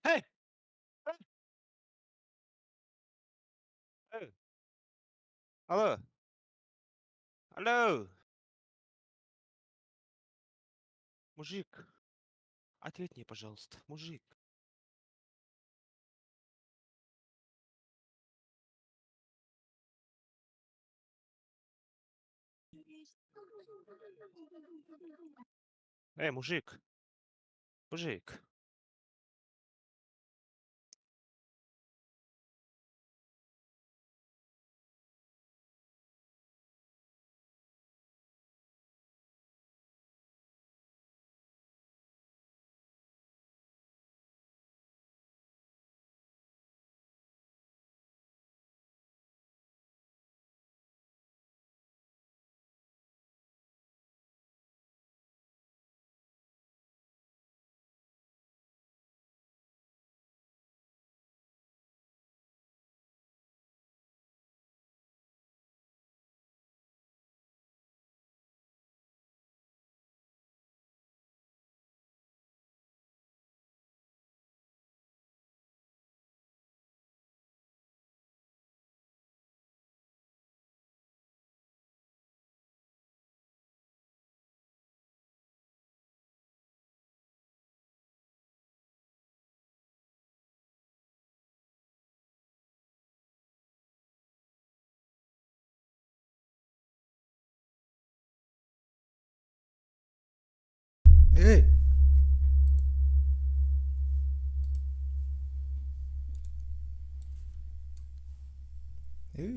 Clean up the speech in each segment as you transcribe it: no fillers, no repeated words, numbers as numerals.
Эй! Эй! Алло! Алло! Мужик, ответь мне, пожалуйста, мужик. Эй, мужик! Мужик! Эй!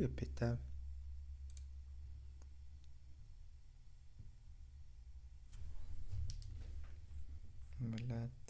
Опять-то. Блядь.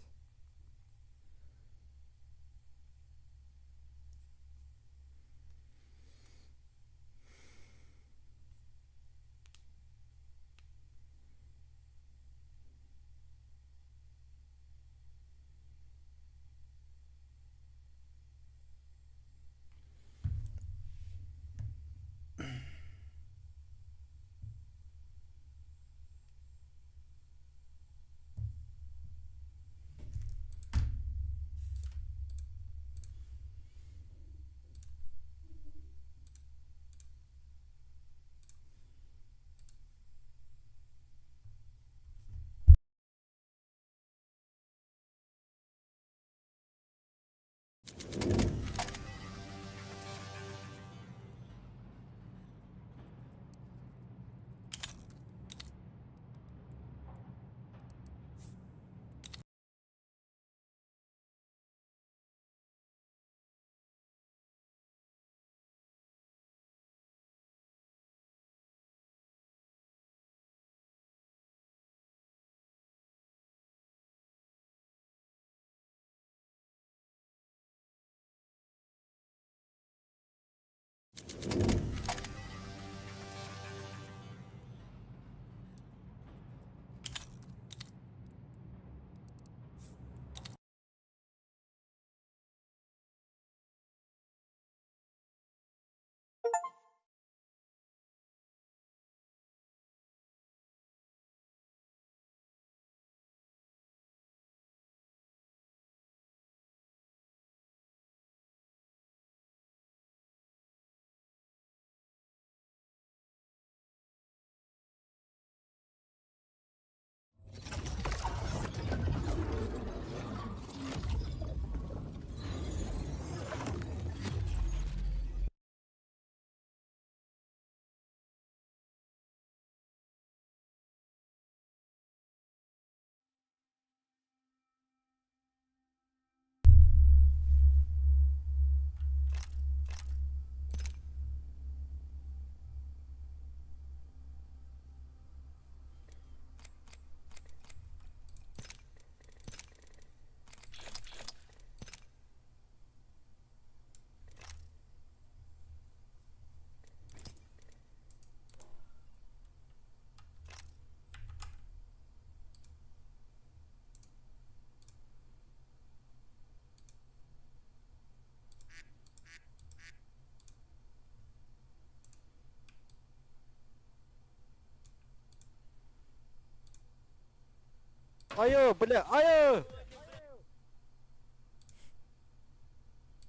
Алло, бля, алло!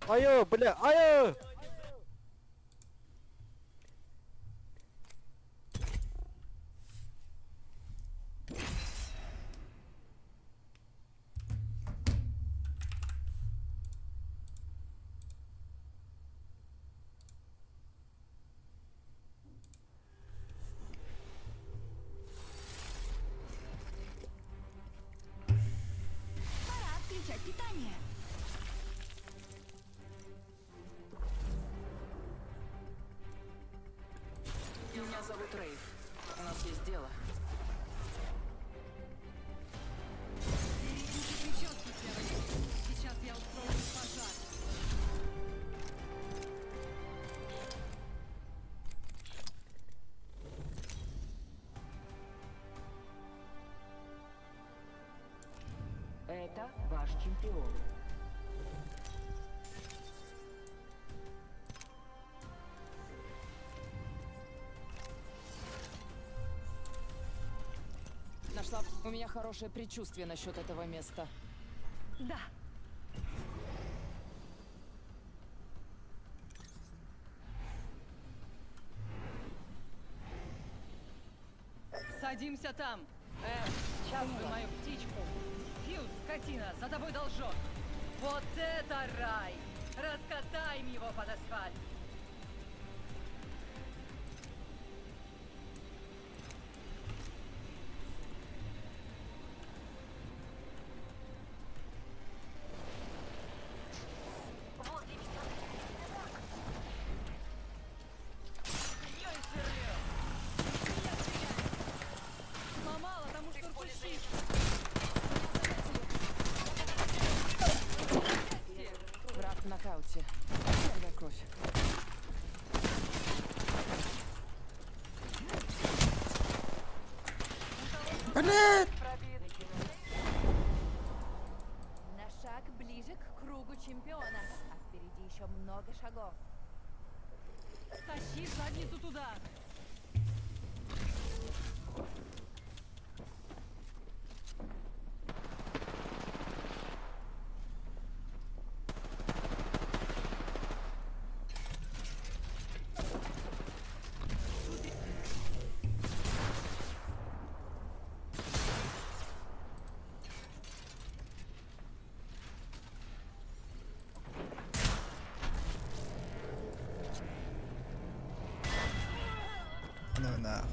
Айо, бля, айо! Пора отключать питание. Меня зовут Рейв. У нас есть дело. Сейчас я устрою пожар. Это ваш чемпион. Нашла. У меня хорошее предчувствие насчет этого места. Да. Садимся там. Сейчас бы мою птичку. Фьюз, скотина, за тобой должок. Вот это рай! Раскатаем его под асфальт. Сломала, тому что рпущи. Враг в нокауте. Первая кровь. Блядь! На шаг ближе к кругу чемпиона. А впереди еще много шагов. Тащи задницу туда. Ну нахуй.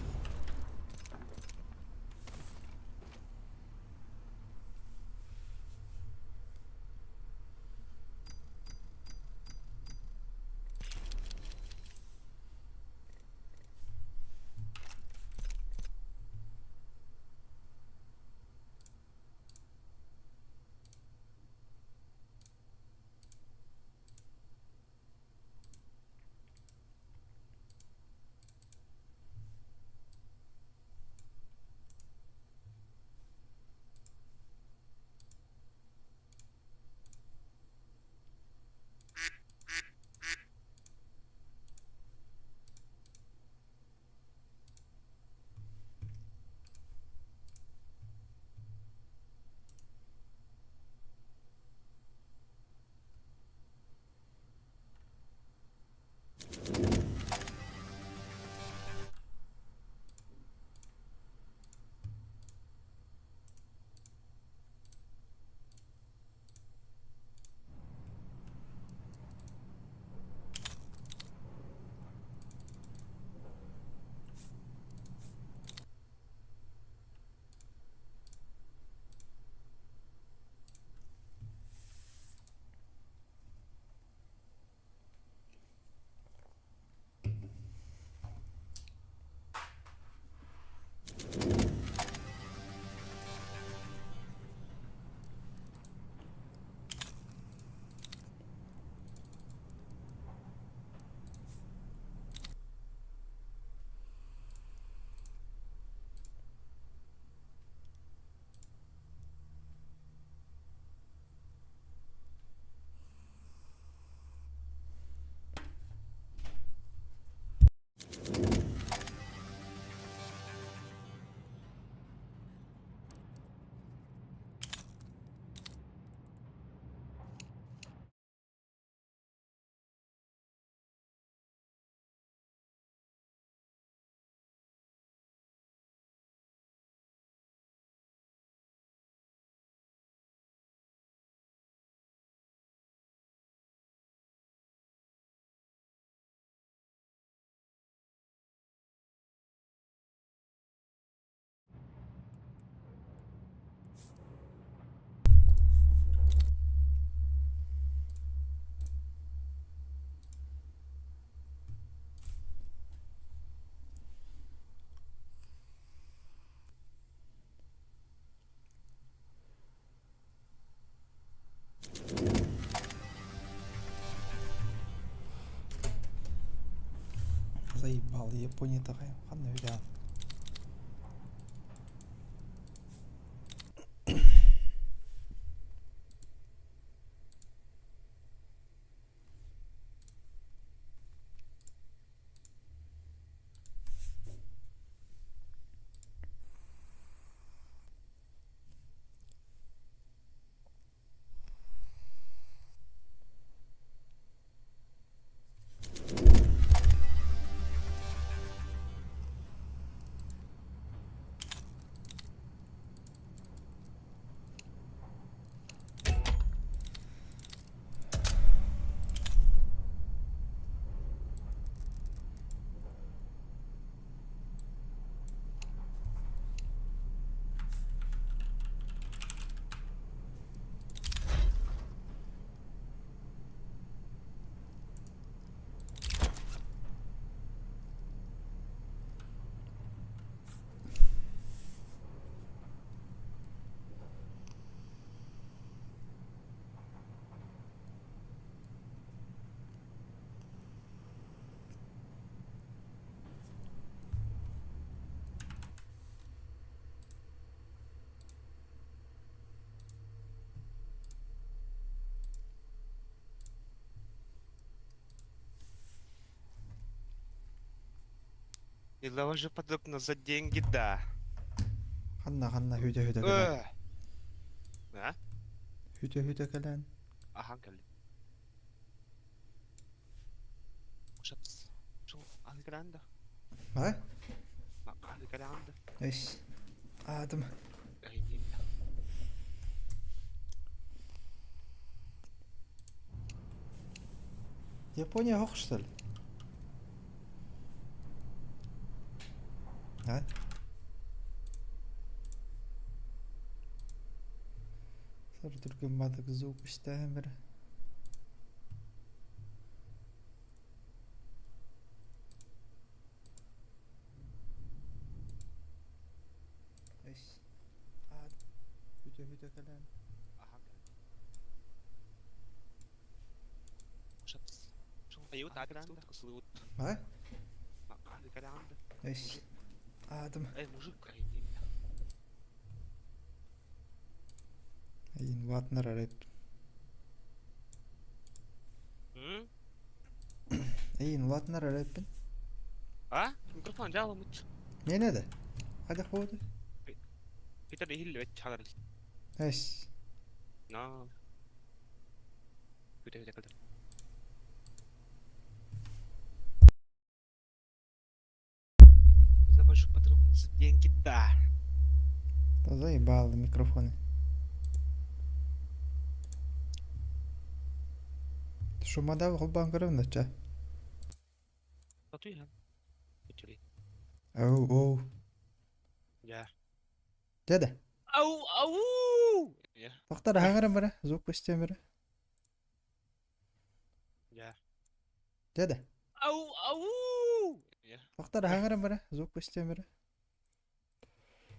Япония тагайым. Ханна үдә. Из-за вас же подобно за деньги, да. Ханна үдә калан. А? Үдә калан. Ага, кәл. Шапс. Шул, алгранда. Ха? Алгранда. Эш. Адам. Япония хох что ли? А? Сар только маток звук стамер. Эш. Ад. Үдә калан. Ага, кәл. Шапс. Шул, ают, алгранда. Кысылыут. А? Алгранда. Эш. Адам. Мужик. Ин ватнар арайт. Ин ватнар арайт. А? Микрофон жало мут. Не надо. Хада ходы. Питер хилл вет чагарл. Эш. На. Үдә кәл. Из-за вас же подобно за деньги, да. Да заебал микрофоны. Шо мадав хубан грывна ча? Татуй хан. Үтүли. Оу. Я. Деда. Ау! Я. Тоқтар хаңырым бара. Звук постемір. Я. Деда. Ау! Я. Тоқтар хаңырым бара. Звук постемір.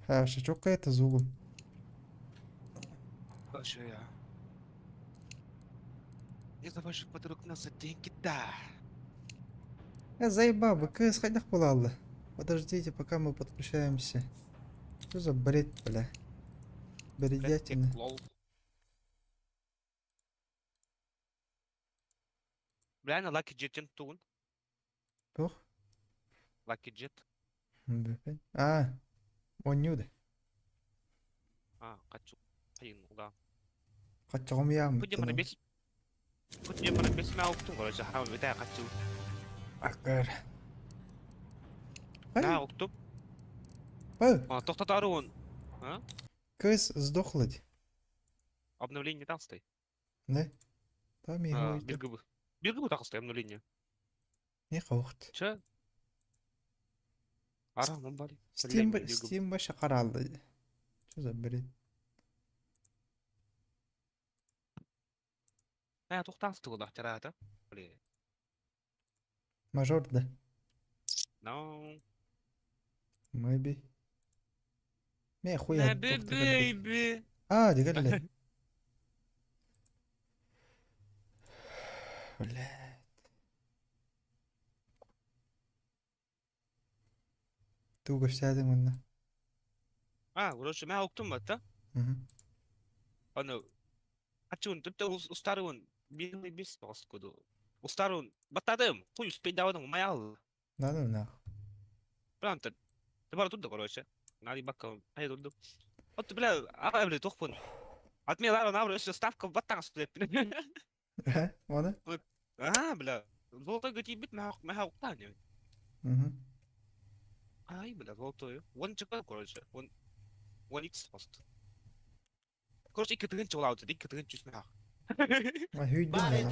Ша чокка это звуком. Что я? Из-за ваших подруг нас за деньги, да. Заебал, быка сходях была. Подождите, пока мы подключаемся. Что за бред, бля? Бредятина. Лол. Бля, на Lucky Jet тун. Пух. Lucky Jet. А, он нюда. Качу. Хайын уга. Качағым яғым. Кut mana bes mau tung kalau sah mau beta kacu. Акар. Да, уктуп. Тоқтат аруын. Кыз сдохлать. Обновление тақстай. Не? Там его идет. Белгібі тақстай обновление. Не қауқт. Че? Ара, мұн бали. Steam баша қаралды. Что за бред? Тоқтаңсты қолда, жарады. Мажор, да? No. Maybe. Me хуя. Baby. А, дигали. Блядь. Ту gösterdin onu. короче, мен уктум да. Мгм. Аны ачун типте устарыун билный бис баскуду. Устарыун батадым. Хуй успей давадым маял. Надо нах. Пранта. Ты бар тудда, короче. Нади бакка. Ай тудда. Вот бля, ага бля тохпун. От меня лара набрал еще ставка в батан студет. Оны? Бля. Золотой гати бит мага уктане. Мгм. Ай, бля, золотой. Он чекал, короче. Он икс пост. Короче, iki tığın çoğaldı. İki tığın çüsme hak. Ma hüydün ya.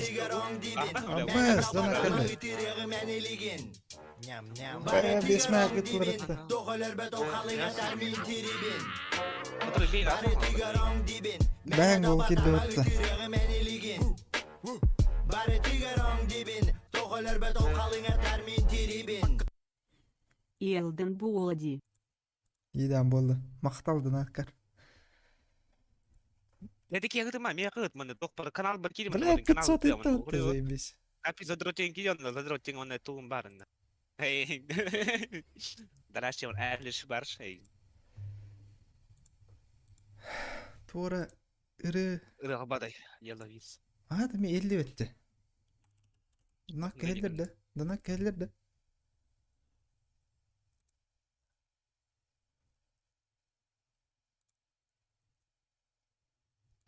Bля, Abbas, dana kalli. Baya besme akıt bıraktı. Otur bir Ben gol kildi öttü. Елден Буоди. İyiden boldu. Maqtaldın Akkar. Dedik ya gitme, meye gitme. Doktor kanal bir kirim. Бля, 500 это ты заебись. Капи задротен киден, задротен он тулун барында. Эй. Дараши он әрлеш бар şey. Tuğra ırı. Irıqbaday, yalaviz. Adamı 50 öttü. Danak Ne diyorsun? gelirdi. Danak gelirdi.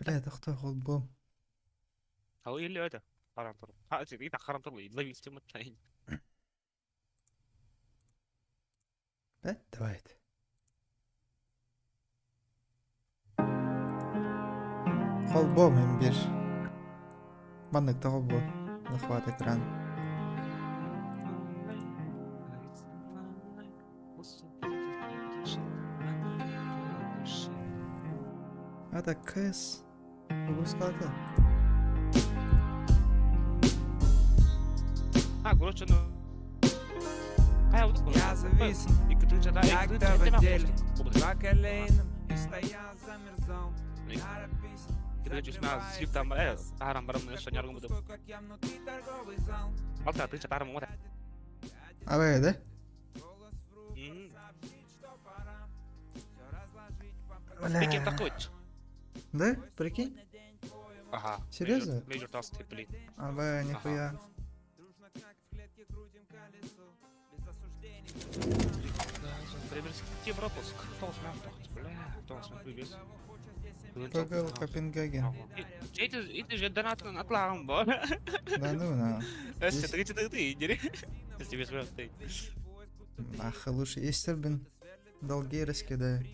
Bля, doktor ol bom. Hau illi öde. Karantor. Ha, sidi ta karantor yalaviz tümütleyin. Да, давайте. Холбом им бир. Баннык холбом. Захват экран. Это кэс. Выпускалка. Короче, ну... Я завис, как-то в отделе, по коленям и стоял замерзал. Kita cuma sip tambah taharan barang nih soalnya orang betul. Как я внутри торговый зал. Alta tuh cetar mau А вы, да? Bikin takut. Да? Прикинь? Ага. Серьезно? Major task блин. А вы, нихуя. Дружно как в клетке крутим колесо. Без осуждений. Приобрести пропуск. Кто смог? Бля, кто смог выбить? Погал Копенгаген. Это же донат отлам, бо. Да ну на. Это 30 ты, дери. Если тебе смог ты. Ах, лучше Эстер бен долги раскидаю.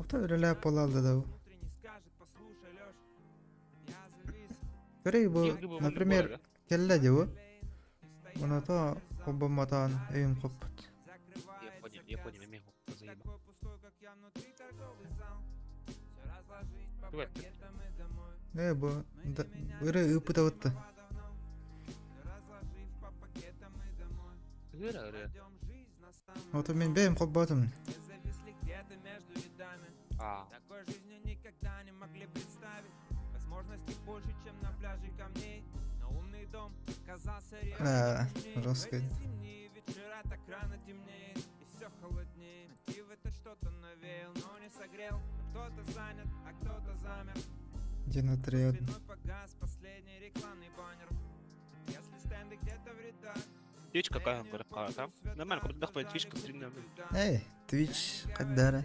Кто реля полалды да. Көрей например, келле де бу. Bunu da obamadan evim kapat. Я понял, я мегу заебал. Ne bu? Böyle ıpıda vıttı. Гыра. Вот мен бейм kapattım. Такой жизни никогда не могли представить. Возможностей больше, чем на пляже камней. Но умный дом казался Жестко. зимние вечера так рано темнеет. И все холоднее. Мотив этот что-то навеял, но не согрел. Кто-то занят, а кто-то замер. Динатриод. Спиной погас последний рекламный баннер. Если стенды где-то в рядах. Twitch какая он там? Нормально, как будто Twitch стримил. Эй, Twitch قدره.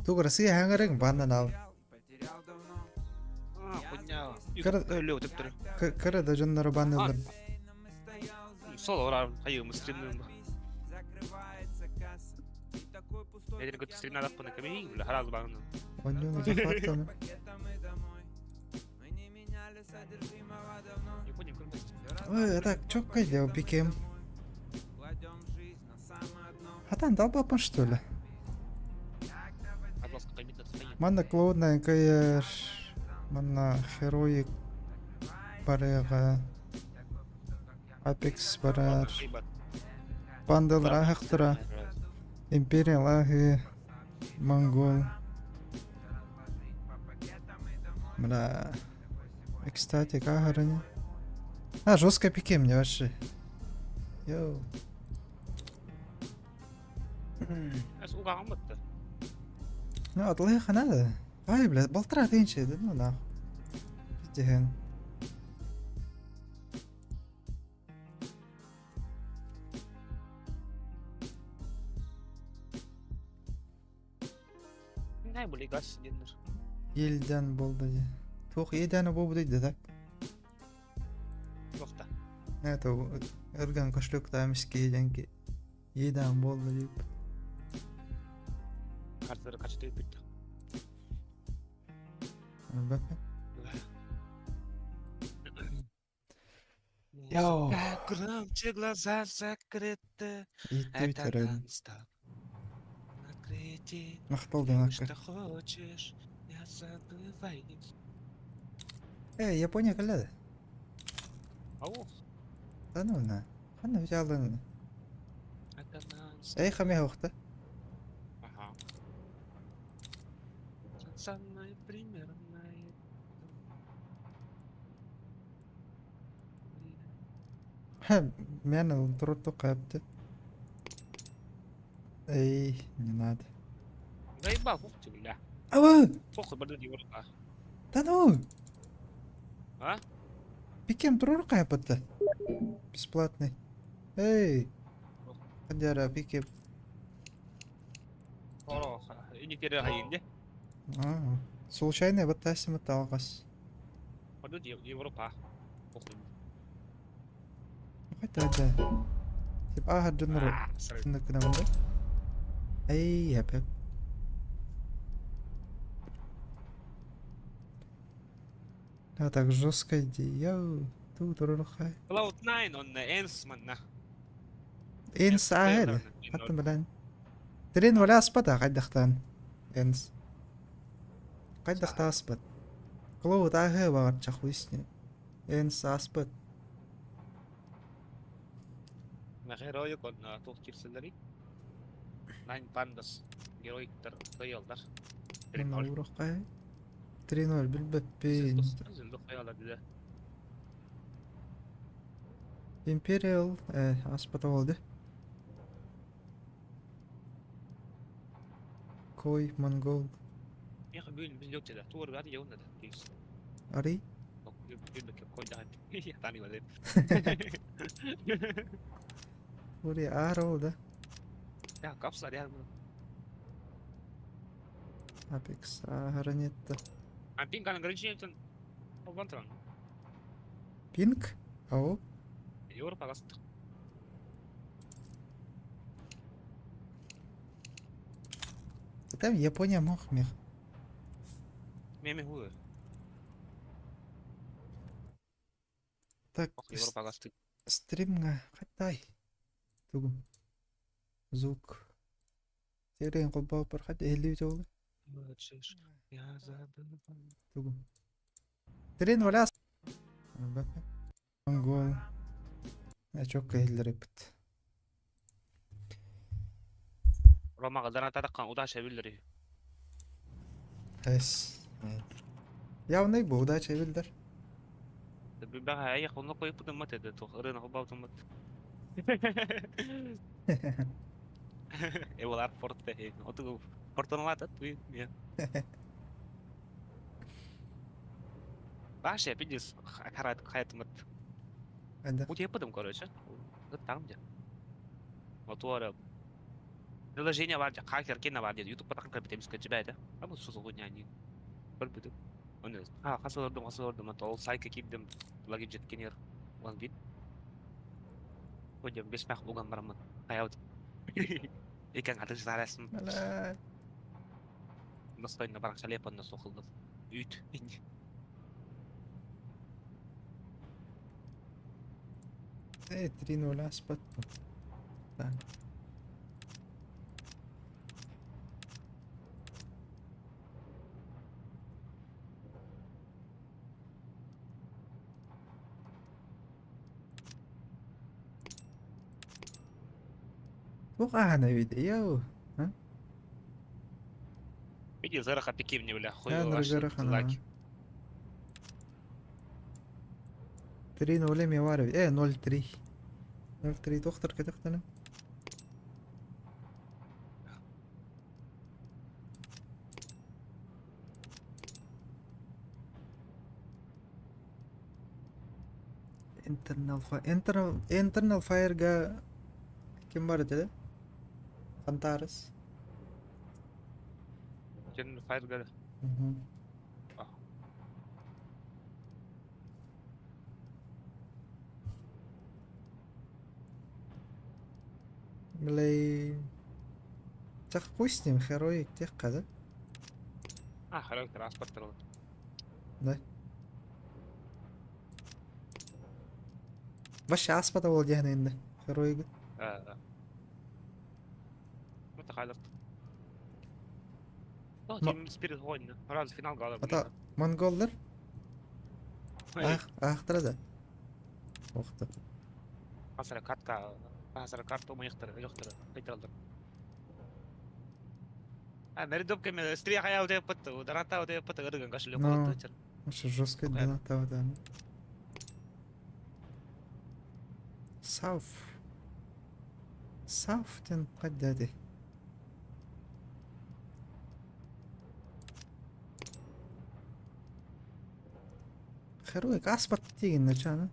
Tu красивый хангеринг банда нав. Потерял давно. Хуйня. Кыр- Лёв, тепер. Кыры да жоннары банылыр. Соло рар, хайы мы стримным. Закрывается касса. И такой пустой Я говорю, ты стримна по наками, бля, раз банно. Oynuyor захватом. пакетом и домой. Мы не меняли содержимого давно. Не понял, как Ой, так, чё кайдел пикем? Кладем жизнь на самое дно. Хатан долбапан что ли? Атлас какой-то стоит. Манда клоудная кайер. Манда Heroic барыга. Apex барар. Бандал рахактыра. Imperial ахи. Монгол. Бля. Кстати, Кагарани. А, жестко пике мне вообще. Йоу. Уға қамытты. Ну, отлые ханада. Ай, блядь, болтра тенче, да ну нахуй. Пиздеген. Не бұл игас дендір. Елден болды де. Тух едені болу дейді так. Жоқта. Это ырган көшлік тамиски еденки. Еден болды deyip. Картері қачты өйтті. Бәпе. Йоу. Громче глаза закрыты. Итті бітереді. стал. Накрыти. Мақталды Делай, наққа. что хочешь. Я забывай. Япония кәледі. Ау. Да ну на. Хана взялды. Это нас. Хаме хоқты. Ага. Самое примерное. Мен тұрды қапты. Не надо. Заебал, ух ты, бля. Ава! Похуй, буду Европа. Да ну! А? Пикем тұрыр қапты. Бесплатный. Эй! Хадяра, пикем. Оро, иникері хайынде. Случайно баттасым талғас. Буду Европа. Похуй. Қайта да. Тип аға дұныр. Сыры. Күні бұнда. Эй, япеп. Да так жестко иди. Яу. Ту тұрыр қай. Cloud9 on Ens манна. Энс ағады. Хаттым білән. Трен валя аспада қайдақтан. Энс. Қайдақта аспад. Клоуд ағы бағар чақуисне. Энс аспад. На геройы кон тух кирселери. Найн пандас. Героиктер қойылдар. Мұна ұрық қай. 3-0 білбет бейн. Зілді қойылдар деді. Imperial аспада болды. Кой, монгол. Меха бүйін біз жоқ деді. Туыр бәрі еуін деді. Кейс. Ари. Бүйінбеке қойдаған. Я тани ба деді. Ури ар oldu. Я капсулар я. Apex охранет-то. А пинкан ограничением Вантран. Пинг? Ау? Европа гаст. Там Япония мох мех. Меме хуй. Так, Европа гаст. стримга қайтай. Тугум. Звук. Терен қолбау бір қайта 50 жолы. Я забыл. Тугум. Терен валяс. Монгол. Çok ehli repit. Рома гадана татакан удача билдири. Эс. Явный bu удача bildir. Бага ай хонно кой пудын мат эде то рына хобаутун мат. Эволар форте. Оту фортуналата ты. Баша пидис харат хаятмат. Anda. Путь я пудым, короче. Вот там где. Вот уара. Приложение var, hacker kena var diye YouTube'da kanka bir temiz kaçıbaydı. Ama susuzluğun yani. Böyle bir onu ha hasılırdım hatta ol sayka kibdim lagi jet kenir one bit. Hocam besmek bugan baramın hayat. İkan adı zarasın. Ala. Nasıl oyunda barak şalaya yapın nasıl okuldu. Üt. Ey, 3-0 аспад. Да. Туға видео. Иди зараха пики мне, бля, хуй Я на ваши зараха, лайки. 3-0 mi var? 0-3. 0-3 to'xtar ketaqtana. Internal fire ga kim bar edi? Antares. General fire gada. Ah. Milay так пусть с ним heroic тех qada. Heroic transporter olur. Да. Вообще аспада бол жана энди. Heroic. متخيل. Team Spirit oyunu. Herhalde final kalır. Ata Mongollar ахтырады. Оқты. Hasara kartı mı yıktırı. Kaytırıldı. Meri dop kemi stri хая уте пыт, ударата уте пыт ырыгын кашылы Ну. болот. Вообще жесткая дела да. Сауфтен қаддады. Heroic аспад тегін начаны.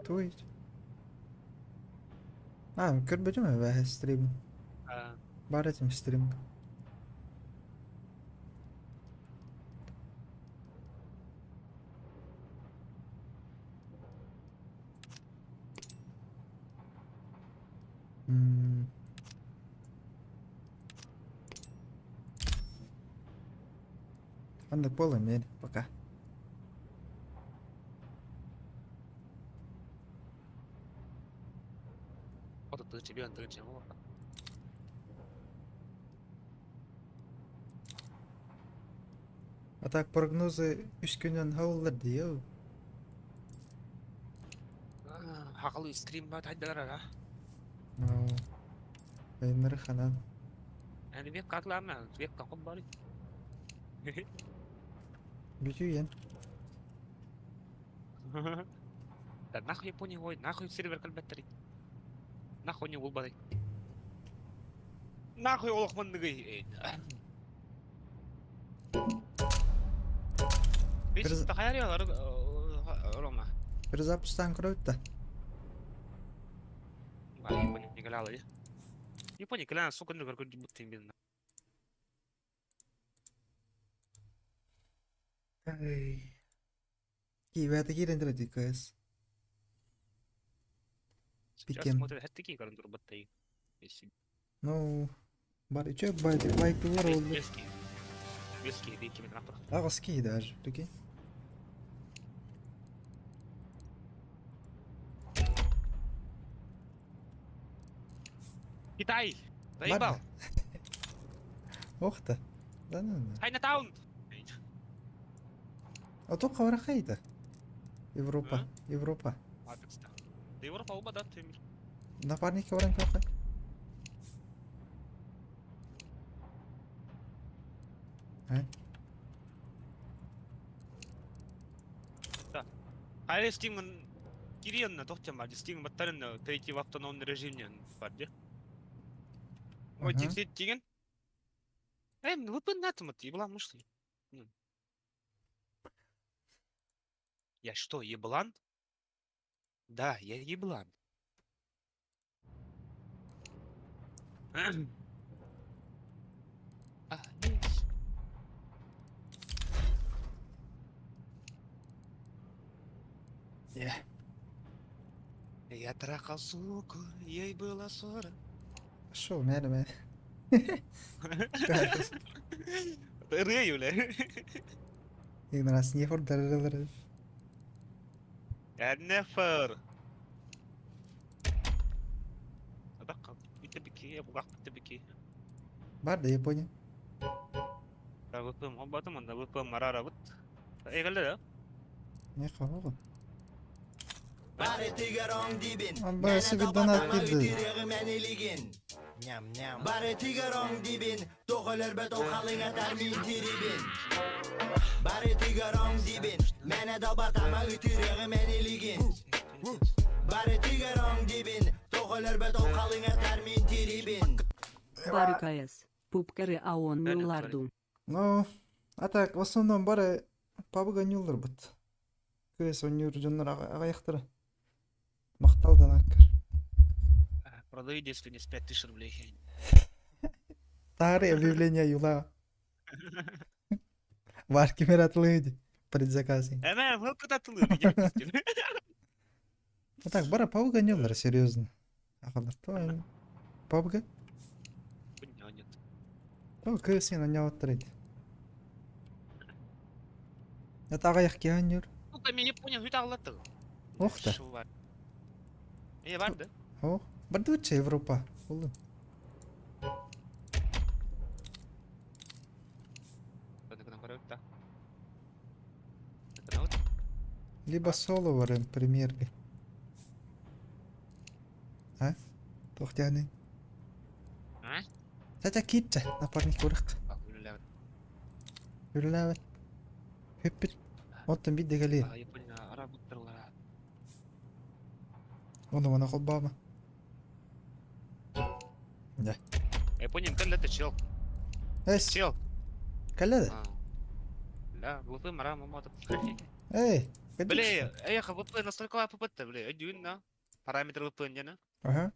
Твоить. Көрбөдүм бе стрим. Бар этим стрим. Андак болом мен пока. Отто чемпион тырчы. А так прогнозы 3 күннен хавылдар дию. Хакылы стрим бар тайдалар. Бейнері ханан. Yani bir katlanma, bir kapı bari. Gücüyen. Да нахуй Япония ой, нахуй сервер кальбаттери. Нахуй не улбады. Нахуй олохмандыгы. Biz tahayarıyorlar Roma. Bir запустан кроют-то. Япония не галяла. Япония галяла, сука, не горгон будто именно. Киевата кирен тратить КС. Сейчас Пикен. смотрят, это такие карандур батареи. Ну, бар чё байк вор oldu. Вески, веки метра. Ağızki даже, прикинь. Китай! Заебал! Ох ты. Да ну. Чайнатаун! А то каврахайда. Европа. Мапекста. Да Европа оба, да, ты мир. Напарник кавран каврахай. Hayır, Steam'in giriyorsun da doktor var. Steam'in batlarında teyit в автономный режиме var ya. Ой, тексит деген. Выполнять ты еблан, что ли? Я что, еблан? Да, я еблан. Есть. Я трахал суку, ей было 40. Шо, merhaba. Рыю, бля. Игн раз не фор дарылыр. Я не фор. Адак, бите-бики, я бугак бите-бики. Бар да Япония. Да выпьем, он потом он выпьем марара вот. Эгале да? Не хавага. Bari tigaron dibin. Ambası bir donat girdi. Tireğim eniliğin. Bari tigarong dibin, tokalar bet o kalınga termin tribin. Bari tigarong dibin, mene da batama ütürüğü meniligin. Bari tigarong dibin, tokalar bet o kalınga termin tribin. Пары КС. Пупкары АОН Реально Муларду. Ну, а так, в основном бары пабга нюллар бут. Көс онюр жоннор аяқтары. Мақталдан аккар. Продают, если не с 5000 рублей. Старые объявления юла. Ваш кемер атылыйды. Предзаказы. Эме, вот куда ты лыбы, А так, бара пабга нюллар, серьезно. Ақылдар, то пабга? нет. То көс ен оняуаттырыйды. Это ағаяқ кеған юр. Ну, да, меня не понял, что это аллаты. Оқта. Var да? О, бардуча Европа. Улы. Либо соло варым премьерге. А? Тоқтяны. А? Сача китча, напарник урық. Юрлават. Хөппір. Оттын бит дегелер. Япония арабыттырлар. Оны мана қолбама. Да. Япония мкан это чел. Эс, Чел. кәледі? Да, глупый мара мамотов. Эй, Бля, эх, ВП настолько АПП-то, бля, один, да? Параметр ВП не, да? Ага,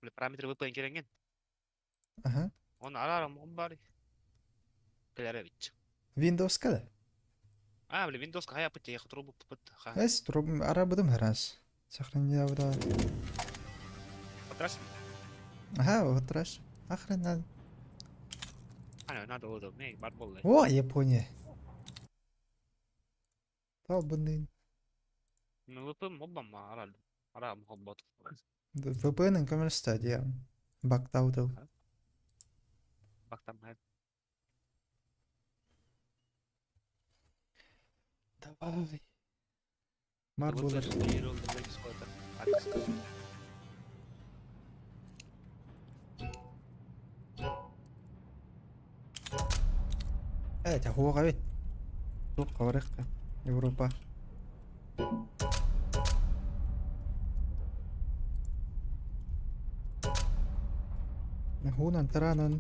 Бля, параметр ВП не керенген. ага. Он арарам, он бari. Кляревич. Windows кәді? Бля, Windows кая пыте, эх, трубу ПП-то. Эс, тұрып арабыдым әрәз. Сахранение авда. Потрасим? Ага, вот раз. Охрена. Надо удобно, не, барболы. О, Япония. Тал бұндайын. Ну, ВП мобам, арал. Арам, хоббот. VPN-ын көмір стадия. Бактаудыл. Бактам, хай. Давай. Марбулар. Тя хуаға бет. Жоқ қаварыққа. Европа. Хуунан таранан.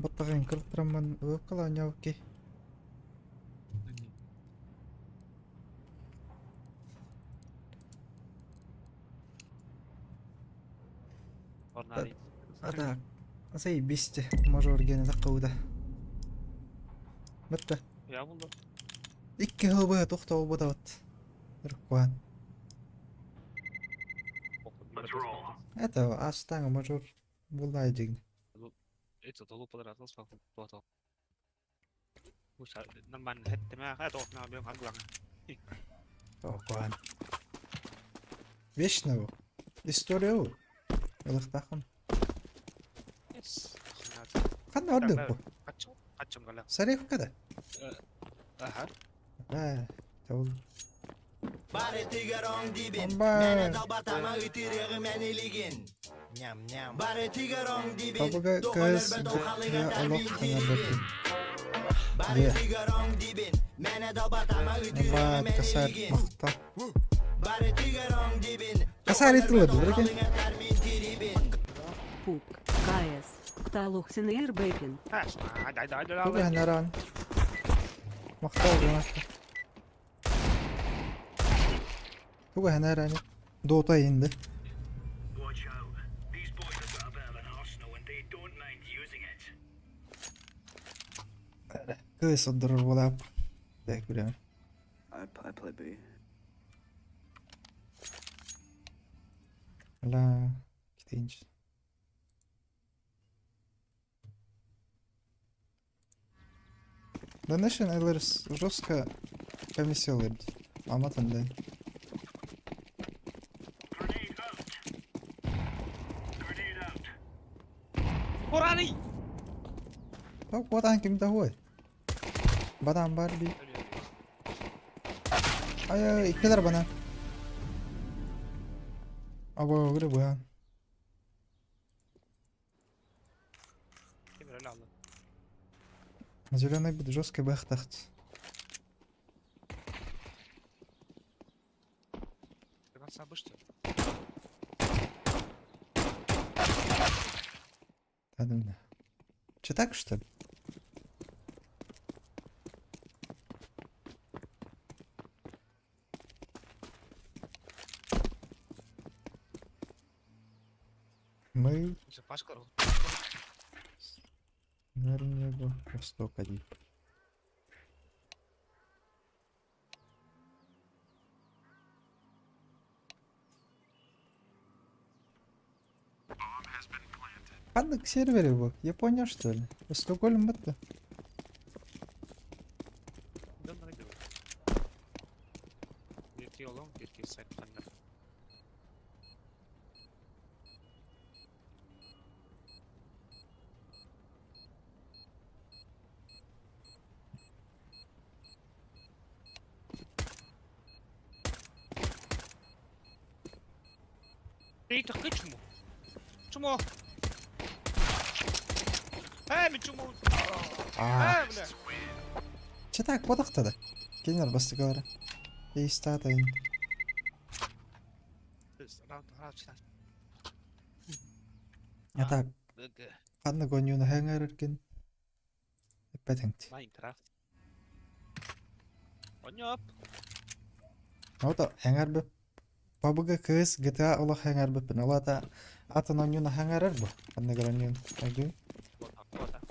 Баттағын кірттіраман өп қала няуке. Ада. Асай бесте. Мажор гені қауда. Бітті. Я болды. Икки хылбы тоқтау бұдауыт. Үркуан. Это астаңы мажор бұлдай деген. Это толу подразал, спал платал. Нормально, это меня, это окна объем оглан. Үркуан. Вечно бұл. История бұл. Илықтақын. Қанды ордық бұл? Қачым ғала. Сарев қада? Аха. Тәуіл. Bari tigarong dibin, Amba. mene da batama ütürüğü meniligin. Bari tigarong dibin, Папага tokalar кәз bet o kalınga я termin алоқ tribin. қаңа Bari Yeah. tigarong dibin, mene da batama ütürüğü Ба касар meniligin. мақта. Bari tigarong dibin, Касар етілі bet o бұл, kalınga termin tribin. Пук. КС. Талухсин Ирбепин. Туга ханаран. Мақта олғанақта. Туга ханаран. Дота енді. Көз ұдырыр болап. Так, білемін. I play B. Ла, кетейінші. Donation alırız. Ruska комиссия alırız. Anlatın. Бураны! Bak bu adam kimde huy? Badam var bir. Ay iktiler bana. Aba göre bu ya. Kim öyle aldı? Зелёный будет жесткий бахтахт. Ты нас забыл, что ли? Adamda. Че так, что ли? Мы Все, пашкар. нервного востока дип. Падок сервере был. Япония, что ли? Стокгольм это? Да, найдем. Ирки олом, ирки сайт ханнар. Эй, так ты чему? Чему? Мен чему? Бля. Че так, подохта да? Кинер бастыгары. Ейстатайын. Раунд читать. А так, БГ. падок онюны хэнгер эркен. Эппетингт. Майнкрафт. Онёп. Ото хэнгер бе. PUBG кыз GTA ола хэнгер бе. Олата атын онюны хэнгер эр бу. Падок онюн. Айду. Вот так, вот так.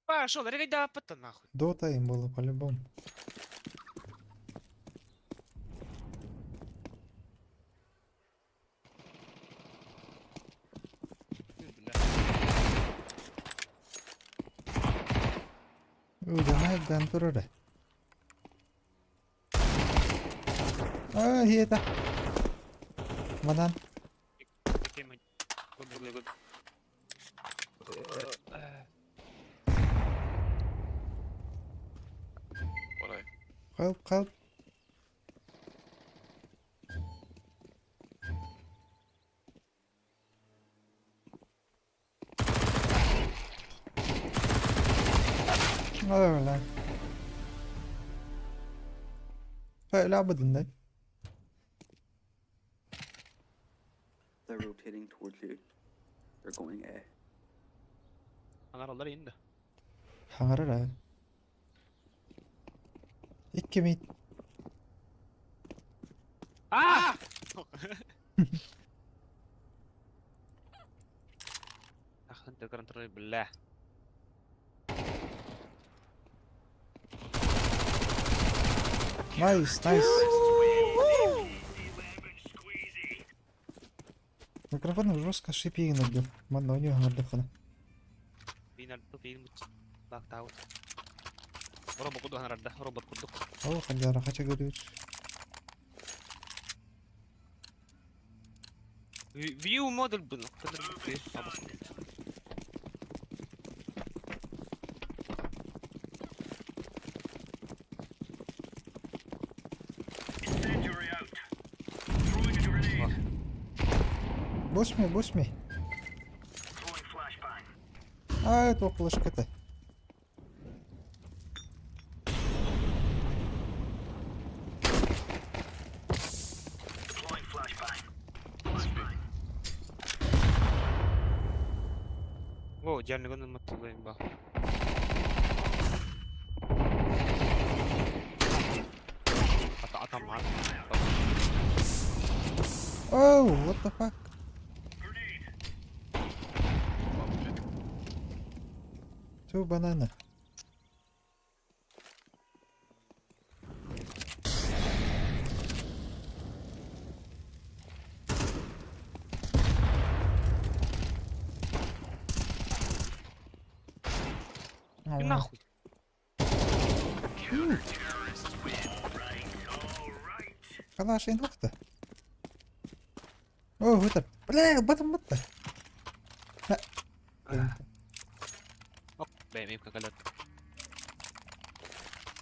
Пошёл, регай да аппата нахуй. Дота им было по-любому. Бля. Udah dan turun deh. Oh iya dah. Mana? Кем. Гуд. Kalp. Öyle. Öyle abadın da. They're rotating towards you. They're going A. Anlar indi. Hangar abi. 2 mid. Ah! أخ أنت كنترول بالله. Nice. Микрофон жестко шипит иногда. Мадно у него отдохна. بينا بين باك تاوت. روبوت كده هنرده روبوت كده. О, хадяра, хочу говорить. View model bunu. Kadar bir sabah. Босс ми. А, это флешка-то. О, идеально гоним мотылы, ба. Атаман. Оу, what the fuck? Two banana. И нахуй. Калаш инфокта. О, это. Бля, батом батта. Бэм, как галат.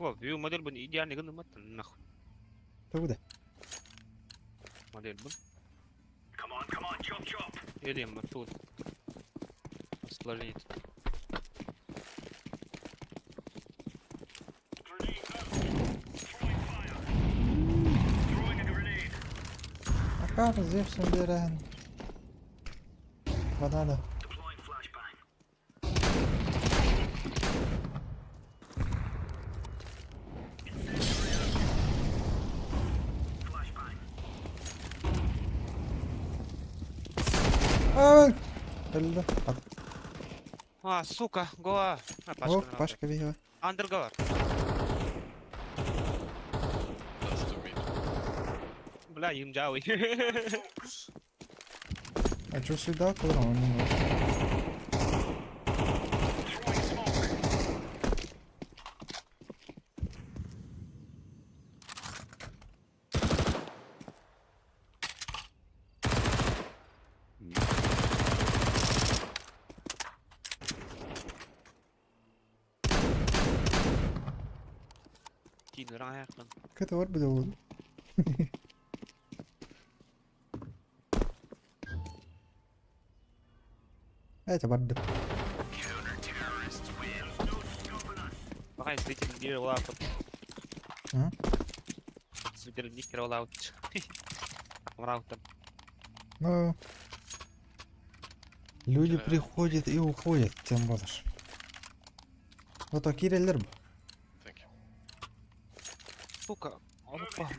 О, view model bunu идеально гоним мотылы, нахуй. Öyle. Model bu. Come on, chop. Geleyim ben тут. Сложнее. Akar zevsin beren. Banana. Ай! Öldü. Bak. А, сука, гоа. Oh, başka bir var. Under гоа. Бля, им джауи. А что сюда куда он не может? Кинь раяктан. Kötü var bir de oldu. Это барды. Багай зритель не роллаут. А? Зритель не роллаут. Раутом. Ну, люди приходят и уходят, тем более. Вот такие рейлер bu. Сука, опа.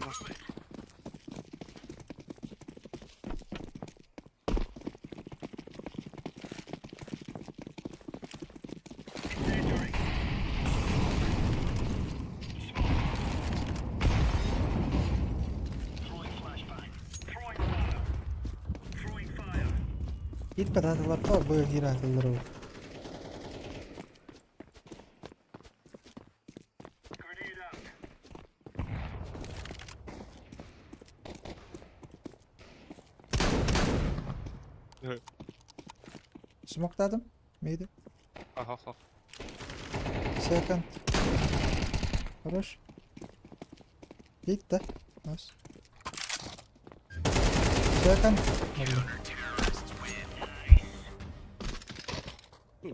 Gitme tahtalar var, bu hira tahtaları var. Smoke'ladım. Neydi? Ага. Second. Хорош. Hit de. Nice. Second. Oldu.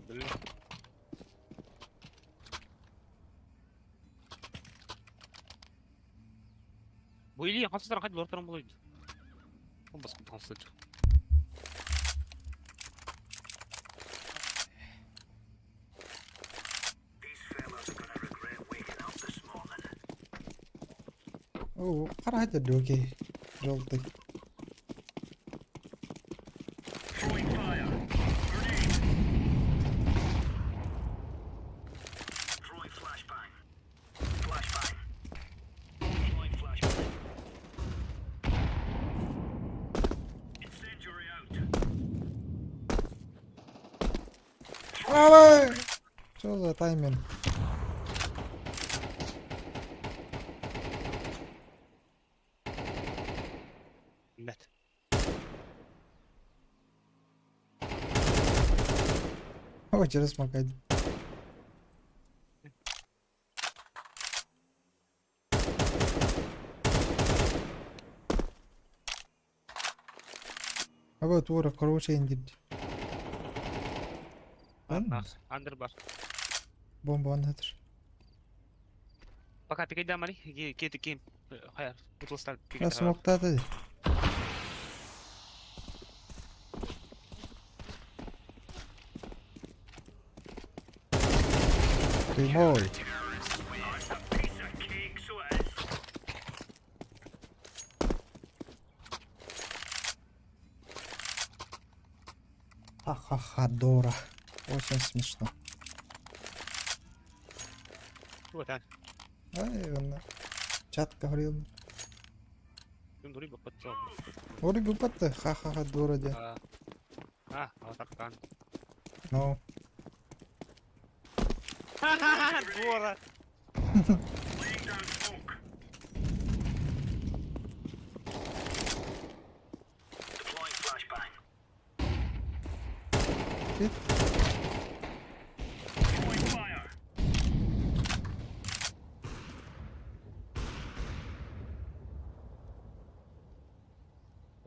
Бля. Bu iliğin hasıdan hadi ortadan bulaydı. O baskın tansıcı. Oo, qara hadi doge. Joldi. Ай! Что за тайминг? Net. О, через смокать. А вот ура, короче, индит. Under бар. Бомба андаdır. Пока пикай дамали. Кети кем. Hayır. Tutulstan. Ya smokta da. Primoy. Ха-ха-ха, Дора. Очень смешно. Вот так. Ай, он чат говорил. Ты дури бы подцел. Ори губата, ха-ха-ха, Дора, да. Вот так кан. Ну, Ха-ха-ха, Дора. hit.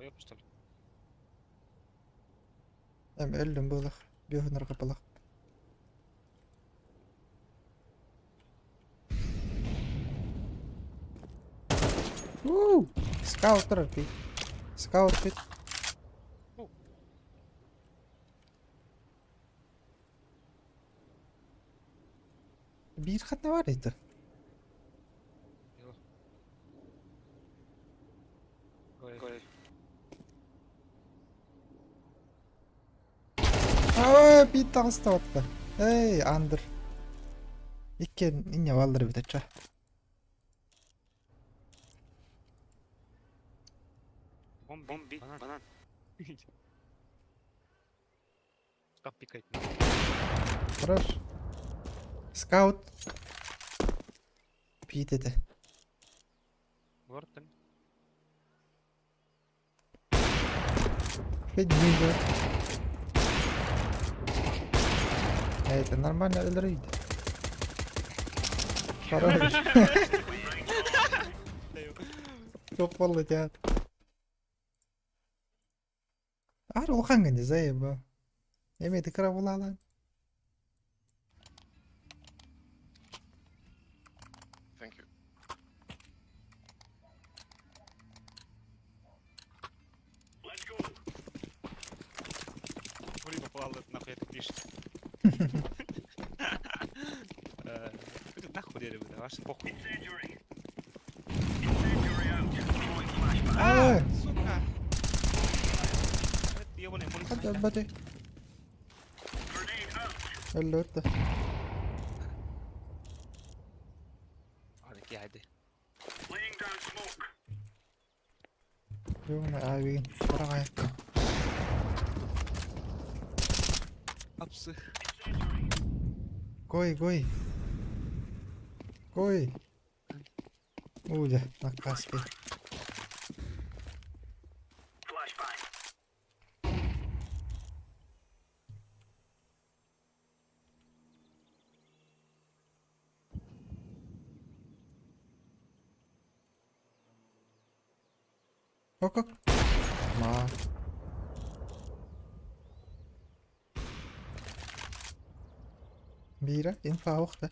Yok işte. Hem öldüm bulak. Bir hüner kapalak. Woo! Scout terapi. Scout fit. Bir kat ne var idi? Yok. Koy. Aa, bir tanesi de attı. Hey, under. İkken inne valları bir de çay. Bombi. Banan. Stop pikayt. Хорош. Scout. Bir dedi. Вортен. Бедненько. Это нормально Эльрид. Хорош. Çok vallahi ya. Ar ulkan gani zay bu. Yemedi kara lan. Thank you. Кури попал нахуй это пишет. Это нахуй дерево, да, ваш похуй. Aa, Сука. Это ебаный hadi hadi. Öldü öldü. Hadi geldi. Yok ne abi. Bırak ayakta. Apsı. Koy. Koy. Uğra. Nakkas bir. Ok. Ma. Bira, ينفع واحدة.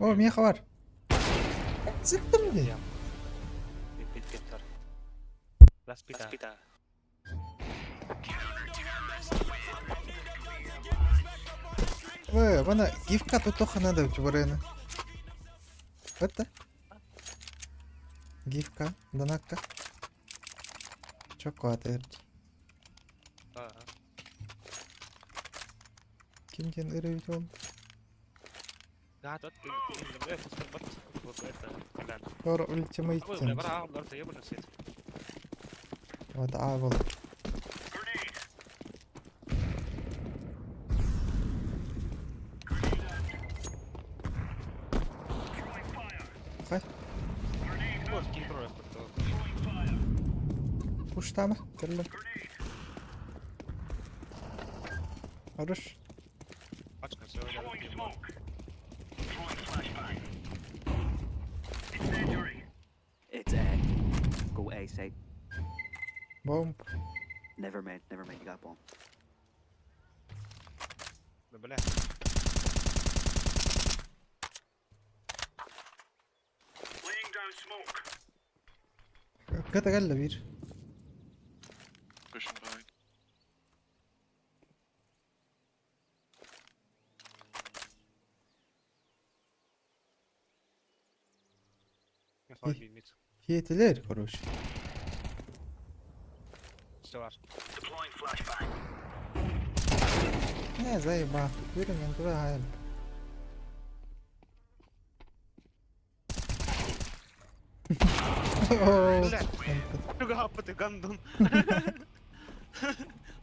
اوه مية خوار. ستة مليون. Bitter. Laspita. Bana gifka tutuq надо чебурена. Это? Gifka, donakka. Çok kuatert. Kimden ırıvit oldu? قاعد أطلع لما ياخذ في البط كلام. Sonra ultimate أول change. مرة أول مرة يبغى نسيت. وتعاول. خي. بوس كي برو ياخذ. وش تعمل؟ كلم. أرش. أشكر سوي له. It's go A side. Bomb. Never mind, you got bomb. ببلاش. Kata gel bir. Pushing behind. يخرج بيميت. Yetiler koruş. İşte var. Ne zay bak. Yürü ben tura hayal. Oh. Друга хапати гандон.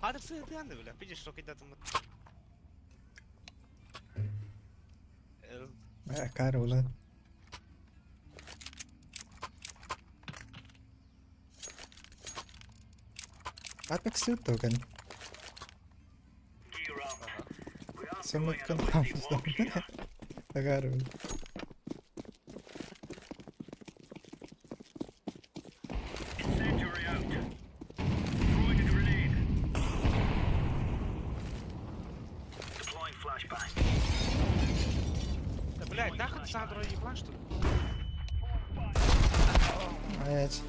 А так все ти не бля, підеш що кидати там. Kar ulan. Apex tuh kan. Sama kan kampus dan. Agar. Блядь, нахуй ты Сандро еблан, что ли? Блять.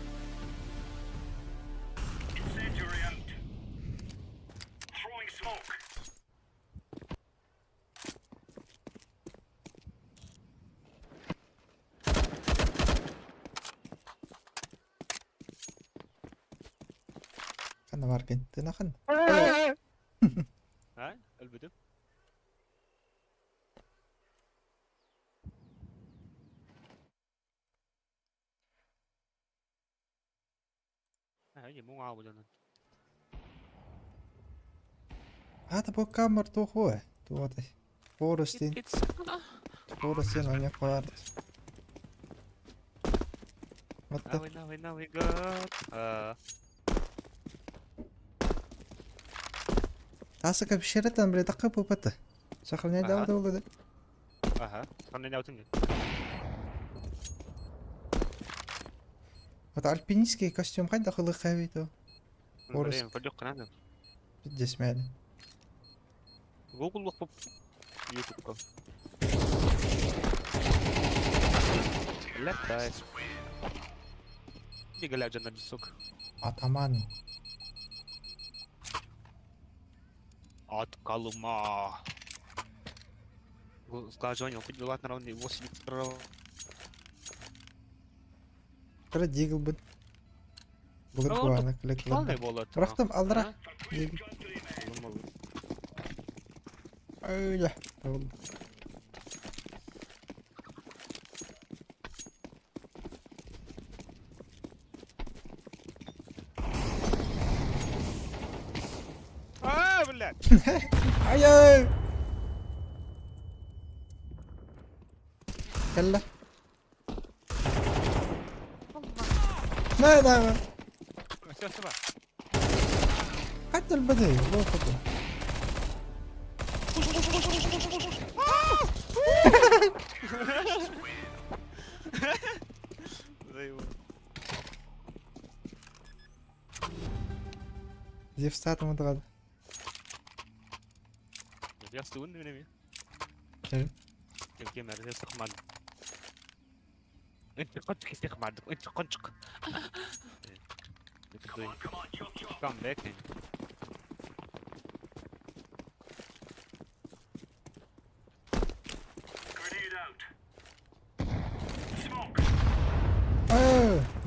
Kan var kan. Tinakan. Ha? Ölmedim. Ha, iyi mu ngao bulanan. Hata bu kamar tu ho. Tu ate. Forrestin. Forrestin on jak var. What the? Now we got. Asaka bir şeylerden bile dakika bu patı. Sakal ne Aha. davada oldu? Aha. Kan ne yaptın? Вот альпинистский костюм қайда қылық то. Орыс. Блин, пойдёт канал. Здесь мәлі. Google бақып YouTube-қа. Летай. Не глядя на песок. Атаман. От Колыма. Скажи, он подняла на раунд 8 метров. Кірі дегіл бұд. Бұлыр Ну, қуаны кілік Полный лады. болот. Бірақтым алдырақ. Дегіл. Öyle. Oldu. Блядь. Hayır. Kalla. Nerede? Все, бак. Hatta البداية لو خطوة. دي في ساعة متغادة. Я стою на время. إيه. الجيم هذا يستخدم انت قنشك يستخدم انت قنشك. Come back in.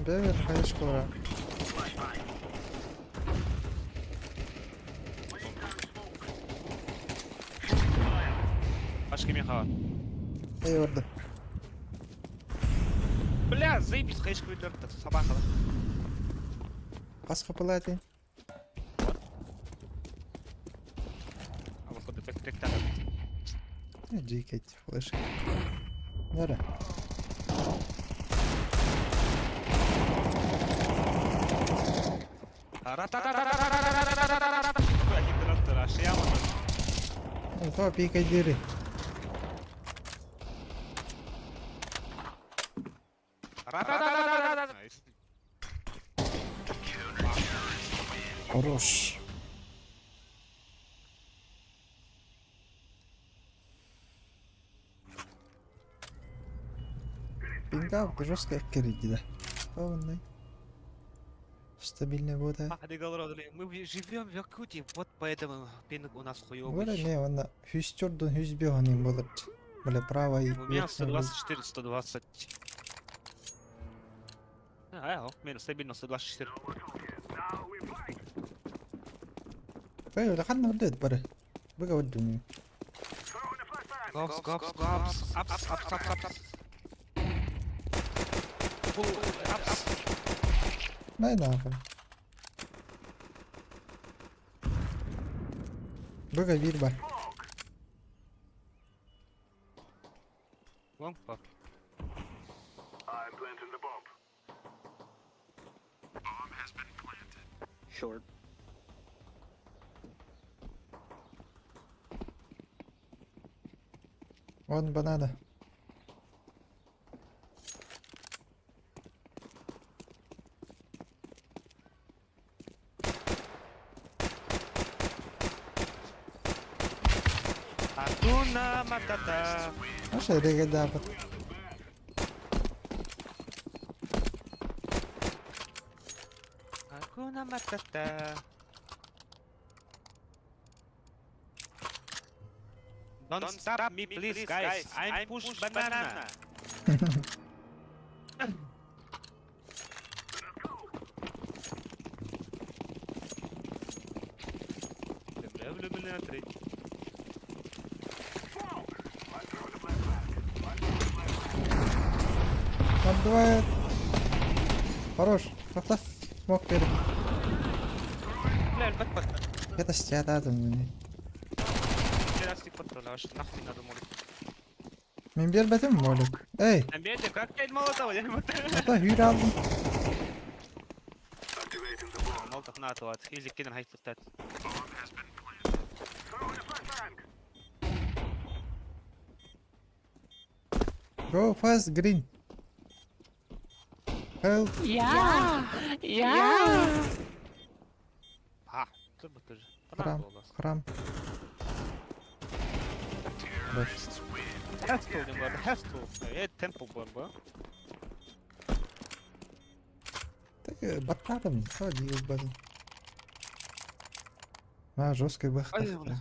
Beber hayış kulağı. Başka bir hava. İyi orada. Бля, заебись, хаешка выдернута, собака. Kas kapılı atayım. А вот куда так так. Ne GK flash. Nere? Tamam PK diri. Хорош. Пинга жестко кереги, да. Полный. Стабильный вот, а. Мы живем в Якутии, вот поэтому пинг у нас Вот хуёвый. не, он хюстёрдун хюсбёганин болот. Бля, право и У меня 124, 120. У меня стабильно 124. Эй, да ханна удет, бара. Бага уддуни. Гопс, гопс, гопс. Апс, апс, апс, апс. Апс. Дай нахуй. Бага вирба. Long fuck. Short. Вон банана. Атуна! Hakuna Matata. Ошо регеда бат. Hakuna Matata. Don't stop me, please, guys. I'm push banana. Отбивает. Хорош. Тоқта. Смок беріп. Бля, бат. Это стятады мені. Терастик патронаж. Нахуй не надо молить. Мен бербедім молик. Эй, Бедя, как ты молотова? Я не могу. ата үйір алдым. Молотов на то от. Или кинер хайп стат. Go fast, green. Help. А, ты бы тоже. Храм. Храм. Boş. Hest oldum bu arada. Hest oldu. Tempo bu arada. Баткадым. Ходи, ебаный. А, жесткий бах. Ай, бля.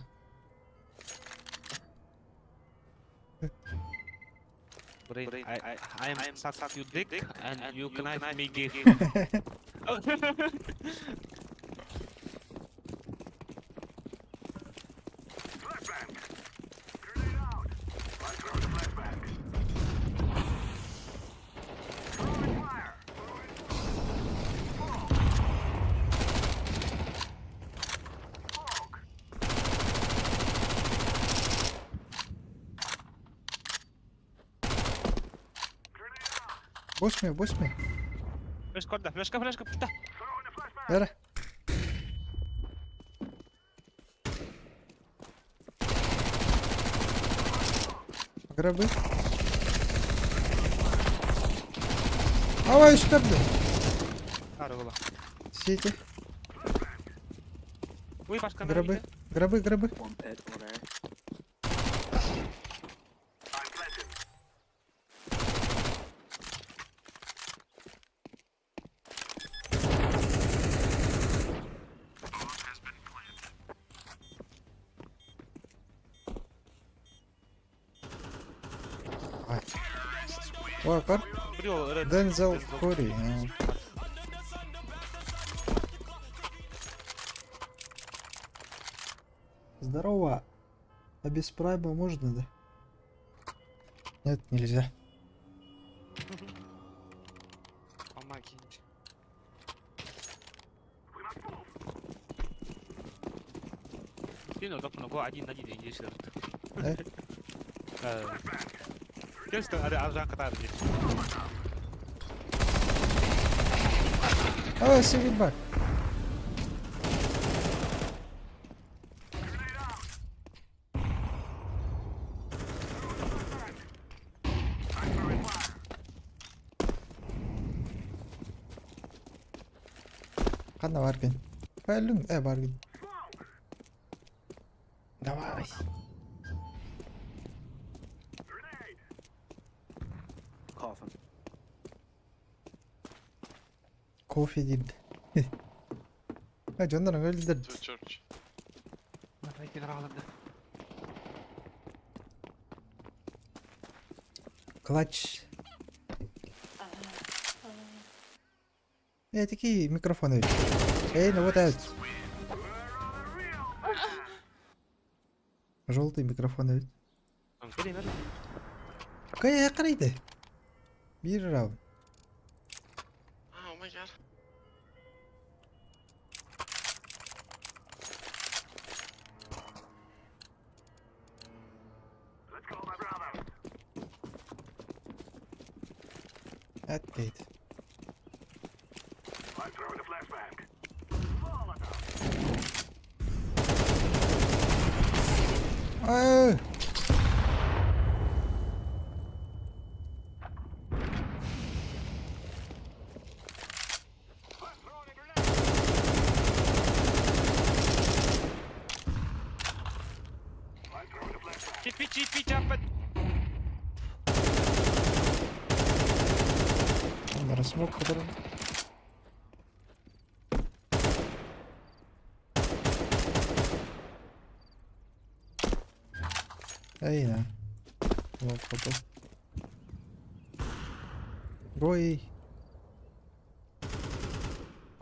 Brain, I am suck you dick and you knife me gay. Boş mu? Флешка, пушта. Ера. Гробы. Ава üstte. Арыгыла. Сети. Вы башка Гробы. One pet over there. Вакар. Дензел Кори. Здорово. А без прайма можно, да? Нет, нельзя. Помогите. Ты только много один на день идешь. Да? Просто аржан катает здесь. О, сивидбак. Қана барген. Пәлің, барген. Давай. Coffin. Кофе дейді. Жондар өлдір. Давай генералымды. Клатч. Такие микрофоны. Ну вот этот. Желтый микрофон. Какая крыта? Биржа. Отпейт. Чипи, جابت Onlara smoke kadar. Aynen. Smoke kadar. Go A.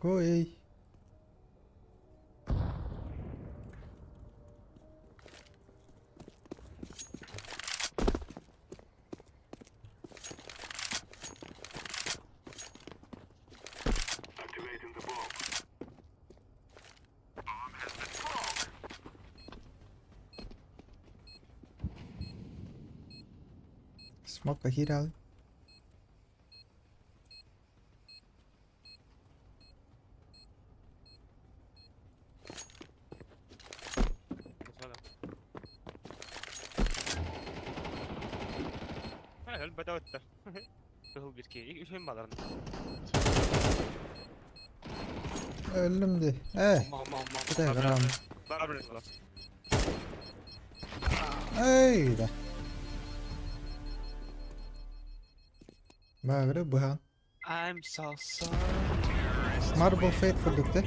Go A. Smoke here abi. هل بدأت هو بيركي يفهم بعضنا Öldüm de. Bu da gram. ضربني خلاص Ey de. Mağrib bu han. I'm so sorry Marble Fate fırdıktı.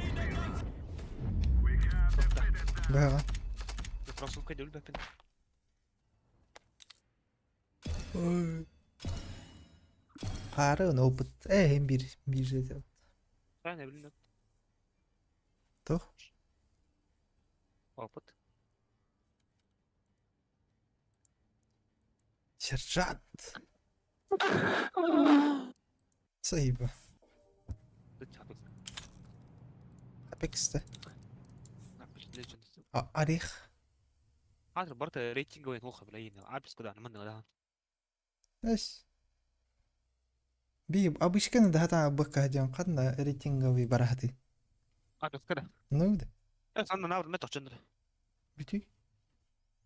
Bu han. الفرنسو كده يقول بابن Qarı noput. Hem bir şey. فانا بالله Toh. وقت Serjant. Sayıba. Apex'te. Arih. هذا برضه ريتنج وين هو خبلين عارف كده انا من ده Eş. Bir abışkanı da hata bakacağım kadına ratinga bir barahati. عارف كده Ne oldu? بس انا ناور متى جندر Bütün.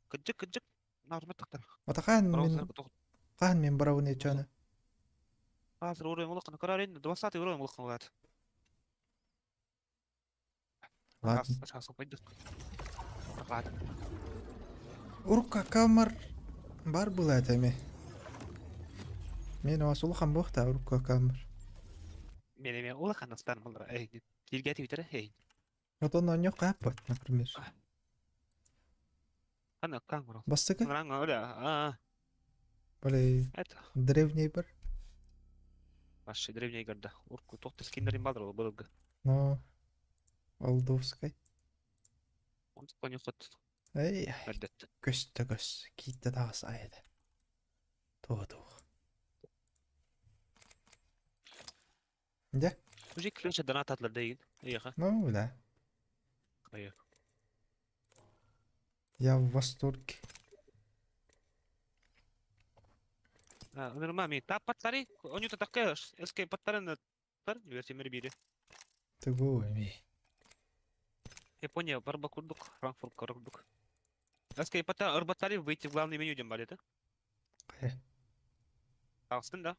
كجك ناور متى ترى Atakan روح min qahan min barawni chana. هذا وري ملقنا قرارين دوساتي وري ملقنا وقت Ладно. اشخاص بيدك قاعد Urka kamar bar bulat emi. Men wasul xam buqta urka kamar. يعني والله خلنا نستنى مرة ايه تلقاتي ترى هي Otonno nyo qapat например. انا كاميرا Bastık. انا ولا Böyle это древний bir. ماشي древний города урку тот скинерин бадро было No. Aldovskay. он понюхать Ey гадет göste göz. Gitti daha sayede. Doğdu. Ya. وجيك ليش الدنات هتلا داين ايه خا Ne oldu? ايه Ya Vostok. انا ما مين تاب بطاري اونيو تتقيش اسكي بطارن تر يوسي مربيري Tugu emi. Япония барба курдук Франкфурт курдук اسكي баттари выйти в главное меню дем балеты Kaya. Алстын да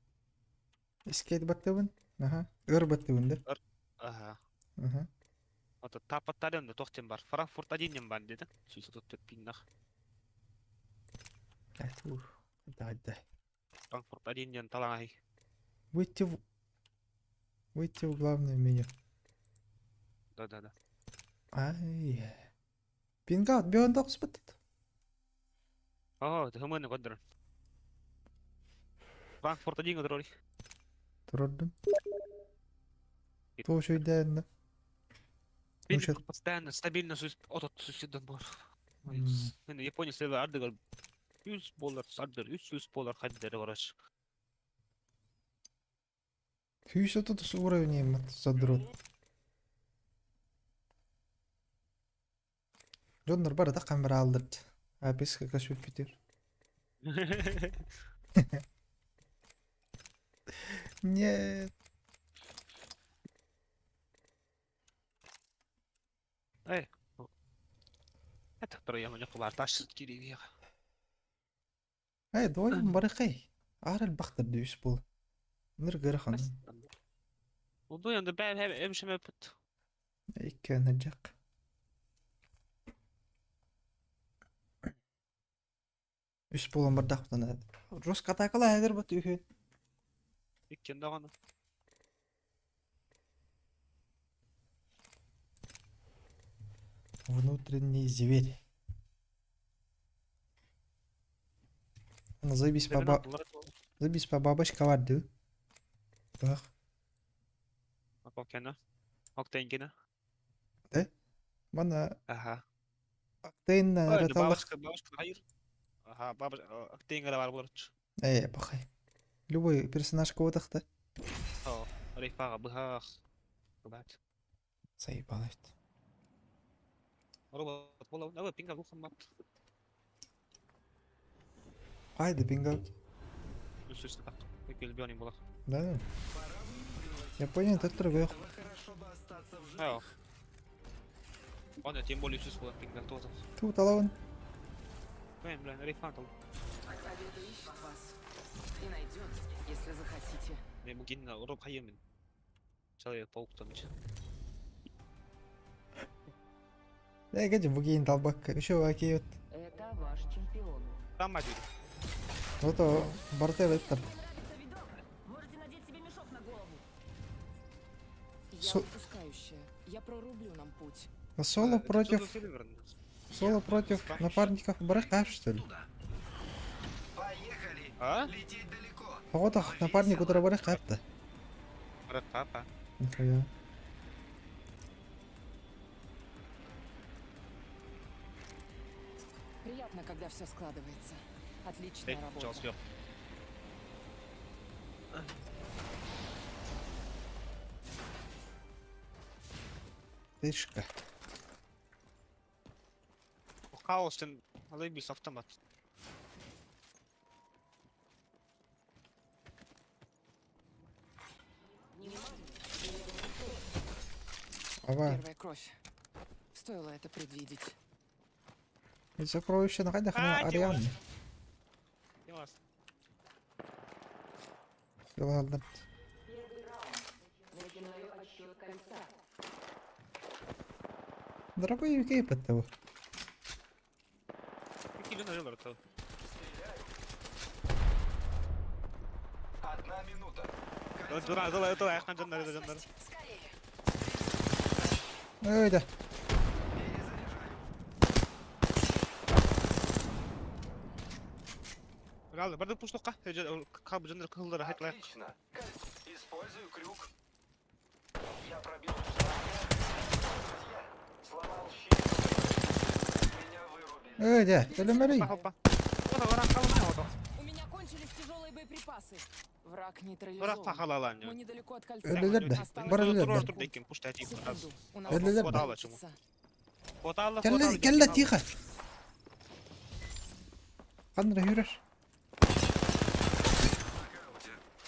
İsket battı Aha. Battı bunda. ага Aha. вот тап баттари да тохтем бар Франкфурт один дем бар деди сөйтіп тут пиннах Evet. Hadi. Франкфурт один дем талай Выйти в главное меню. да Ай. Пингаут бьон докс баттı. اه ده هم انا قدرن Франкфурт один قدروري Durdum. То şöyle Бензин постоянно стабильно отот сүзден бар мен Япония север ардыгар $100 сардыр $300 хаддері бараш Hüyüş tutus uğrayın mat sadrot. Jonlar barada kamera aldırdı. Abis kaşıp bitir. Нет. Эй, это второй я манёк бар таш кири Ай, دوين барыкай. Ар البختر ديوش بول. نرجع خان. والله عند بعد هاي امشي ما بت اي كان هجق. Үс болон бардактан. Жестко атакалайдыр бут үхү. Иккен даганы. Внутренний зверь. Забись по бабочка vardı. Bak. Bak okena. Oktayınkine. Bana Aha. Aktay'ın Öyle ratallık. babuşka hayır. Aha babuşka. Oktayınkine var bulurç. Bakay. Любой персонаж кодахта. О, рейфага быхах. Бать. Заебалайт. Робот болау. Набы пинга рухам мат. Haydi bingo. Üst üste bak. Peki bir oynayayım bulak. Да. Япония тут yok. Yok. Он я тем более чувствую пинга тоже. Тут алон. Блин, рейфан там. Победа ищет вас. И найдет, если захотите. Ne bugün Rob Hayır'ın Человек-паук там için. Ne gece bugün dalbak. Şu vakit. Это ваш чемпион. Там один. Вот о борте веттер. Можете надеть себе мешок на голову. Я Со- выпускающая. Я прорублю нам путь. Соло против напарников Барахав, что ли? А? Вот ах, напарник, который Барахав-то. Папа. Нихуя. Приятно, когда все складывается. Отличная Эй, работа. Чарльз, ёп. Тышка. Хаостен алайбис автомат. Ава. Первая кровь. Стоило это предвидеть. И сокровище на ходях на Ариане. Ясно. Ладно. Дорогой кейп от того. Какие люди наверное это? Давай, я хан жандар. Ой, да. Галда, барды пуштоққа. Кабы жандар кылдары хайтлайық. Использую крюк. Я пробил сломал щит. Меня вырубили. Ой, да. Телемери. Хопа. Ота варан калмай ото. У меня кончились тяжелые боеприпасы. Враг Варан нейтрализован. фахалалан. Мы недалеко от кольца. Өлілер де. Осталось Бар өлілер Турор де. турдекин пуштати. секунду. У нас Өлілер Вода де. алачу. получится. Фоталы. Келла тихо. Қандыра жүрер.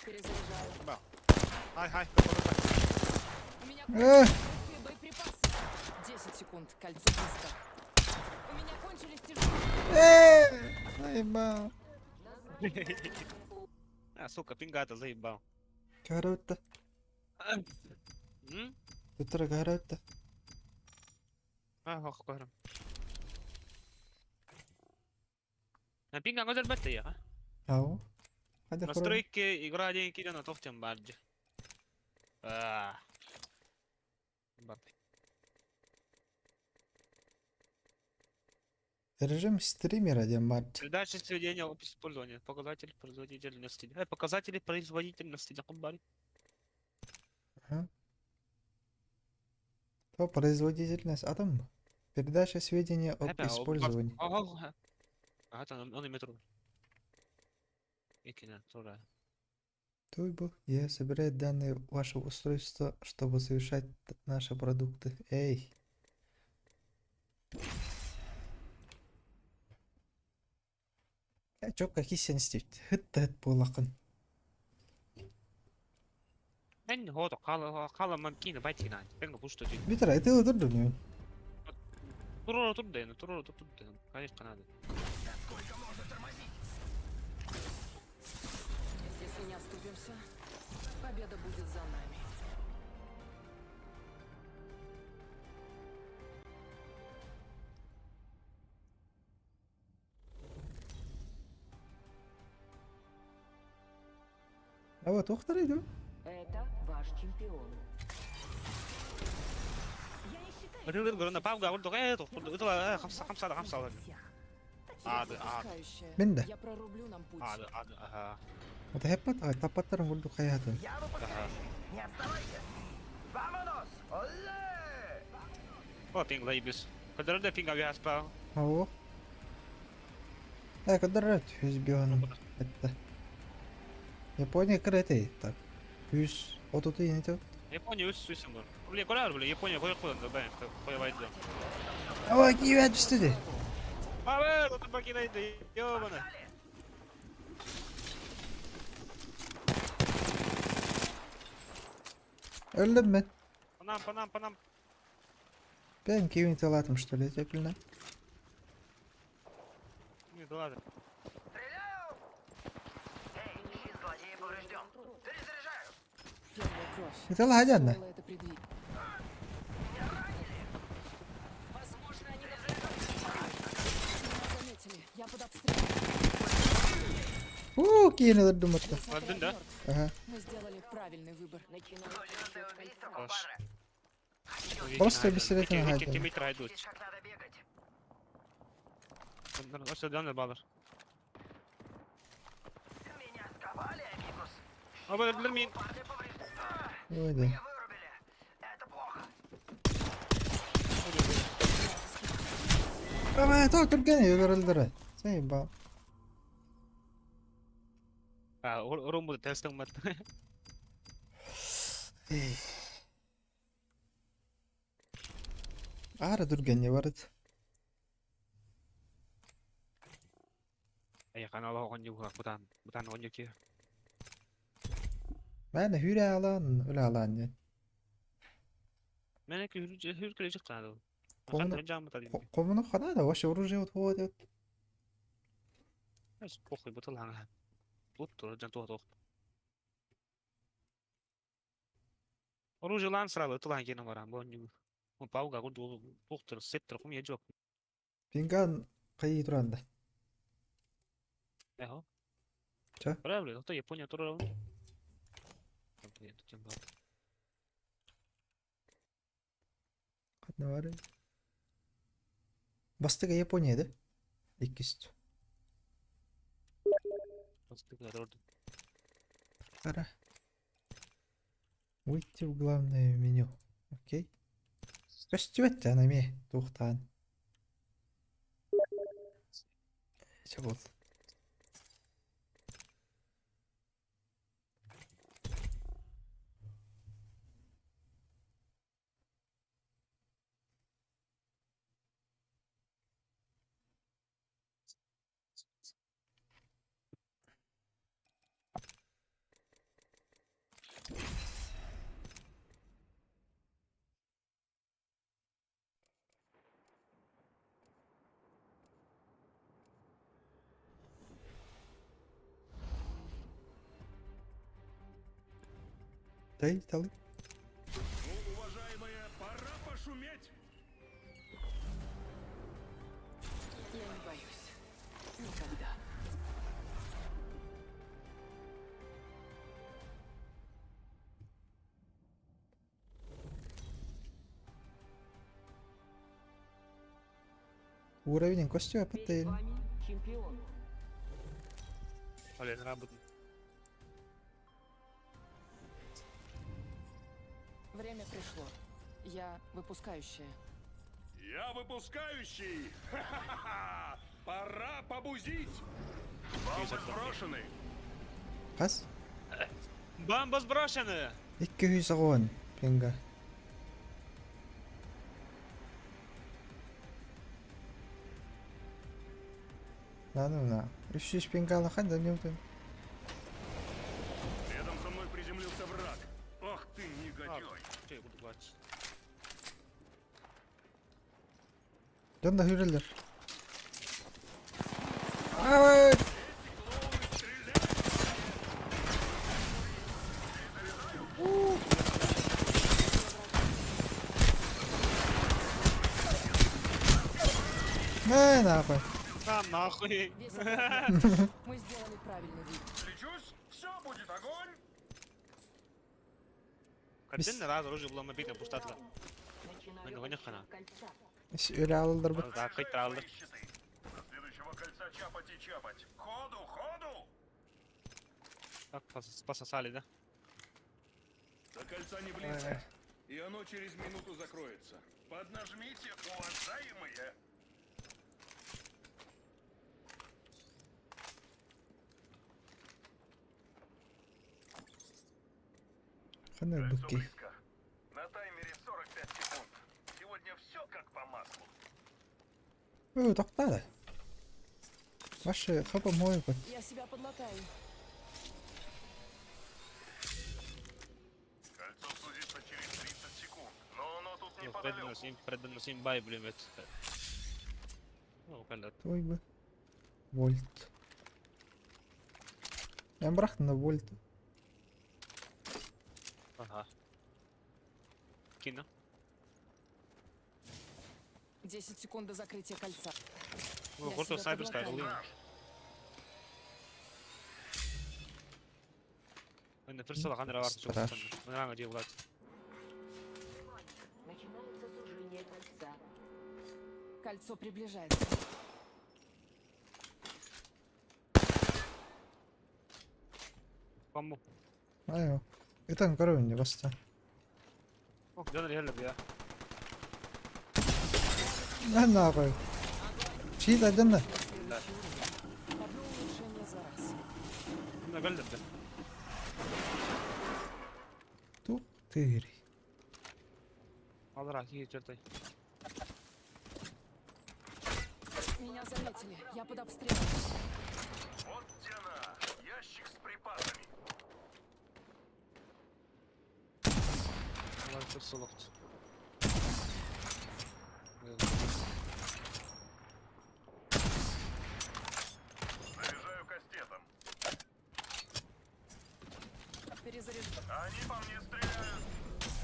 Перезаряжаю. Хай. У меня Э, кончились боеприпасы. 10 секунд. Кольцо близко. У меня кончились тяжелые. Заебал. А, сука, пингата заебал. Карота. Тут карота. А, говорим. На пинга гозер бетте я. Ау. Hadi kurum. Настройки игра деньги на тофтем бадже. Режим стримера, где мать. Передача сведения опис использования. Показатели производительности. Показатели производительности. Jakubari. То производительность атом. Передача сведения об использовании. Ага, это он и метро. Икина, тура. Туйбу. Я собираю данные вашего устройства, чтобы совершать наши продукты. Эй. Çok какие сенситив. Хыт болақын. Эн хото кала мамкина байтина. Пенга пушто ти. Битер, это удобно мне. Тура тут. Конечно, надо. Если не оступимся, победа будет за нами. А вот ухтар иду. Это ваш чемпион. Рылыр гөрөндө павга урдук утула хамсада ады Мен де. Я прорублю нам путь. ады Ата хеппат, таппаттарын вурду каятын. о пинг лейбис кадырда пинга вяспа Ау. Кадарат 100 бион. Это. Япония кретэй. Так. 130 енетеп. Япония өз сөйсің бар блин көрәр блин Япония қойып қойды бәйін қойып Ава киюә түсті де. а вот покидайды ёбаны Öldüm ben. панам Ben киюін талатым, что ли, тепілні. не да ладно Первая кровь. Итала хадянда. Стоило это предвидеть. Меня заметили. Я под обстрелом. Киюін öldüm hatta. Öldün de. Aha. Мы сделали правильный выбор. Koş. Просто бисиретine Iki haydi. metre haydi uç. Bunların o sırada ne bağlar? Abi öldürür müyüm? Oydu. Ama to Türkiye'ne öldürüldü. Sen bak. Ha, orum bu testim mat. Ара Türkiye'ne vardı. Ay kan Allah on yuha butan on yuki. Ben de hüre alan, öyle alan ya. Menek hür kırıcık sana. Onu- Kan cam mı tadı? Komunu kana da vaş orucu ot hoğdu. Neyse kokuy butul hanga. Tuttur can tuh tuh. Orucu lan sıralı tulan gene varan bu on yuha. Bu pauga kurdu tuttur septir kum yecok. Pingan kayı duranda. Ne ho? Çö? Правильно, то Япония тоже равно. Тем более. Ne var? Bastıga Japonya'da. İkisi. Постыгает орден. Ара. Выйти в главное меню. Окей. Костюет анами тухтан. Чего? Дай, талы. Уважаемая, пора пошуметь. Я не боюсь. Никогда. Уровень костюма потел. Чемпион. Блин, работает. Время пришло. Я выпускающая. Я выпускающий. Ха-ха-ха! Пора побузить. Бомбы сброшены. Kas? Бомба сброшена! 200 won. Pinga. Ладно, 300 пингала ханда не утым. Рядом со мной приземлился враг. Ох ты, негодяй. Şey bulduk aç. Jonda hürürler. Evet. Нахуй. Там нахуй. Весь отряд. Мы сделали правильный выбор. Лечусь, все будет огонь. Картинный раз оружие было мобильно пустатла. Мен гоня хана. Иш öyle alılır bıt. Да, кайт алды. Следующего кольца чапать и чапать. Ходу, ходу! Так, пососали, да? До кольца не близко. И оно через минуту закроется. Поднажмите, уважаемые! Kanı Кольцо bıkkı. близко. На таймере 45 секунд. Сегодня все как по маслу. Toqtadi. Başı kapı moy koy. Я себя подлатаю. Кольцо сузится через 30 секунд. Но оно тут Yok, неподалеку. предносим бай, блин, это. Ну, калят. Toy bu. Volt. Ben bıraktım da volt. Ага. Кино. 10 секунд до закрытия кольца. Ну, Я гордо себя снайперская подлатаю. голина. Ой, ферсала камера var. Çok Страш. sanırım. Ben ranga diye ulat. Начинается сужение кольца. Кольцо приближается. Kamu. Ayo. Itan görünce bastı. Oh, canı yerle bir ya. Ben ne yapayım? Şey de canım. Одно улучшение за раз. Bunda geldim de. Tuh tiri. Alır aki geçertay. Меня заметили. Я под обстрелом. Вот тяна. Ящик с припасами. Alır fırsalaktı. Заряжаю кастетом. Перезаряжаю. Они по мне стреляют.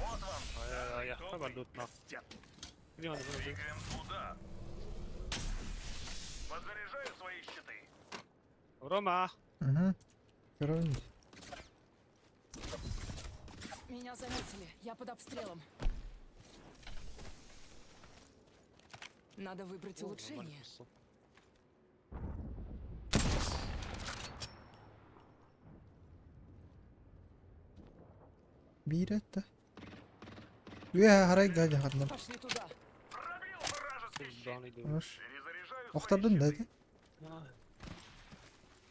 Вот вам. Ай-яй-яй, Добрый hemen loot nak. кастет. Где он был? Двигаем туда. Подзаряжаю свои щиты. Рома. Hı hı. Görünce. Меня заметили. Я под обстрелом. Надо выбрать улучшение. Bir etti. Ya haray gaja kadın. Пошли туда. Пробил вражеский щит. Konuş. Перезаряжаю свои Oktardın щиты. dedi.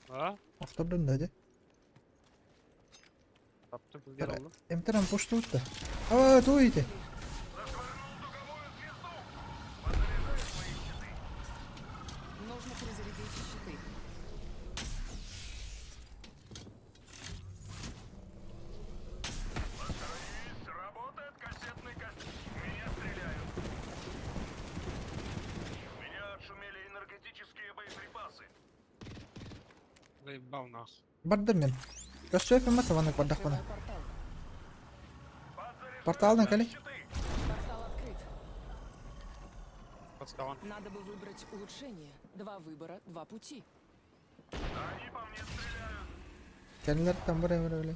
Ha? Oktardın dedi. Kaptım kızlar oldu. Emtiren poştu uçtu. Aa duydu. Нужно перезарядить щиты. Есть, работает кассетный кастет. Меня стреляют. У меня отшумели энергетические боеприпасы. Заебал нах. Bardır ben. Göster film atı bana bardak bana. Открываю портал. Подзаряжаю Портал на свои коле. щиты. Портал открыт. Подскаван. Надо бы выбрать улучшение. Два выбора, два пути. Они по мне стреляют. Kendileri tam buraya böyle.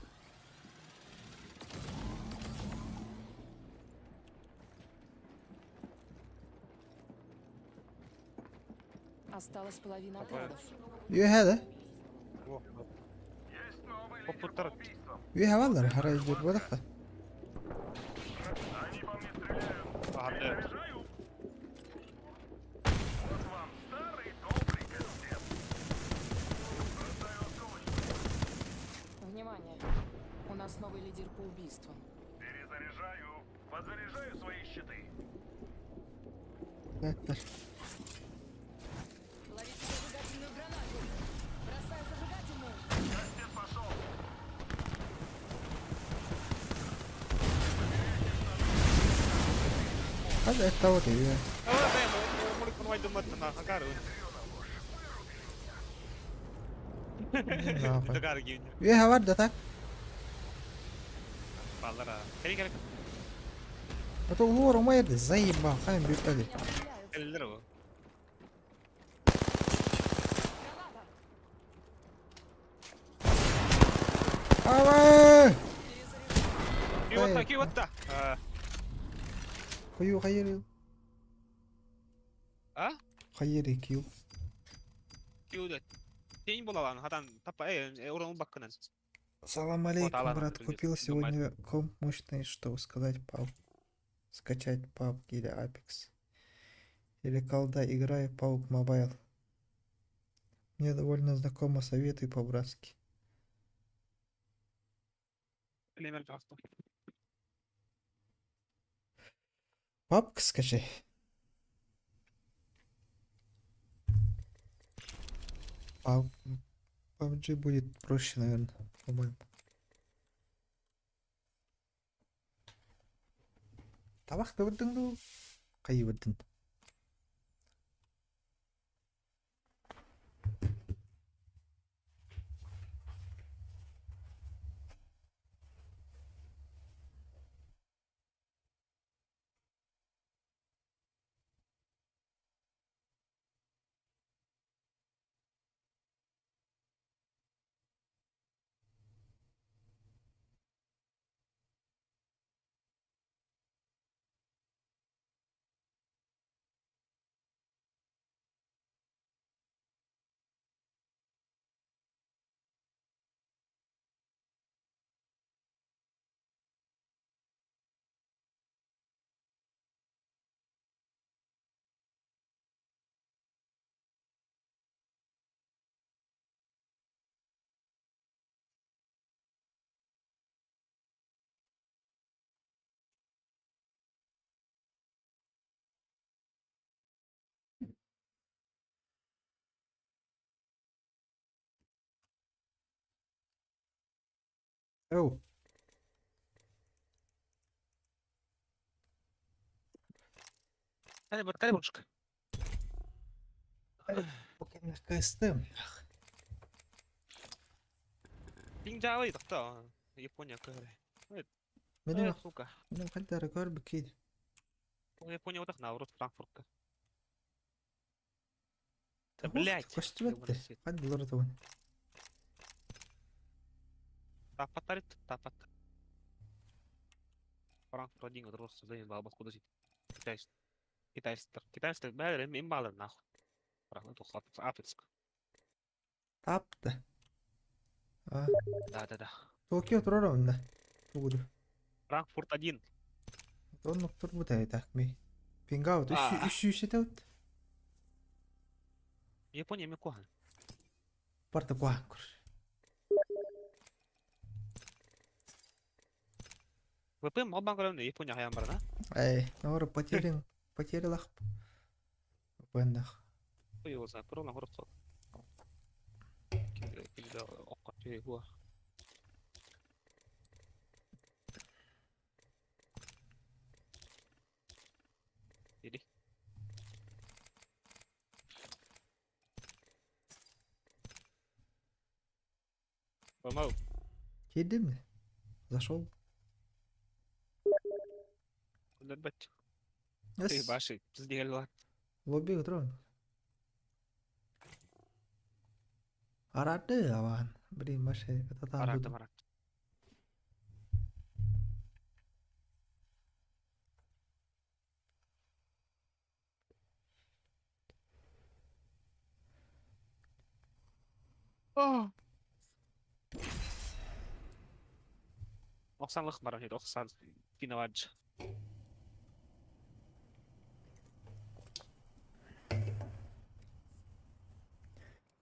Осталась половина отрядов. Üye hadi. Oh. Есть новый лидер по Попутарат. убийствам. Üye havalar haray gir badak da. Они по мне стреляют. Ага, да. Перезаряжаю. Вот вам старый добрый кастет. Бросаю осколочки. Внимание. У нас новый лидер по убийствам. Перезаряжаю. Подзаряжаю свои щиты. Netler. Ловите зажигательную гранату. Бросаю зажигательную. Кастет пошел. Hadi et tavuk üye. Ama ben o mulut bunu aydın matına hakar. Ne yapayım? Hakar gibi. Üye hava da tak. Ballara. Gel. Это вор умеет заебал. Хайм бюртади. Меня стреляют. Eller o. Граната. Ава! Yok Киота, Киота. Кую hayır. А? Hayır kyu. Киота. Тень была, хадан тапа, урон бакканан. Салам Вот, алейкум, Алан, брат. привет. Купил Думаю, сегодня комп мощный, чтобы сказать пап. Скачать PUBG или Apex. Или колда, играю PUBG Mobile. Мне довольно знакомо, советую по-братски. Клемер Джасту. PUBG скачай. PUBG будет проще, наверное, по-моему. Табақты бірдің ду. Қайы бірдің. Оу. Кали бушка. Покемler кастым. Пинджавы такта. Япония кыры. Менің Сука. қайдары көрбі кейді. Япония отак наурыз Франкфуртка. Да блять. Көшті бәтті. Қайды бұлар атауын. Тапаттарит, тапат. Франкфурт один от роста за бабас куда жить. Китайский бәрі мен балыр нахуй. Бірақ это хлопец Апельск. Тапты. Да. Токио тұрар онда. Тугуду. Франкфурт один. Онлық тұр бұд айтақ мей. Пингаут. Үш етеуд. Япония мен кохан. Барта қуан күр. ВП малбан көрімді Япония қаян барына. Науры потерялақ. Бәндақ. Ой, олза, бір олан құрып сол. Келді оққа түйе бұа. Иди. Помау. Келді ме? Зашел. Ләбәт. Эй, баши, бізде әлі Лоббиге тұрауын. Арады аван. Бірін башы. Арады. Оқсанлық бар, оқсан киновадж.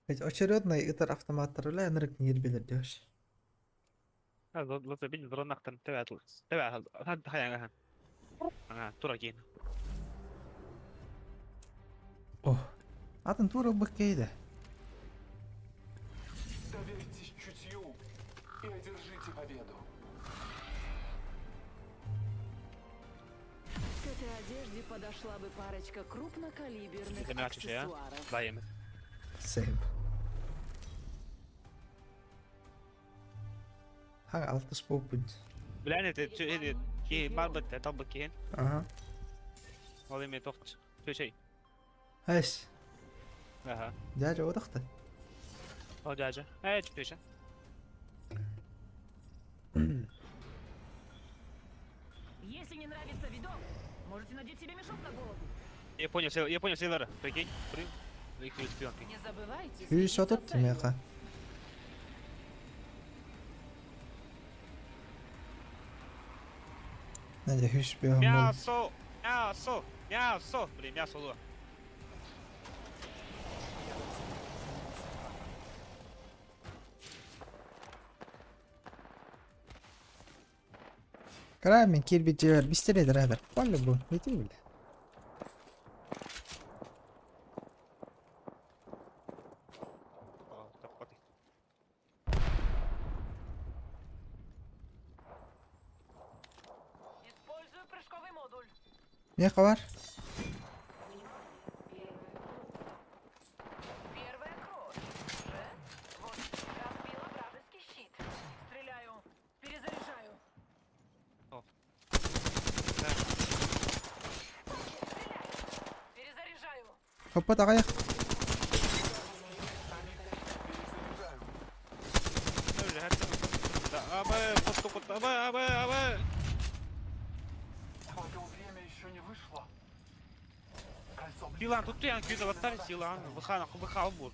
Ведь очередной итер автоматтарыла энерг нир билер деш. Лоза бин зронақтан тәвәтіл. Тәвәтіл. Хаяңа хан. Тура кейін. О, атын тура бық кейді. Доверьтесь чутью и одержите победу. К этой одежде подошла бы парочка крупнокалиберных Замячишь, я? аксессуаров. Даем. Сейв. Хаң алтыс болып бүнд. Біләне, кейін бар бұд, табы кейін. Ага. Ол еме тоқт. Төшей. Әш, Аха. дәжі одақты. О, дәжі. Төшей. не нравится видок, можете надеть себе мешок на голову. Я понял, Сейлора. Прикинь, их шпионки. Не забывайте. Hus отуртtu меха. Näde hus peab mul. Мясо! Блин, мясо ло. Kramin kirpid ja mis te need räädad? Palju mul, ei tea veel. Использую прыжковый модуль. Meha var. Первая кровь. Уже? Вот, разбила вражеский щит. Стреляю. Перезаряжаю. Перезаряжаю. Kapat ayak. Твое время еще не вышло. Кольцо Билан, тут ты анкюда ваттар Силан. Выхал бур.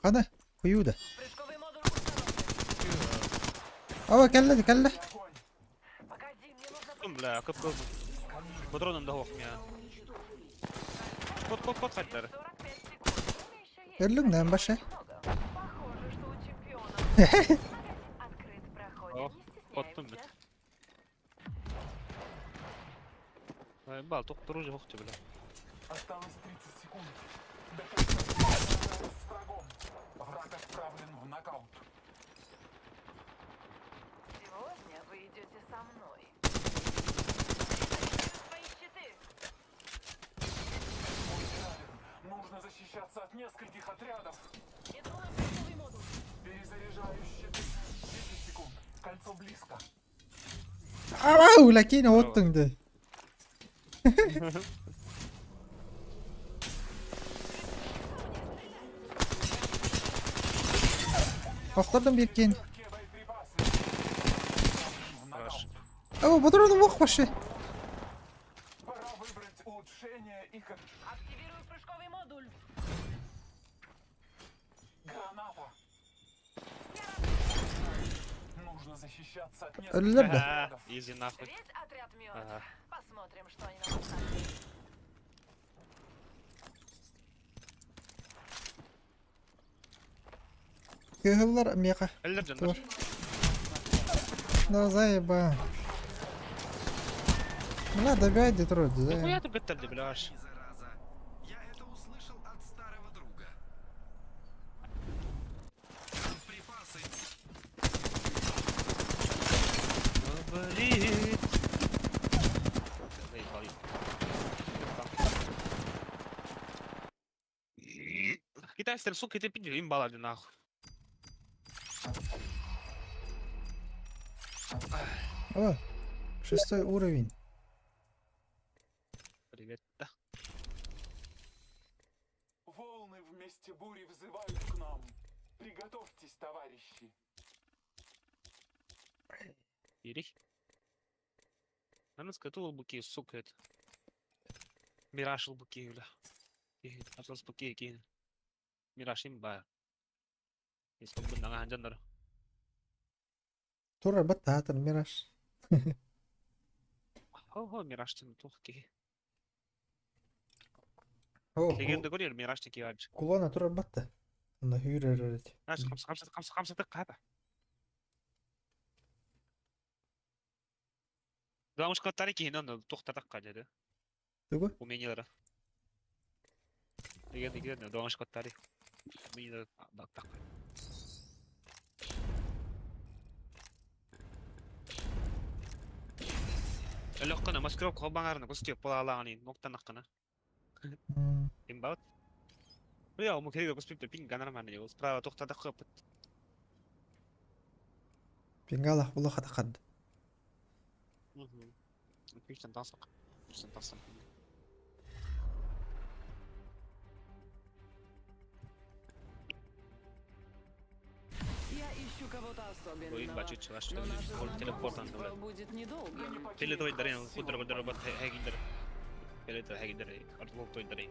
Qana? Quyuda. Прыжковый модуль установлен. Ava kalla kalla. огонь. Погоди, мне нужно... Бля, кып. Патроном да хох меня. Кот хаттар. 45 секунд. У меня еще есть. Erlungdan başa. Много. Похоже, что у чемпиона. Открыт проходим. Kottun nyt. Бал, только оружие хохте, бля. Осталось 30 секунд. До конца сражаюсь с врагом. Враг отправлен в нокаут. Сегодня вы идете со мной. Свои щиты. Будь реален. Нужно защищаться от нескольких отрядов. Иду на прыжковый модуль. Перезаряжаю щиты. 10 секунд. Кольцо близко. Au, lakini ottun de. Toxtadım bir ken. Легкие боеприпасы. В нокаут. Ava patronum yok başı. Пора выбрать улучшение и как Активирую прыжковый модуль. граната. Нужно защищаться от нескольких Ölüler de. отрядов. Изи нахуй. Весь отряд мертв. Ага. Посмотрим, что они нам оставили. Kığıllar meha. Eller Dur. canlar. Да заеба. Бля, добивайте труд, Нихуя заеба. ты гаттарды, бляш. Я это услышал от старого друга. Припасы. Болит. Заебал. Китайцы, сука, это пиздец, им балады нахуй. О, 6 уровень. Привет. Да. Волны вместе бури взывают к нам. Приготовьтесь, товарищи. Ирих. А ну скатул буки, сука, это. Мирашил буки, бля. Атлас буки, кин. Мирашим ба. Искал бы на ганджандар. Тура бататır Miraş. Хо, Мираштин тухки. О, Легенда говорил, Мираштики адж. kulağına turar battı. Onda hürer öğret. Аж хамса так хата. Дамышка тарики нан тухтатак кадеді. Тугу? Умениялары. Легенда дамышка тарик. Умениялары бактак. Лёгкана маскировка хоббаңарына көстеп бола алағаны ноқтанаққана. Имбаут. Бля, ему керек көспепті пинга нормально. Ол справа тоқтатақ қөпіт. Pingalах bulu hata kaddı. Отлично, тасық. Тасық. Я ищу кого-то Oyun особенного. başı çılaştı. Но наше Gol teleportan знакомство dolar. будет недолгим. Tele de oyunları yani kudra robot hackingler. Tele de hackingler. Artık oyunları.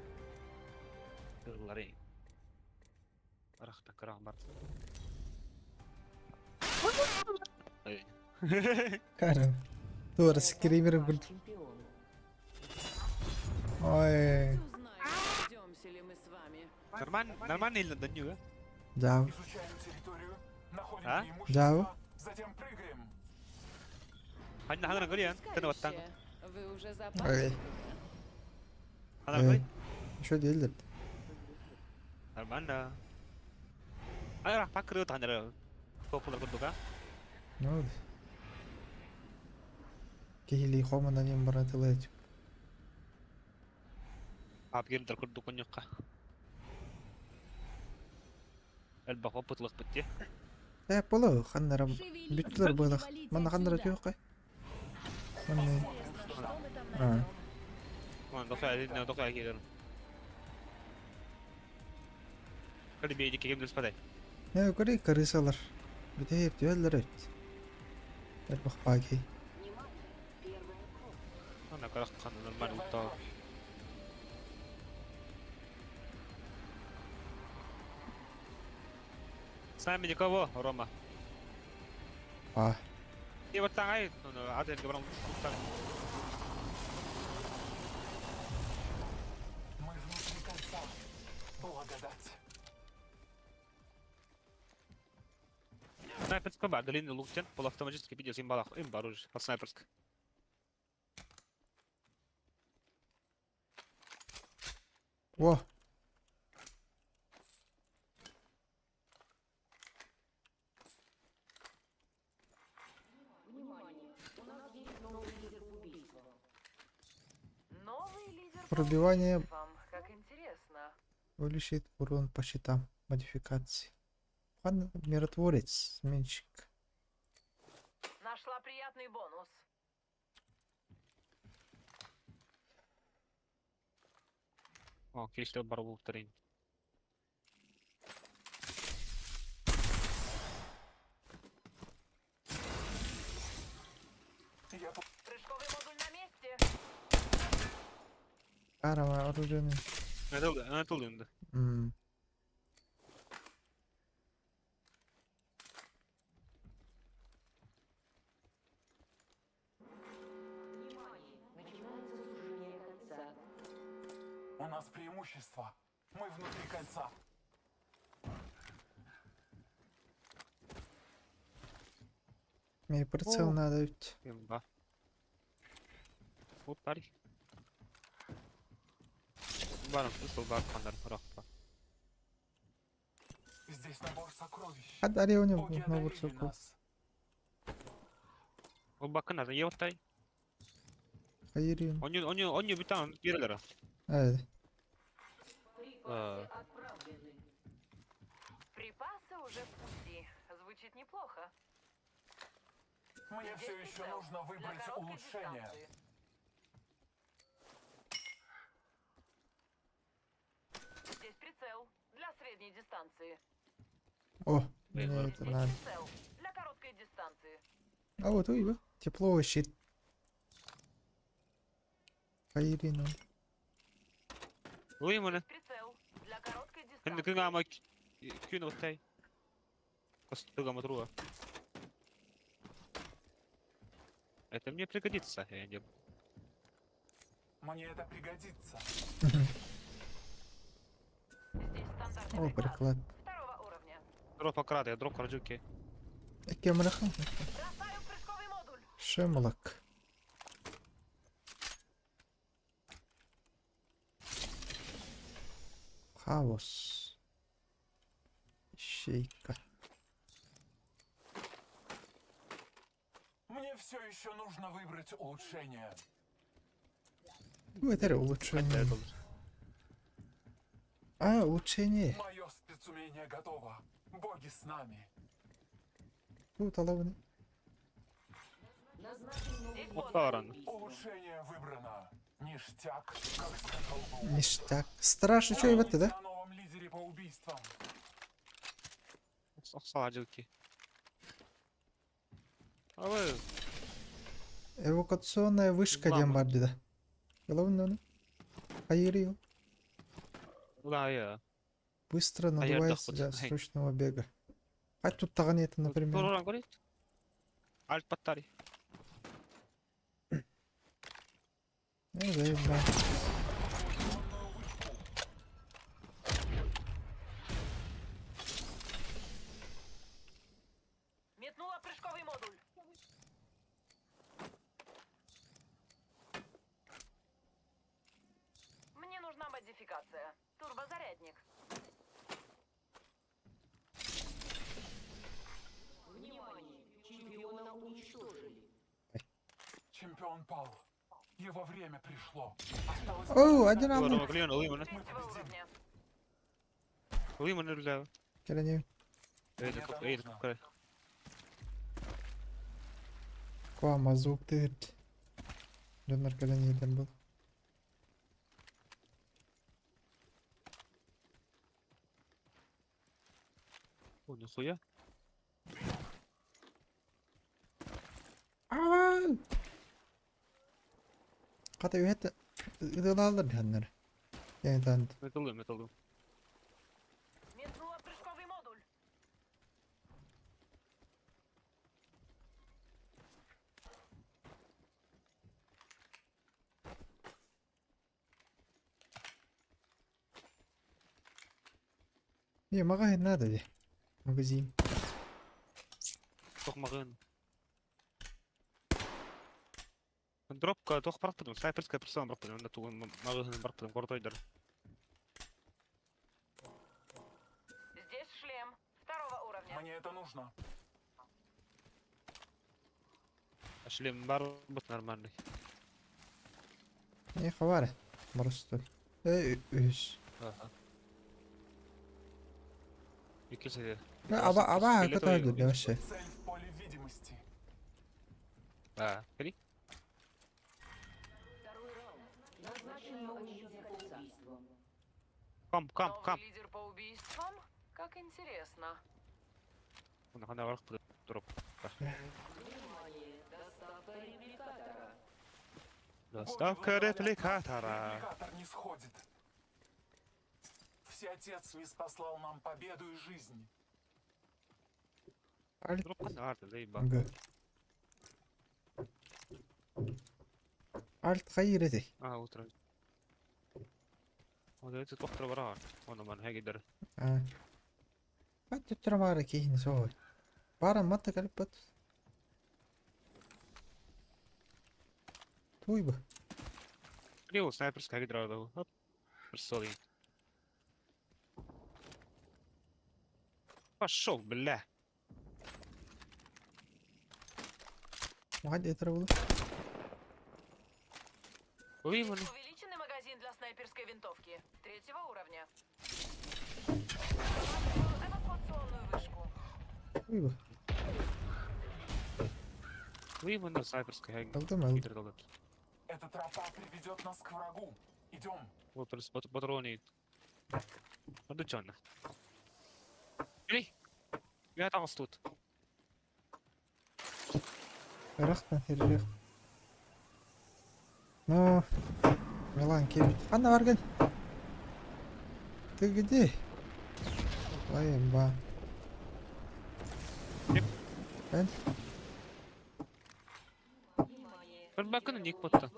Kırları. Arakta kıran var. Ay. Карен. Дура, скримеры, блин. Чемпион. Ой. Узнаем, найдемся ли мы с вами. Нормально или доню? Джав. Изучаем территорию, находим А? преимущества, затем прыгаем. Hani hana görüyorsun? Tene battan. Пускающее. Вы уже Ой. запасены? Hana görüyor. Еще değildir. Normal. Ay rak pak kırıyor tanrı. Popular kurduk ha. Ne oldu? Kehili xomandan ем baratılıyor. Abi gelin kurduk on yok. El bakop putlık bitti. Боло, ханнарам бүттүлөр бойлак. Манда ханнара жок кай. Мында. А, Lan dokaya geliyorum. Hadi bir iki gemimiz paday. не көрей крысалар. Бүтө хеп дөлөр өт. Бер бак баги. Ana karak kan normal uta. Сами никого, Рома. А, И вот там ай, ну, один говорил, там. Мы внутри кольца. Благодать. Снайперская бар, длинный луктен, полуавтоматический видео, им оружие, от снайперской. о. Новый лидер Пробивание вам, как интересно. увеличит урон по щитам. Модификации. Хан миротворец, сменщик. Нашла приятный бонус. О, килişte бар bulutların. Я тут Прыжковый модуль на месте. Арама оружие. Anatolia'nda. Начинается сужение кольца. у нас преимущество. Мы внутри кольца. Мне прицел надо ведь. Imba. Вот парень. Баром, слышал, бар фандар, рахпа. Здесь набор сокровищ. Hadi у него Боги набор одарили сокол. нас. O bakın nerede? Ye otay. Hayır. Onu bir tane yerlere. Evet. Припасы уже в пути. Звучит неплохо. Мне все еще нужно Для выбрать короткой улучшение. дистанции. Здесь прицел для средней дистанции. О, мне это Здесь надо. прицел для короткой дистанции. А вот ой, тепло щит. Hayırino. Uyum onu. Прицел для короткой Şimdi дистанции. kına ama kün otay. Костыга матруа. Это мне пригодится, я не... Мне это пригодится. Здесь стандартный О, приклад приклад. второго уровня. Дропа краты, дроп раджуки. Яке мраха? Бросаю прыжковый модуль. Шемлок. Хаос. Ищейка. Мне все еще нужно выбрать улучшение. Это улучшение. Это А, улучшение. Мое спецумение готово. Боги с нами. Тут алавны. Назначен новый Мухтаран. Улучшение выбрано. Ништяк, как сказал Бог. Ништяк. Страшно, что и вот Помните да? о новом лидере по убийствам. Саджуки. Алай. Эвакуационная вышка дем бар дейді. Головне, ну. Хайри. Да, я. Быстро Хайр надувайся доход. для Хай. срочного бега. А тут таган это, например. Туран говорит. Альт паттари. Заебал. Метнула прыжковый модуль. Мне нужна модификация. Турбозарядник. Чемпион пал. Его время пришло. Осталось О, один Туран амна. говорит, Лимон. Третьего уровня. Лимон нельзя. Келенеу. Эй, какая. Ква мазук тыгыт. Жондар келенеуден был. О, нихуя. Aa! Kata yöhet ıdılarlar diyenler. Yani tanıdı. Металлы. Метнула прыжковый модуль. Не, магазин надо ли? Магазин. Тохмагын. Дропка тох барып будым. Снайперская персона барып будым. Анда туган магазин барып будым. Кортойдор. Здесь шлем. Второго уровня. Мне это нужно. Шлем бар бут нормальный. Не, хаваре. Просто. Üs. Ага. İkisi de. Aba kata öldü вообще. Цель в поле видимости. А, бери. Кам. Новый лидер по убийствам? Как интересно. Она варх под дроп. Доставка репликатора. Репликатор не сходит. Всеотец послал нам победу и жизнь. Альт. Дроп канарда, заебал. Ага. Альт хайреди. А, утро. Вот это доктор вара. Он ман хагидер. Бат трамара кейин сой. Бара мата калпат. Туйба. Прио снайперская хагидра да. Оп. Персолин. Пошел, бля. Мать это было. Лимон. Увеличенный магазин для снайперской винтовки. Третьего уровня. Эвакуационную вышку. Туйба. Лимон снайперская Алдым. хагидра. Эта тропа приведет нас к врагу. Идем. Вот патроны. Подучённо. Бери. Я там тут. Рахтан херрех. Ну, Милан кем? Анна Варган. Ты где? Лаемба. Эн? Бакана ник потта.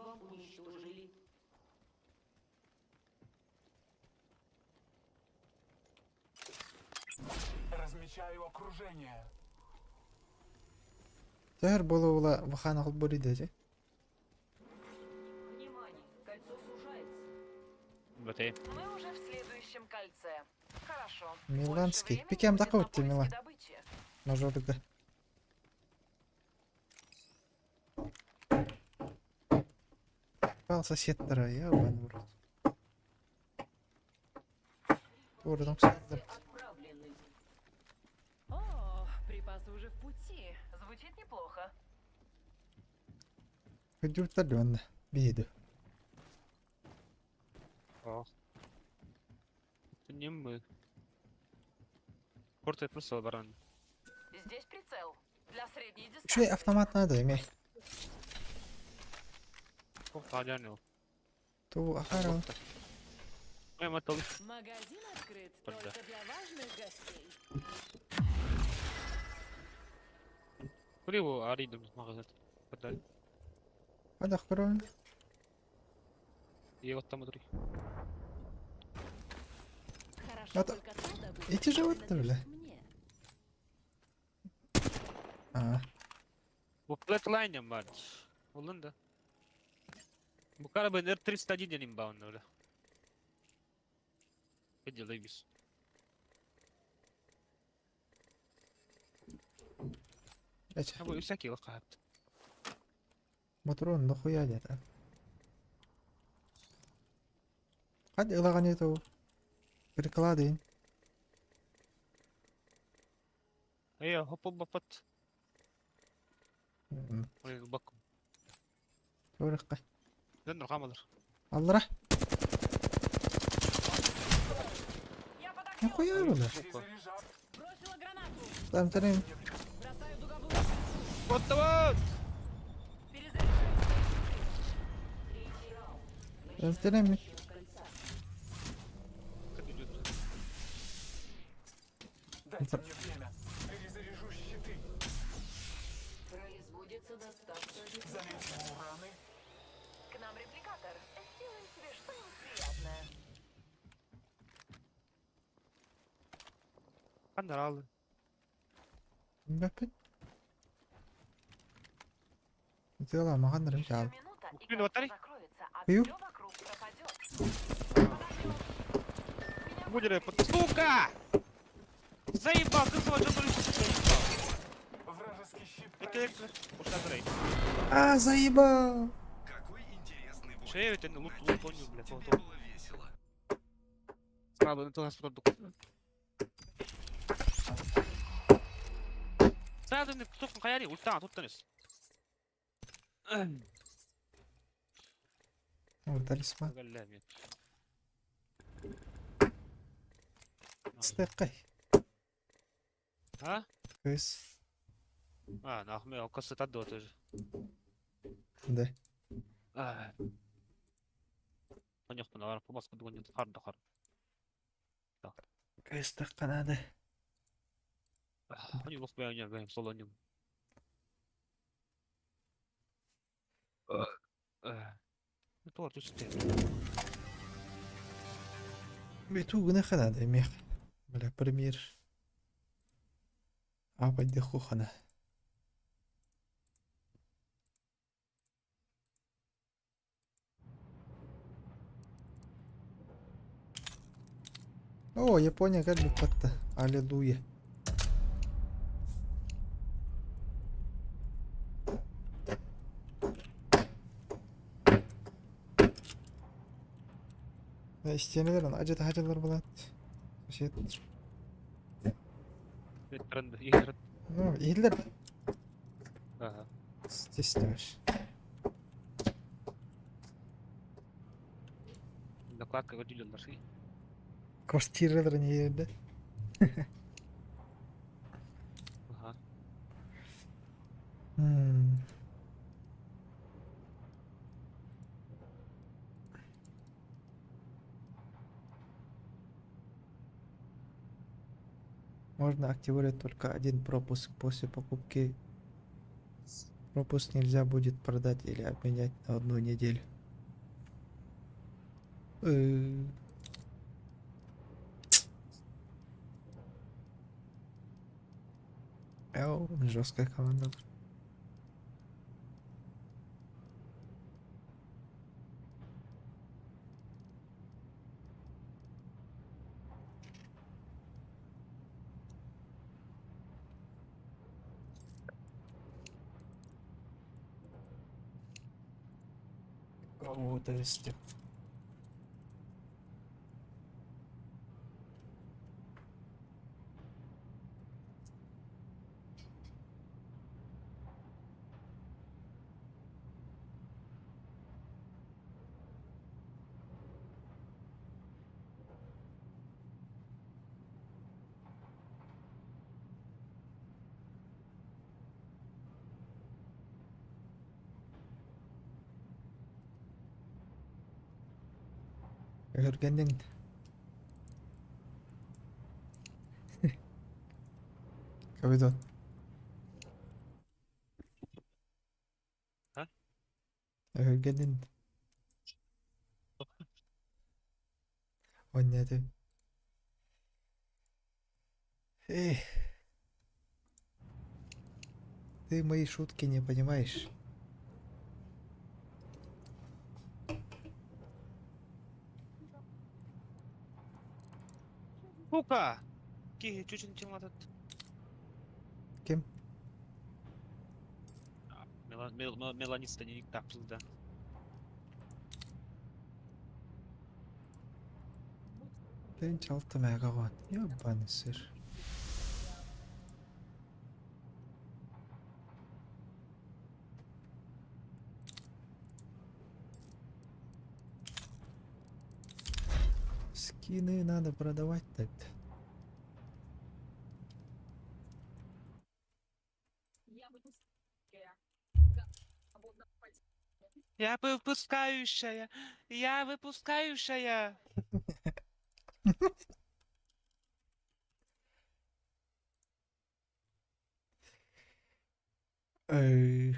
Размечаю окружение. Зәһәр болу ула вахана хул бори дәҗә. Внимание, кольцо сужается. Батей. Мы уже в следующем кольце. Хорошо. Миланский. Больше времени Пикем будет такой на ты, поиски Милан. добычи. Нажодыга. Пал соседтара, я бан урод. Oradan kısaldım. О, припасы уже в пути. Звучит неплохо. Hücurtlar bende. Biydi. Ох. Не мы. Порт просто баран. Здесь прицел. Для средней дистанции. Что автомат надо иметь? Паляне. То ахара. Мотал. Магазин открыт Тогда. только для важных гостей. Куриву аридом магазин. Подали. Hadi kurun. И вот там внутри. Хорошо, Это- только та добыча, эти же вот, принадлежит бля. мне. А, Bu flatline var. Olun da. Bu karabın R301 deneyim ben onu öyle. Видел biz. эти. Ha bu всякие лохат. Моторон нахуя где-то. Hadi ылаған еді ол. Прикладывай. Хоп бапат. Ой, бак. Көріққа. Ден рахамалар. Аллара. Я подогнал. Нахуя бұл? Перезаряжаю. Бросила гранату. Там тірейм. Бросаю дуговую. Вот давай. Перезаряжаю. Там тірейм. Дайте мне время. Перезаряжу щиты. Производится доставка. Заметил ураны. К нам репликатор. Сделай себе что-нибудь приятное. Канаралы. Бәппен. Сделала маған рычал. Минута, и Блин, вот капсула они. закроется, а Пью. все вокруг пропадет. Будеры под... Сука! Заебал, ты свой джамбарь заебал. Вражеский щит Это пробит. экстра. Пошла грей. А, заебал. Шею это лут понял, блядь, вот. Сразу это у нас продукт. Сразу мне кто хаяри, ультан, тут теннис. О, талисман. Галями. Стекай. А? Көз. А, нахуй, а касы тадо тоже. Да. Понюх панавар, помазку дугонит, харда хар. Көз таққан ады. Они лох бәйнер бәйм солоним. Это вот тут. Бету гына хана да мех. Бля, премьер. Апа де хухана. О, Япония как бы под-то. Аллилуйя. İsteyenler acıda hacılar bulat. Şey, Тренд, игры. ну, ийлер Ага. стесняешь. Накладка выделил наши. Квартиралар не yerде. Ага. Можно активировать только один пропуск после покупки. Пропуск нельзя будет продать или обменять на 1 неделю. Жесткая команда. Кого-то есть. Өргеннен. Кабидон. Ha? Өргеннен. Он не ты. Эх. Ты мои шутки не понимаешь. Сука! Чуть не тем этот. Кем? Меланиста не так да. Ты чалты мягагон. Ёбаный сыр. Скины надо продавать так. Я выпускающая. Я выпускающая. Эй.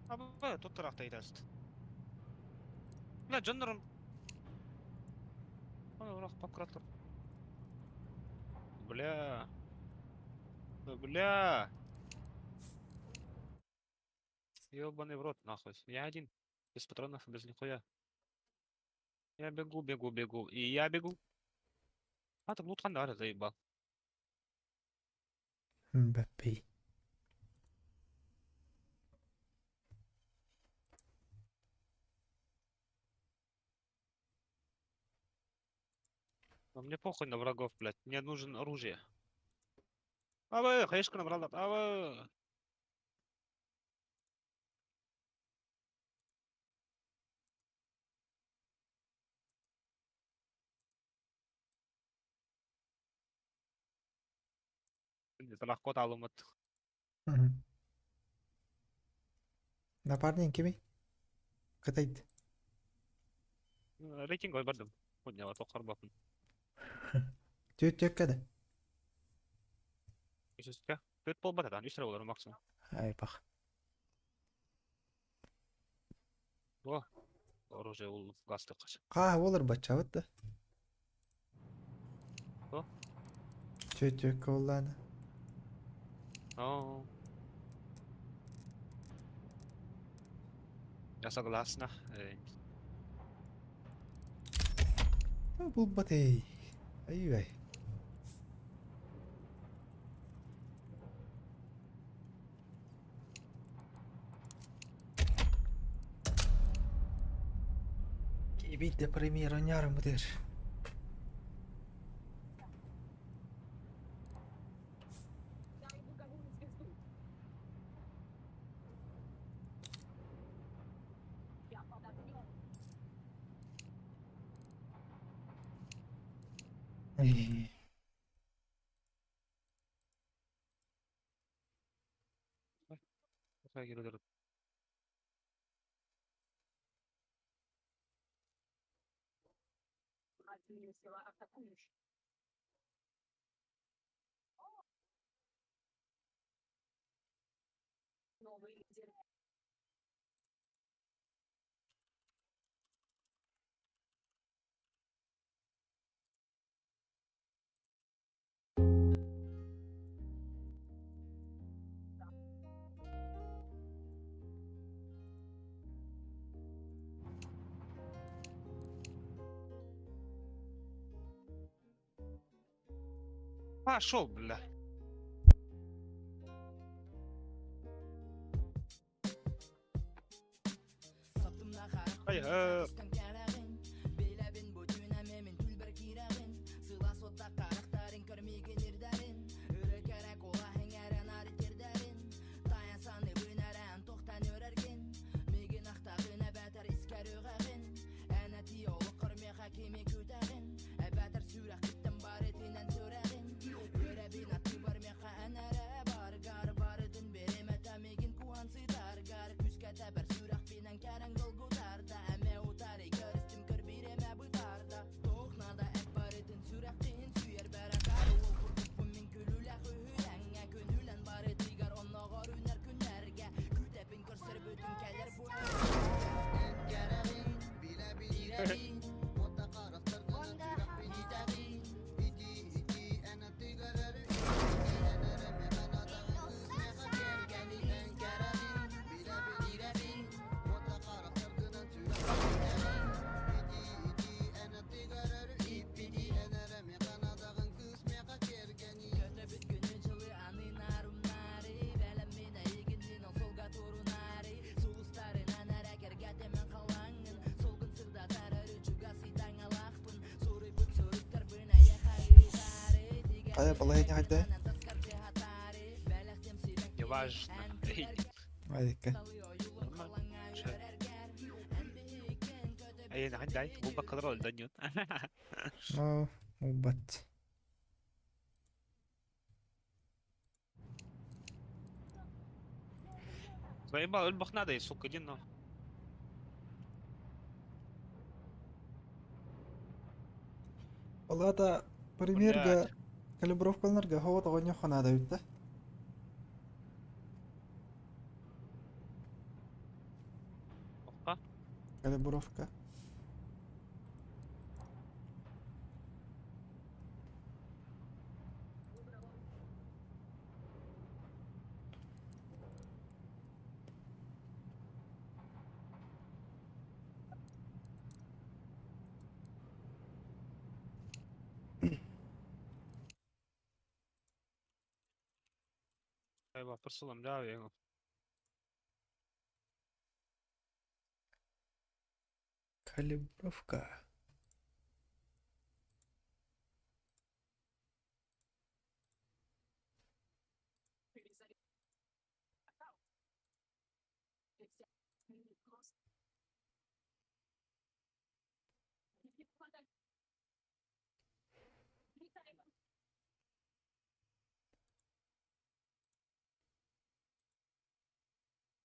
Абы, тут тарахта айтасыз. Бля, жандарым. Ана, урақ пократор. Бля. Ну, бля. Ёбаный в рот, нахуй. Я один. Без патронов, без нихуя. Я бегу. И я бегу. А, там лутхан да, заебал. Мбаппе. Но мне похуй на врагов, блядь. Мне нужен оружие. Абы, хаешка набрал. Абы. Это легко талым от. Напарник кеми? Катайд. Рейтинг ой бардым. Подняла тохар бапын. Түйт кәді. Исүске. Төт бол батадан. 3 олар максимум. Ай бақ. О. Оружие ул гасты қаш. Қа олар бача бітті. О. Түйт оланы. О. Я согласна. Бұл батей. Ай-ай. Кебейді премьер ойнарым бұдыр. Ай. Какая герой. Пошел, бля. Hayır. Ая балай не хаддай. Не важно. Айка. Ай, нахай, бу бакалар ол доньют. Ну, убат. Заебал, өлбах надо, и сука, иди нахуй. Олата примерга калибровкаларга хава тогоньо ханада битта. Опа. Калибровка. Заебал, посылам, да, я. Калибровка.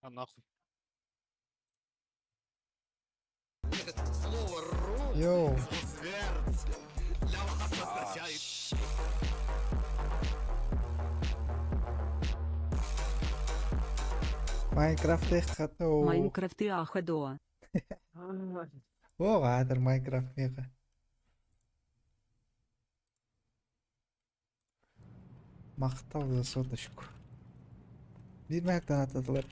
А нахуй. Йоу. Майнкрафт хатоо. Майнкрафт и Ахадоа. О, гадар Майнкрафт мега. Мақтал за соточку. Бирмәктән атадылар.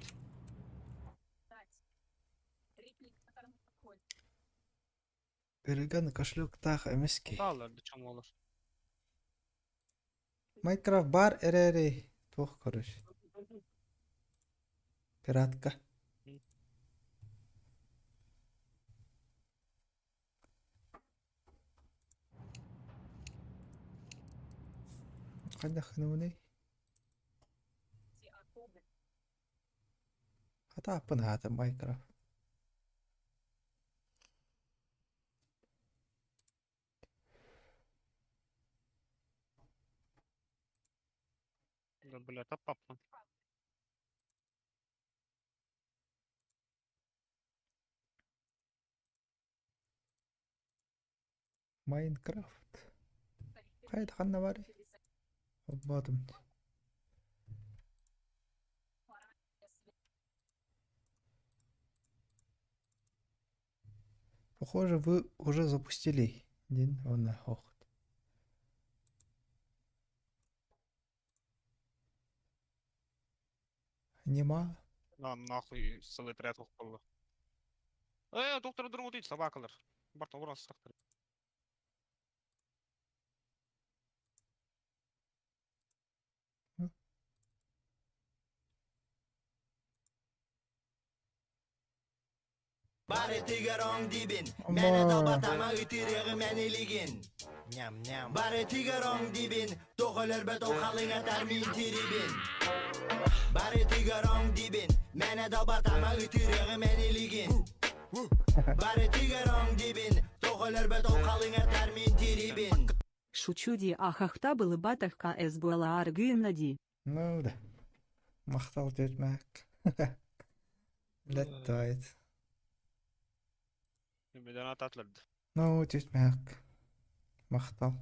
Береган кошелек тах эмески. Дağlar da çam olur. Майнкрафт бар эрере. Тох короче. Пиратка. Кайда хануны? Хата апын хата Майнкрафт. Да, блядь, а папа. Майнкрафт. Кайда ханна бар? Обматым. Похоже, вы уже запустили. Дин, он ох. Нема. На нахуй сылы тряд оқылы. Доктор durun değil sabahlar. Barton burası saktır. Bari tigarong dibin, mene da batama itireği meneligin. Bari tigarong dibin, toğuler bet o kalına termin tribin. Bari tigarong dibin, mene da batama itireği meneligin. Bari tigarong dibin, toğuler bet o kalına termin tribin. Шучуди ахахта было батахка эс была аргюем нади. Ну да. Мақтал жетмәк. Леттайт. Ümiden atatlardı. Ну, жетмәк. Мақтал.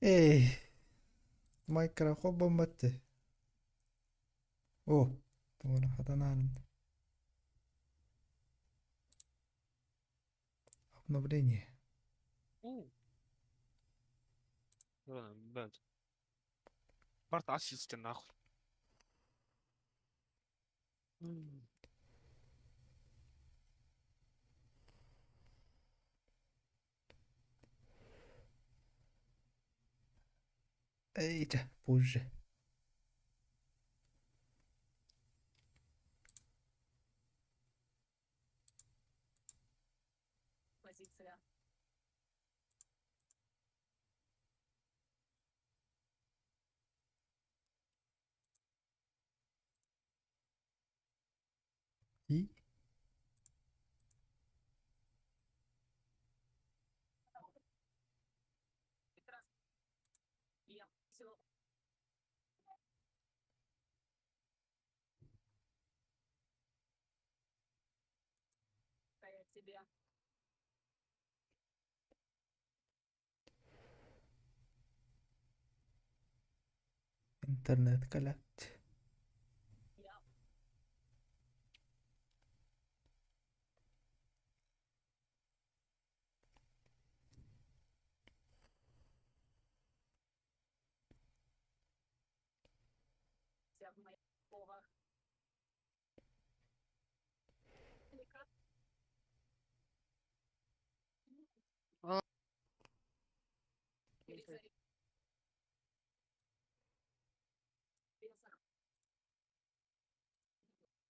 Эй. Майнкрафт бомбатты. О, тура хатанан. Обновление. Ben. Bart asistin nahul. Эйта, позже. И? Интернет калят.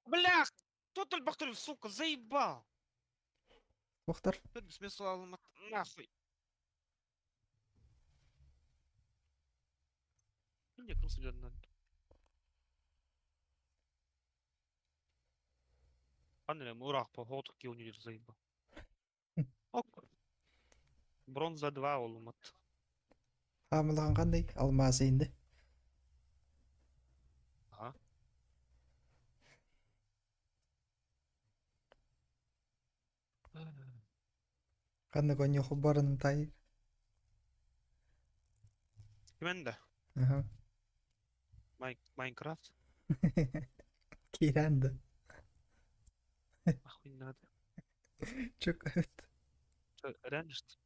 Блях! Кто только повторил, сука, заебал! Вахтар. Сегодня смысл Алматы, нахуй. Мне крыса надо. Андрей, мурах по ходу килнер заебал. Ок. Бронза 2 Алматы. Амылған қандай? Алмазы енді. Ага. Қандай коньоху барын тай. Кем да? Ага. Майнкрафт. Кейранды. Охуй надо. Чё это? Что, реально что?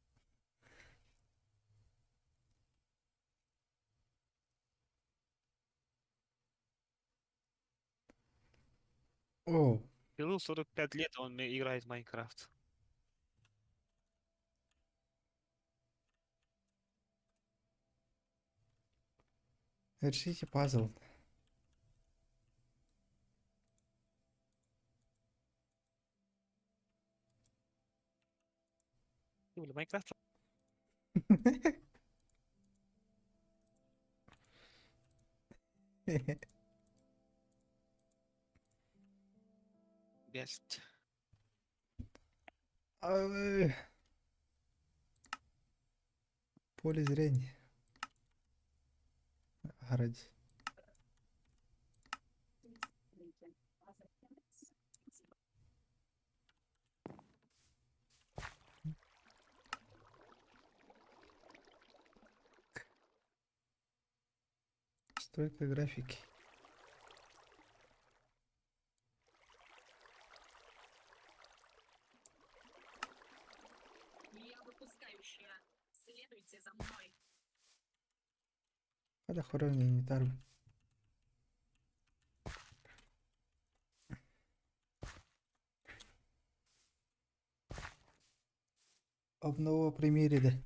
О, Ему 45 лет, а он играет в Майнкрафт. решите пазл. Ты в Майнкрафт? Бест. Ай. Поле зрения. Городе. Стройка графики. Я выпускающая. Следуйте за мной. Hadi хорона не тару. Обнова примерили.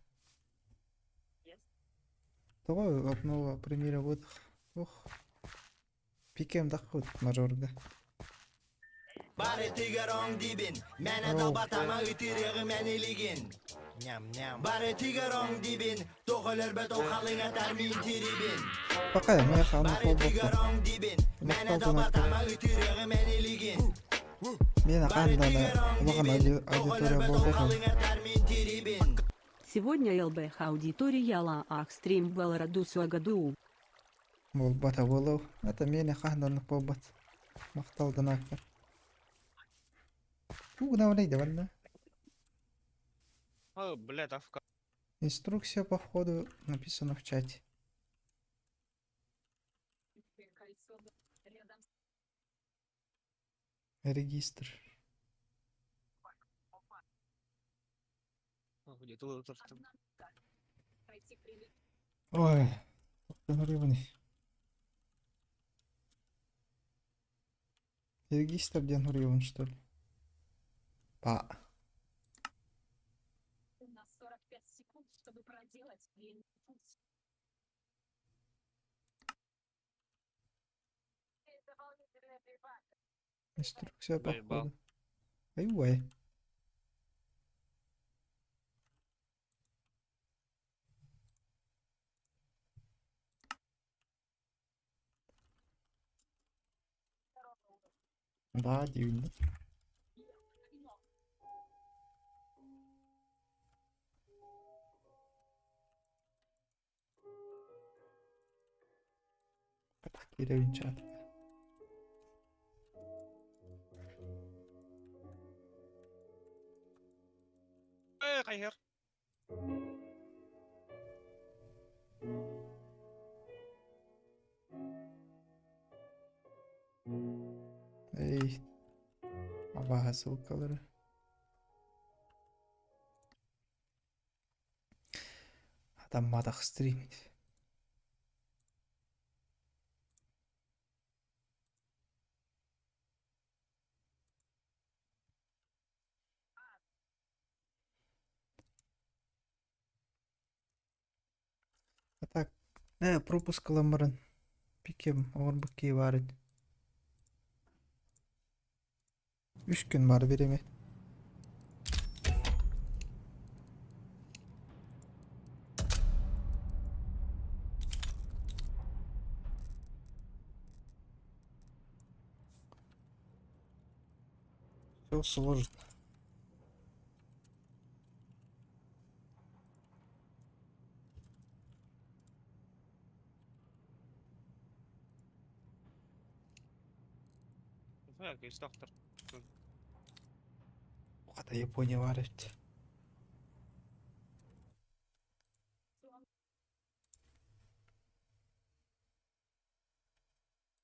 Давай обнова примере вот. Ох. Пикем доход мажорга. Бары тигерон дибин, мене Оу. да батама итиреги менилигин. Бары тигерон дибин, тоғылыр бет оқалыңа тәрмин тирибин. Пока я хана Бары полботта. тигерон дибин, мене да батама итиреги менилигин. Мен Бары қандана тигерон оған дибин, тоғылыр аудитория бет болдықын. оқалыңа тәрмин тирибин. Сегодня ЛБХ аудитория Акстрим Беларадусу Агаду. Бол бата болу. Это мен қандана полбот. Мақталдан ақпар. Куда влейді ванна? О, блядь, авка. Инструкция по входу написана в чате. Регистр. Где ты там? Ой, гребаный. Регистр Ден Гурьеван, что ли? Па. У нас 45 секунд, чтобы проделать длинный путь. Дополнительная прибавка. Инструкция по Заебал. входу. Ай-уай. Да, дивно. Келебин чат. Кайхер. Эй, абага ссылкалары. Адам мадах стримит. А так, пропуск каламарын. Пикем орбукке барыт. 3 gün var birimi. Все сложно. Якийсь доктор. O kadar Japonya var evet.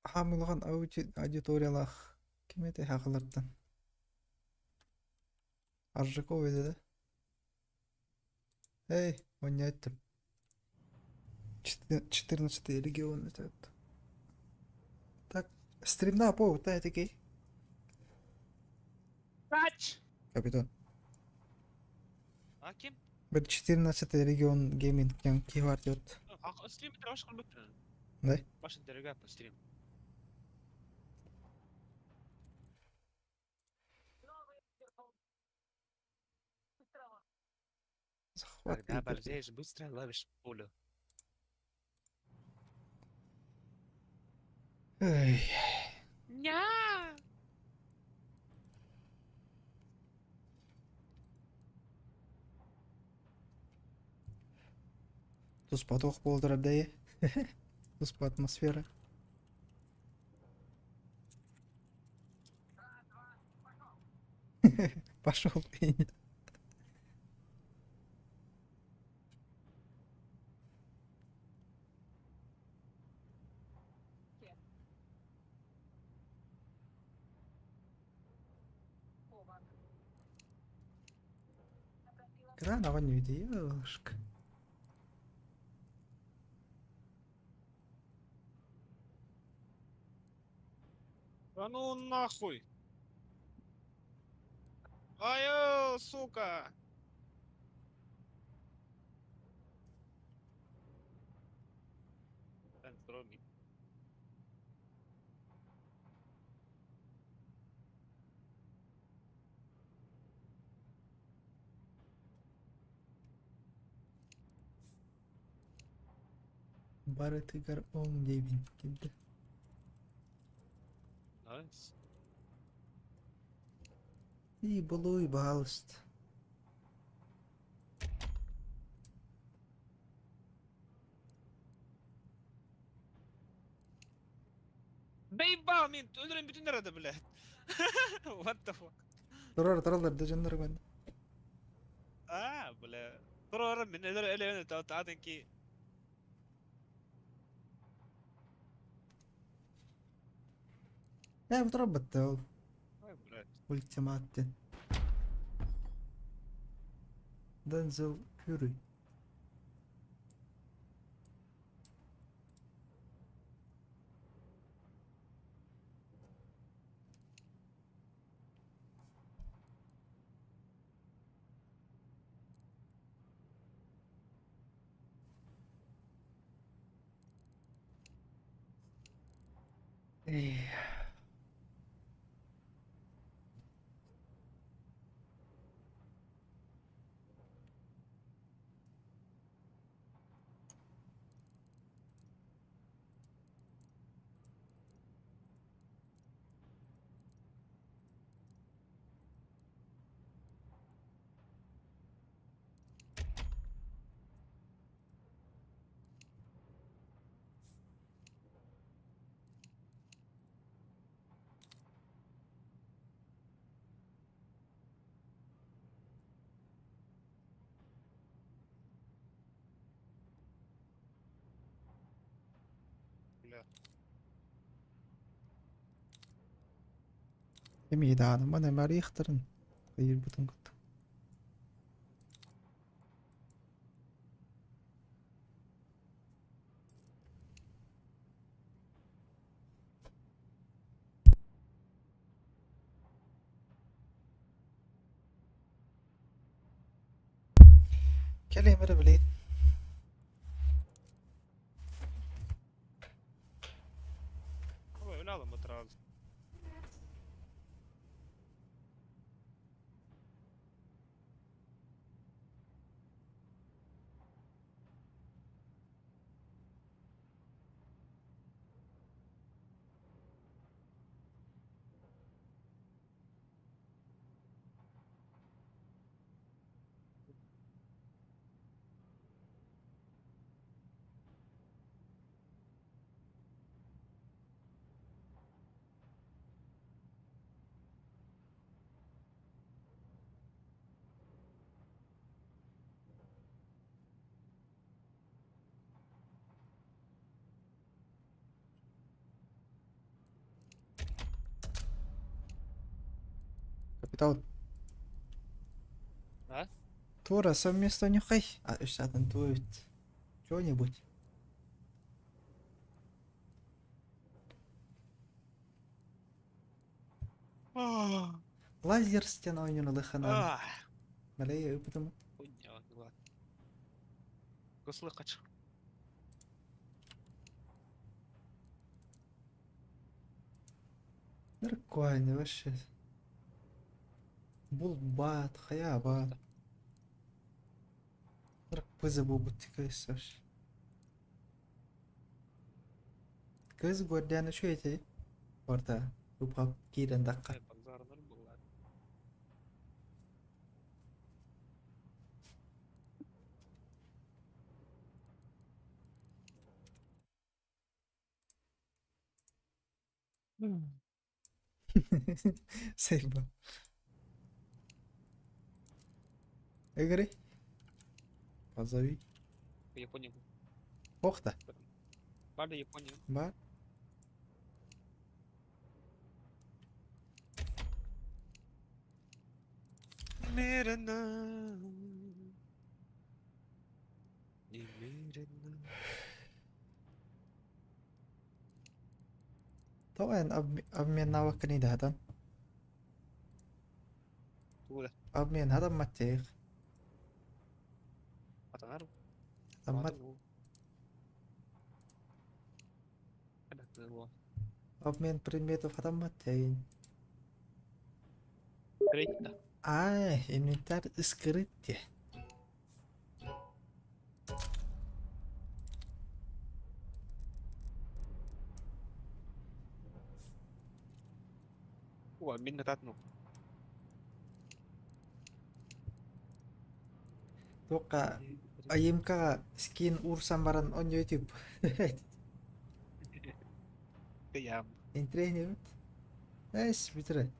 Хамылган аудиториялах ким эти хакылардан? Аржиков еді да? Эй, он не айттым. 14 регион это. Так, стримна по та этикей. Kaç! Капитан. Ha kim? Bir 14 регион гейминг янки var diyor. Stream bitir başka bitir. Ne? Başın dergi yapma stream. Захват. Когда борзеешь быстро, ловишь пулю. Эй. Ня! Тус поток болдырап да е. Тус по атмосфера. Пошел. Краново не девушка. Да ну нахуй! Ай, сука! Здоровый. Бары тыгар он дейбин келді. Nice. И булуй, пожалуйста. Бейбал мен öldürün bütün arada bile. What the fuck? Тұрар да жандар бар. бля. Тұрар мен öyle tahtın ki. Я тұрар бітті ол. Ай, блядь. Ультиматтен. Дензел Кюри. Эй. Бля. Емейді аныма нәмәрі иқтырын. Қайыр бұтын күтті. Kelimleri bileyim. Ama öyle alınmadı lazım. Капитал. А? Тура, совместно нюхай. А, сейчас танцует. Чего-нибудь. Лазер стена oyunu лыхана. Малея, потому. Хуйня, ладно. Кослы хочу. Нормально вообще. Булбат, хаяба. Пызы бубутика вообще. Кыз гордяны что это? Орта. Рупа кирен дакка. Базарlar bunlar. Сейба. Игорь. Позови. В Японии был. Охта. Бали Япония. Бар. Немерено. Немерено. طبعا обмен навыками да там. Куда? Обмен هذا متى Атанару. أما Когда ты его? обмен предметов هذا متى Третий, да. инвентарь скрытие. О, минно татну. توقع أيامك سكين أورسان بران on YouTube. Каям. انتريني بت ايش بترى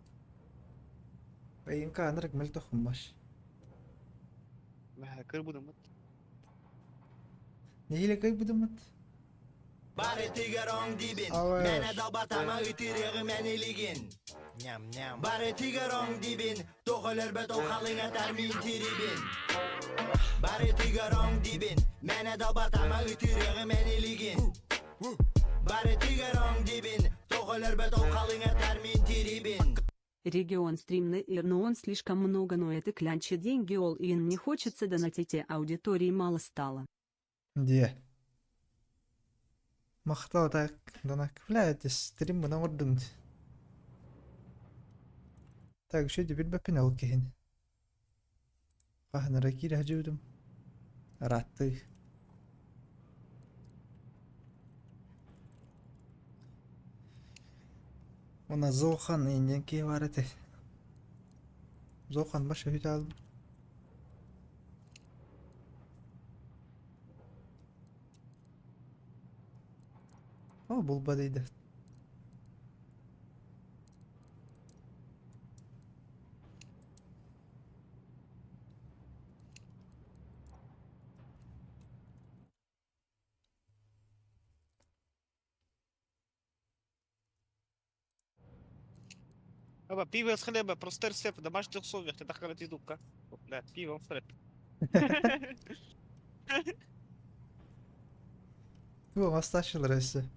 أيامك أنا ملتو خماش ما كربو دمت. نهيلة كيف بدمت Bare tigerong dibin Awesh. Mene da batama itirig meni ligin Nyam nyam Bare tigerong dibin Toğuler beto kalına termin tribin Bare tigerong dibin Mene da batama itirig meni ligin Bare tigerong dibin Toğuler beto kalına termin tribin Регион стримный, но он слишком много, но это клянчи деньги, all in, не хочется донатить, аудитории мало стало. دي مختار دونك فلا تستريم من وردنت تاك شو دي بالبابين او كهن فهنا ركيد هجودم راتي وانا زوخان إنجن كي وارته زوخان باش هيتال بول بديده Аба, пиво с хлеба, простой рецепт в домашних условиях. Это такая тидубка. Да, пиво с хлеб. Bu mastaşılır öyle.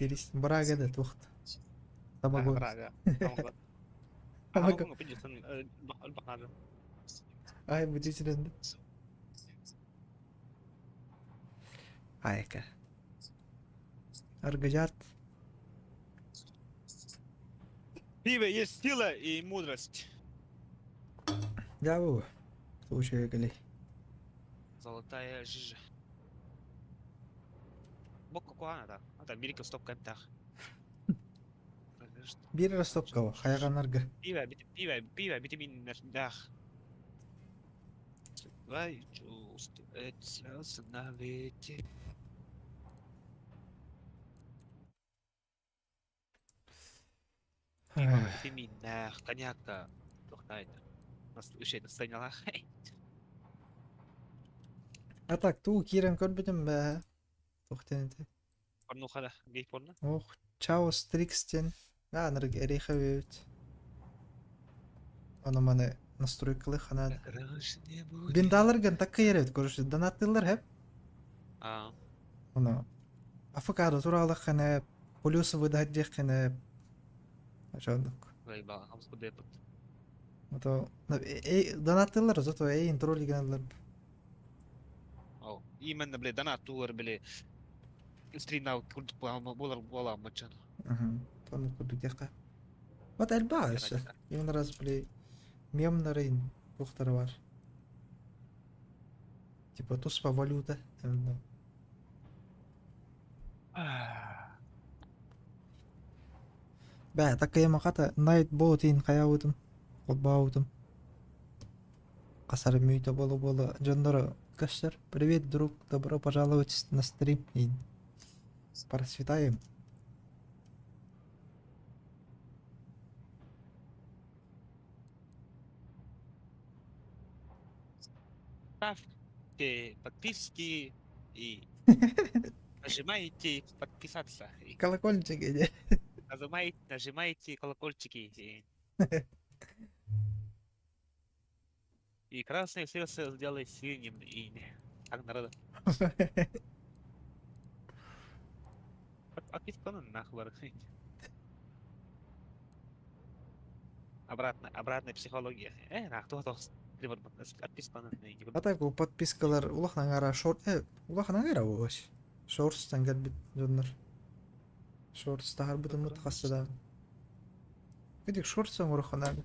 Лист. Брага да тухт. Самогон. Брага. Ama Самогон придется надо. ay bu cicilendi. Ayka. Аргажат. Пиво есть сила и мудрость. Ya bu. Слушай, гали. Золотая жижа. Бок какого надо? Это Америка стоп контах. Bir rastop kava. Hayaganlarga. Пиво, витамин дах. Твои чувствуются на ветер. Пиво, витамин дах, коньяка. Тохтайда. Еще настойнялах. А так, ту кирен көрбедім бе. Тоқтенде. Порнуха да, гей порно. Ох, чао стрикстен. А, нырг эреха бебет. Оны маны настройкалы ханады. Бендаларган такка ерет, көріші. Донаттылар хеп. Оны. Афыкады туралық қаны. Полюсы выдать дек қаны. Ажандық. Гайба, хамску депот. Ото донаттылар зато эйн троллиганлар. О, именно, блядь, донатур, блядь. Стринау курт бола мачан. Тону курдук яка. Вот эльба ese. Ең раз блядь. Мемнарын бухтары бар. Типа туспа валюта. Бә, такая мақата найт боутин қаяудым. Қолбаудым. Қасар мүйті болу. Жондары каштар. Привет, друг. Добро пожаловать на стрим. Просветаем. Ставьте подписки и нажимайте подписаться. Колокольчик иди. Нажимайте колокольчики. И красное сердце сделай синим. И так народа. Подписка на нахуй. Обратная психология. Кто подписка на А так у подпискалар улахнан ара шорт. Улахнан ара ош. Шортстан gelбит жоннор. Шортстар бутун мутахассыда. Кедик шортсан ураханан.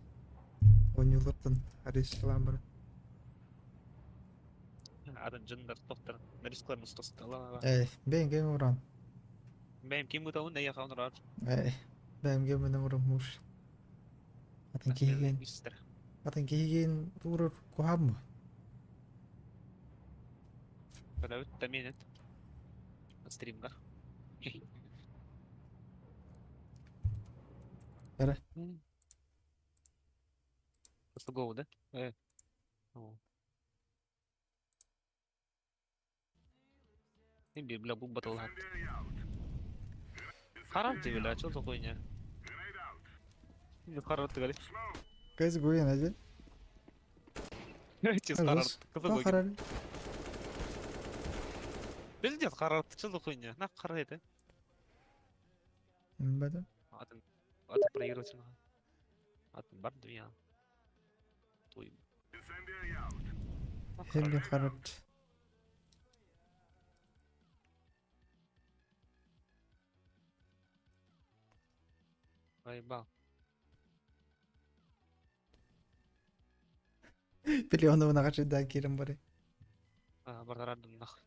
Онюлартан арислам бар. Адам Джендер доктор. Нарисклар стостала. Ben game урам. Benim kim bu da onu da yakan rahat. Ben game мен урам муш. Атын кейген урар кухам. Когда таминет. Стримга. Ара. Просто гоу, да? Бля, буб батлхат. Харам ты, бля, что за хуйня? Харам ты говоришь? Кайс гуен аже. Чиз харам. Кто харам? Пиздец, харам, что за хуйня? На харам это? Бада. Атын проигрыватель. Атын бар две. Туй. Хелли харам. Поебал. Пилионов нахачи да кирим бари. Бардарадым нахуй.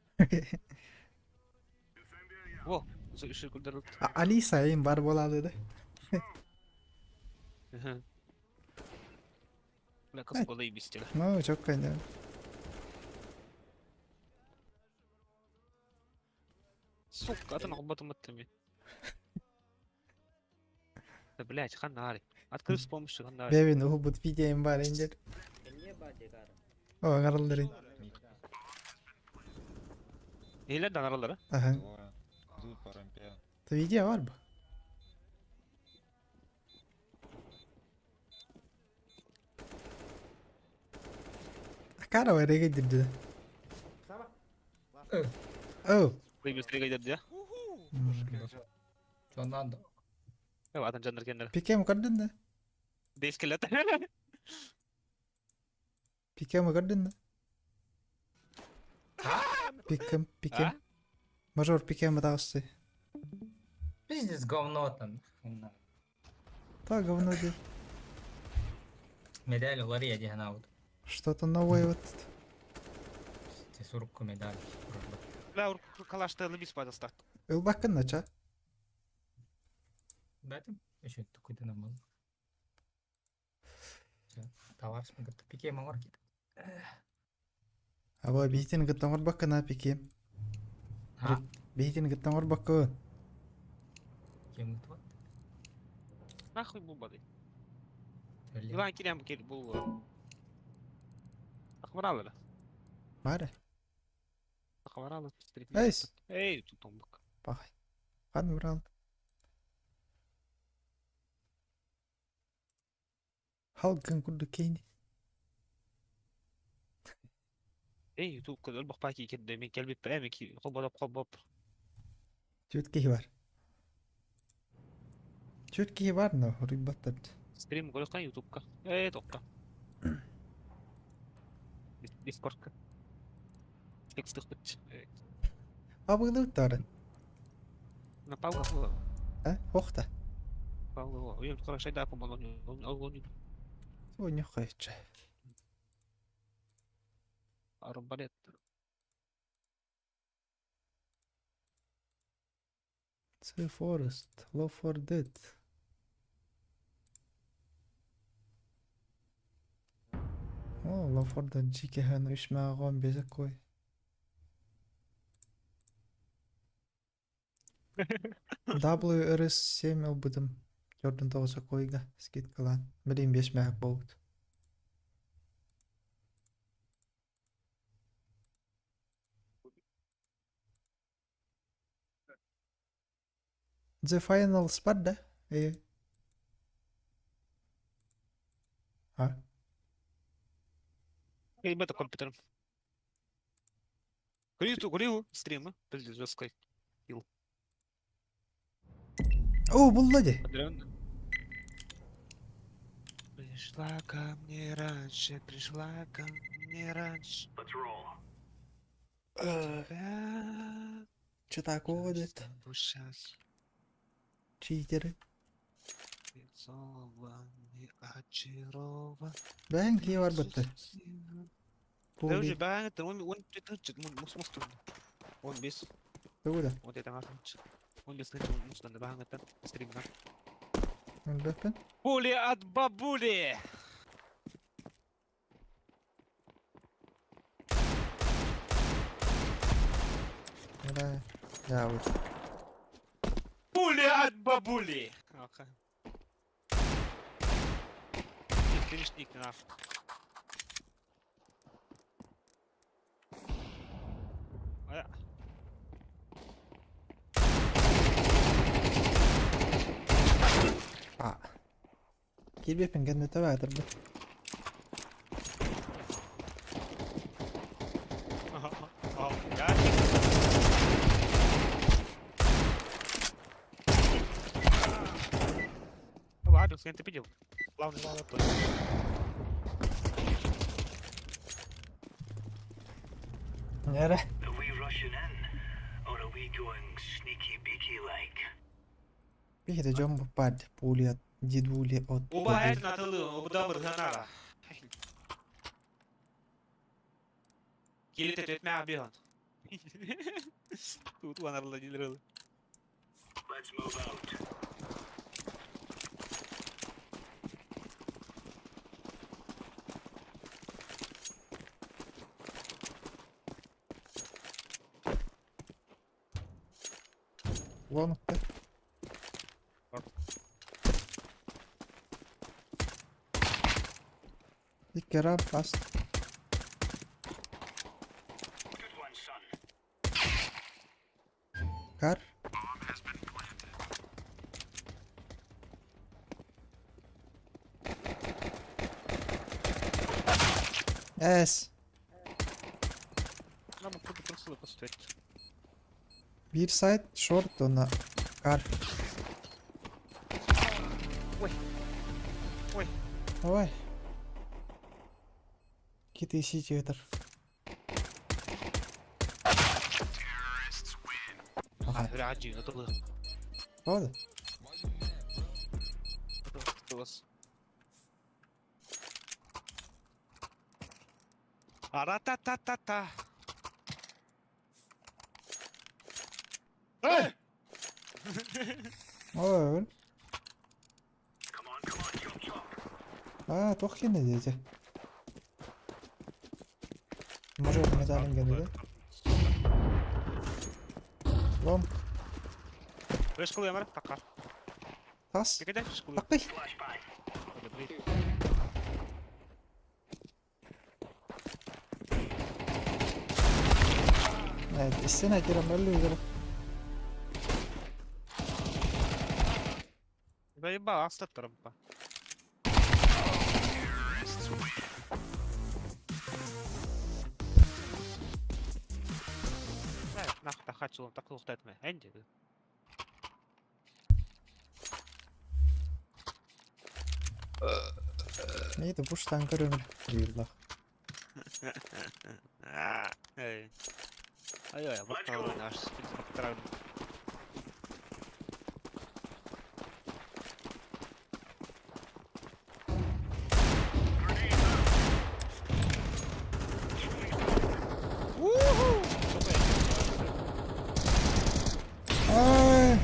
Во, иши кулдерут. Алиса эйм бар болады да. Бля, кыз болай бистега. Ну, чок кайда. Сука, атын албатым аттами. Да, блядь, ханари. Открыл с помощью ханари. Бевин ухубут видеоим бар индер. О, гаралдырын. Нейлер данаралары? Ага. Ты видео бар ба? Cara var ya gidirdi. Oh. Koyu gösteriye giderdi ya. Ondan da. Ya adam canları kendileri. Pike mi kadın da? Değişkelet. Pike mi kadın da? Пикем. А? Мажор, пикем дался. Пиздец, говно там. Да, говно делал. Медаль Лария Дигнаут. Что-то новое вот. Сурку медаль. لا كلاش لبيس بعد ستارت. Илбакын нача. Бәтім? Еще такой да намал. Товарищ мне говорит, пике мамар кит. Аба бейтин гыттан орбакын а пикем. А? Бейтин гыттан орбакын. Кем это вот? Нахуй бубады. Öyle. Yılan kirem bu. Akvaralı. Бары. Akvaralı. Эйс. Ey tutum bak. Пахай. Ладно, брал. Халкан курду кейни. Ey YouTube kızıl bak baki kedi mi kelbi pemi ki hobop. Чёткий бар. Чёткий бар, но рыбатат. Стрим koykan YouTube'ka. Ey tokka. Discord'ka. Tekstik bit. Абылы тарын. На паузу. А? Охта. Паузу. Oyun sonra şey daha yapamadım. Onu Сегодня хайча. арбалет. Sea Forest. Love for Dead. О, Love for Dead. Жике хэн ишмагон безек кой. WRS7 албыдым. Jordan 9 койга. Скидкалан. Билим 5 мәк болуд. The Finals бар да? А? Ребята, компьютер. Курил стримы. Жесткой. О, буллади. Пришла ко мне раньше. Что такое вот? Сейчас. Читеры. Очарован. Бәңки бар бітті. Да уже бәңі, он мұстан. 15. Өйлі. Вот это важно. 15 мұстан да бәңі стримнан. Өйлі. Пули от бабули! Да, вот. Пули от бабули! Окей. Финишник не наш. Kirby pengen itu lah terbe. Ya. Apa ada yang tepi jauh? Lawan apa? Nere? Are we rushing in, or are we going sneaky beaky like? Bir de jumbo pad puliat diduli от. Оба е натылы, оба бұрғанара. Келеті төтме абиған. Тут ванарлы делірілі. Let's move out. Вон. İlk kere bast. Good one, son. Kar. Es. Nasıl basit? Bir side short ona kar. Ой. Ой. Давай. Какие-то ищите ветер. Ага, ради, это было. Правда? Это вас. Ара-та-та-та-та. Эй! Ой. А, тоқки не дети. Может, металлин генде? Лом. Флеш кылы ямар такар. Тас. Кеде флеш кылы. Таққи. Evet, istene kiram belli üzere. Заебал, астатором па. Нахуй хочу, так лухтает меня. Энди. Neydi bu ştankar ömür. Yıllar. Эй. Ай-ай, вот кого наш спецтрак. Ай.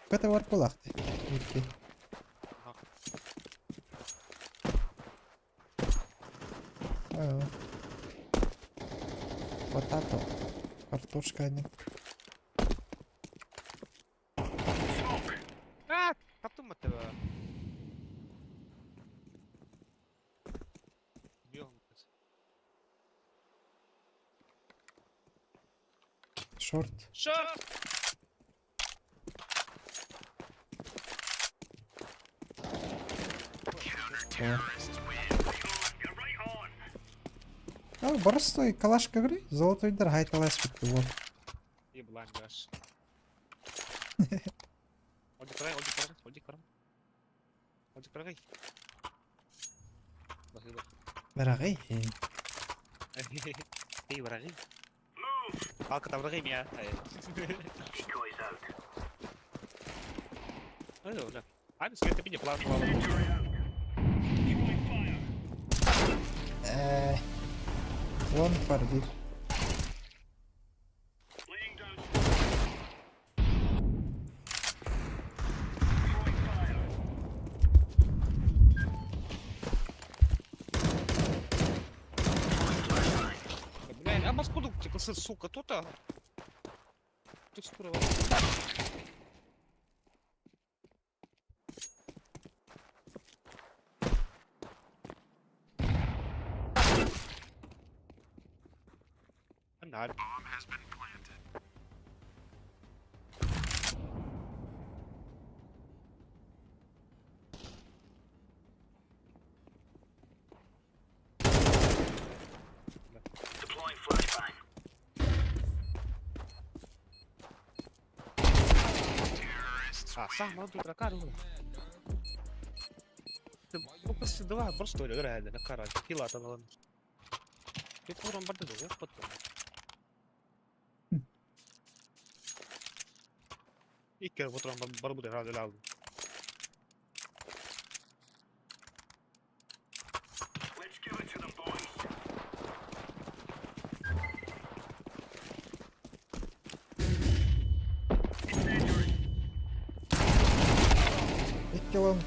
Это варпулахты. Витки. Потато. Картошка один. А, потом этого. Шорт. Шорт! А, простой калашка игры. Золотой дар хайталас битти вот. Еблан гаш. Оди край, оди край, оди край. Оди край. Бахило. Берагай. Эй, враги. Алка там враги меня. Ой, уже. А, без света меня план плавал. Вон парди. Блядь, а маскуду, типа, сука, тут-то. Тут скоро. Not. Bomb has been planted. Deploying flashbang. А, сам надо прокарывать. Ты просто давай, просто реально на карате. Хила-то надо. Ты пором бардыгы, я потом. İlk kere fotoğraf bana bu herhalde lazım. İlk yılın.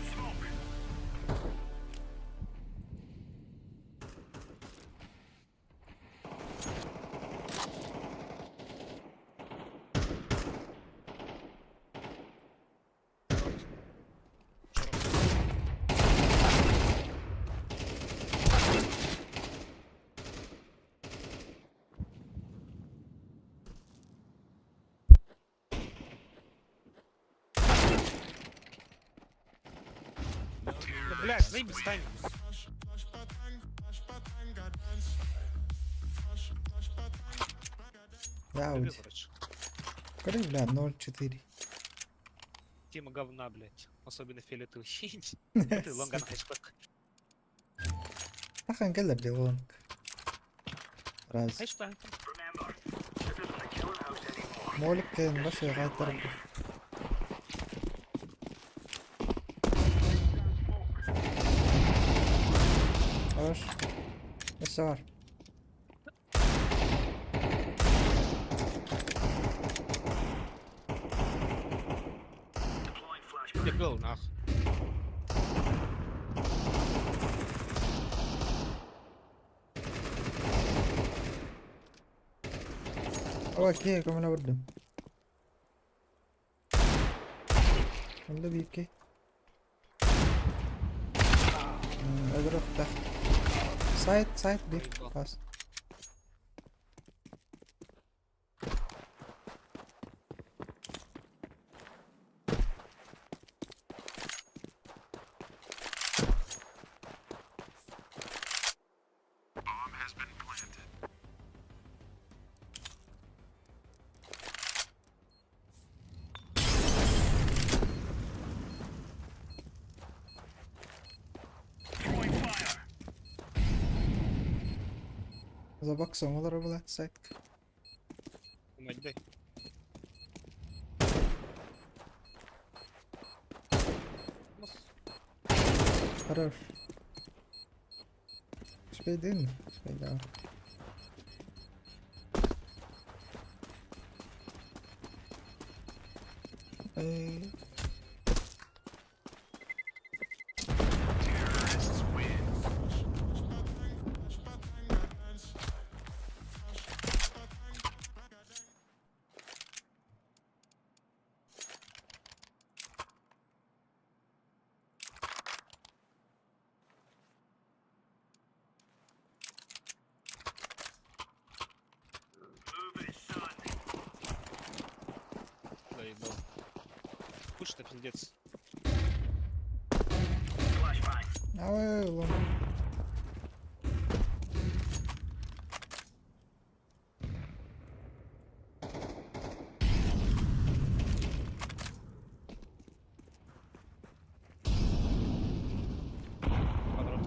Блядь, заебись, стань. Я Люби, ауди. короче. Скажи, бля, 0-4. Тема говна, блядь. Особенно фиолетовый. Ты лонган хэштег. Ахан gelir de long. Раз. Хэштег. Молик келин башы кайтарып. Хорош. Несі бар? Где был, нах? Okey, come on vurdum. Öldü bir iki. Öbür hafta. Side bir pas. Zabak sonraları bu lan side. Помоги. Хорош. Успей değil mi? Успей, да. Ey. Заебал. Куш-то пиздец. Ай, лом.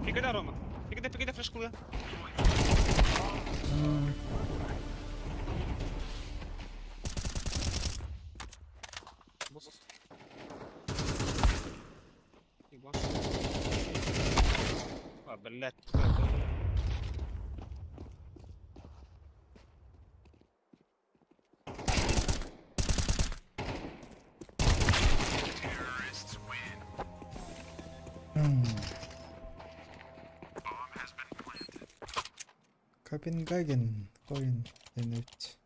Пикай, Рома. Пикай, флешку, да? Босс. Ебаш. А, блядь. Копенгаген коин денет.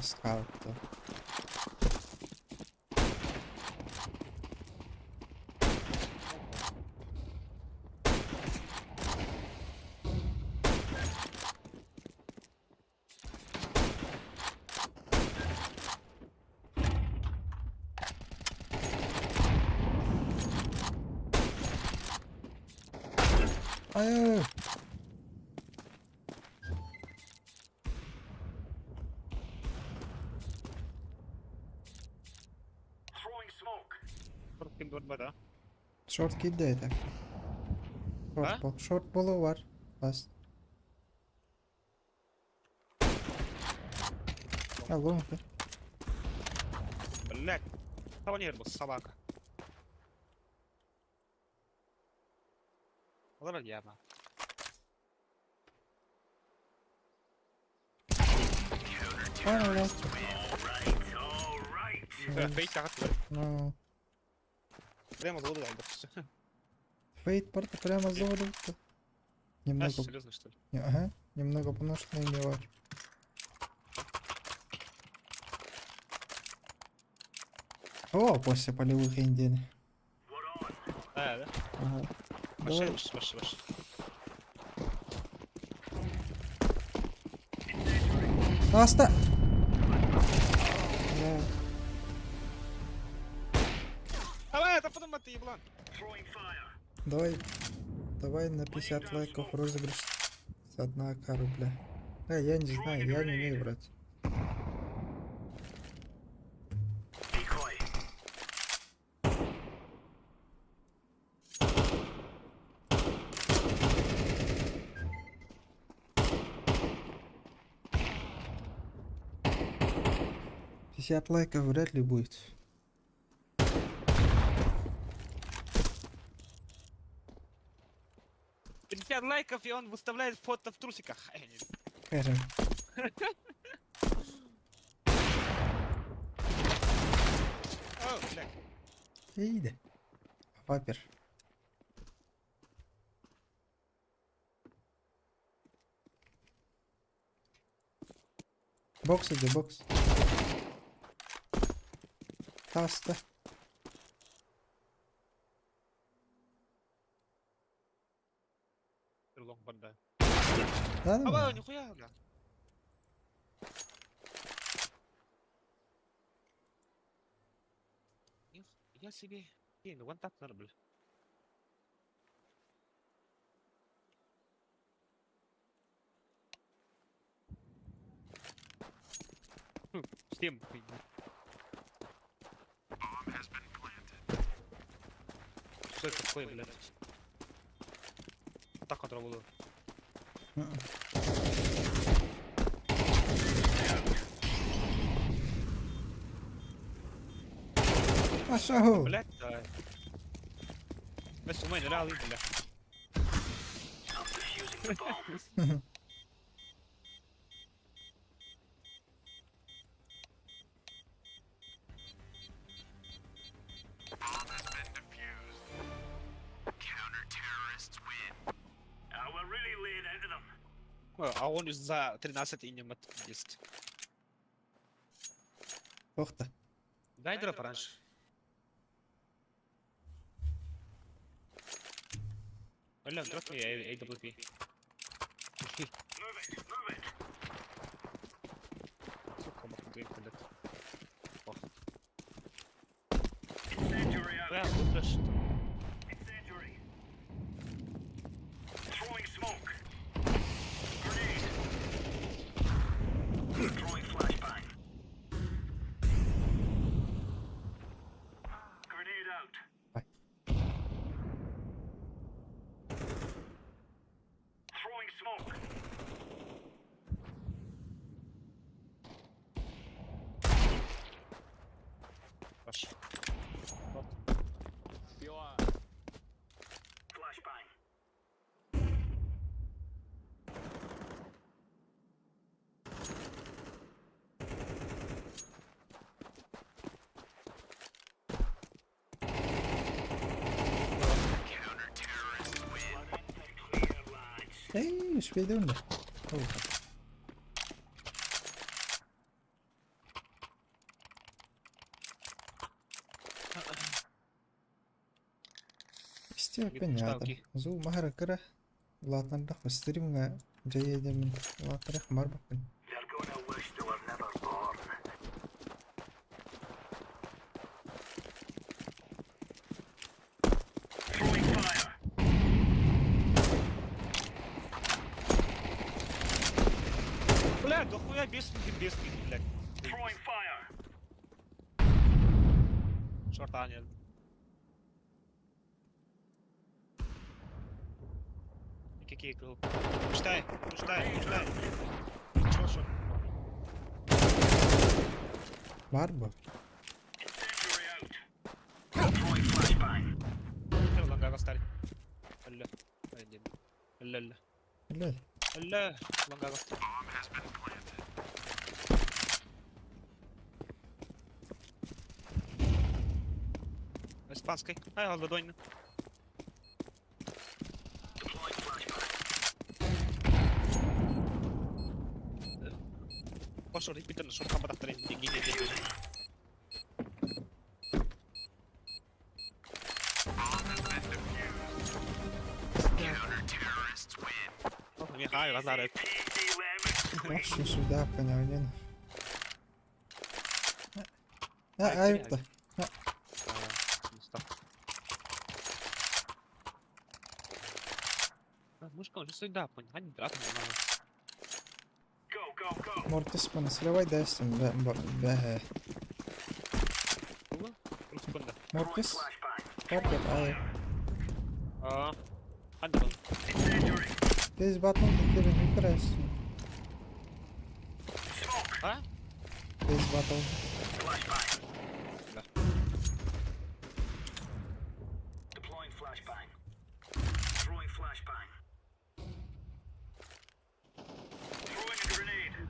Скаут. Ай. Да? Short kid'deydi. Ha? Short ball'u var. Bas. Ya long. Блядь. Кавалер был, собака. Вот это яма. Ай, Фейт тягат. ну. Прямо заводу дай, все. Фейт порта прямо заводил. Немного. Серьезно, что ли? Ага. Немного поношенный мелочь. О, после полевых индин. Да. Ага. Маши, Давай. маши. Аста! Да. Давай, это потом ты еблан. Давай на 50 лайков розыгрыш с 1 рубля. Я не знаю, я не умею брать. Лайков вряд ли будет. Лайков, и он выставляет фото в трусиках. Скажем. О, блядь. Иди. Папер. Бокс иди, бокс. Таста. Лонг банда. Да, А, нихуя, бля. Я себе... ну вон так надо, бля. Всем хуйня. Что это такое, блядь? Так контролирую. Пошел. Блядь, да. Бس وين لا بلا. А он за 13 и не мат 10. Ох-то. Дай дроп раньше. Валя, дроп мне AWP. Сука, махнутый интернет. Ох. Бля, выпрашь. Hey, was ben je doen? Oh. Понятно. Зу махаракара. Ладно, да, стримга. Джаедем. Ладно, марбакин. Бля, да хуя без блядь. Шорта нет. Какие крыл? Читай. Шо. Барба. Лонга гостали. Алля. Алля. Лонга гостали. Испанской. Ай, ладонь. Пошел, репитер, что там подавтарин, деньги. Мне хай, раздарит. Пошли сюда, понятно. Ayıptı. Мышка уже сюда, понятно, брат, Mortis bana сливай dersin be. Mortis. Fark et ayıp. Hadi bakalım. Biz batman diklerini yıkırarsın. Ha? Biz batman.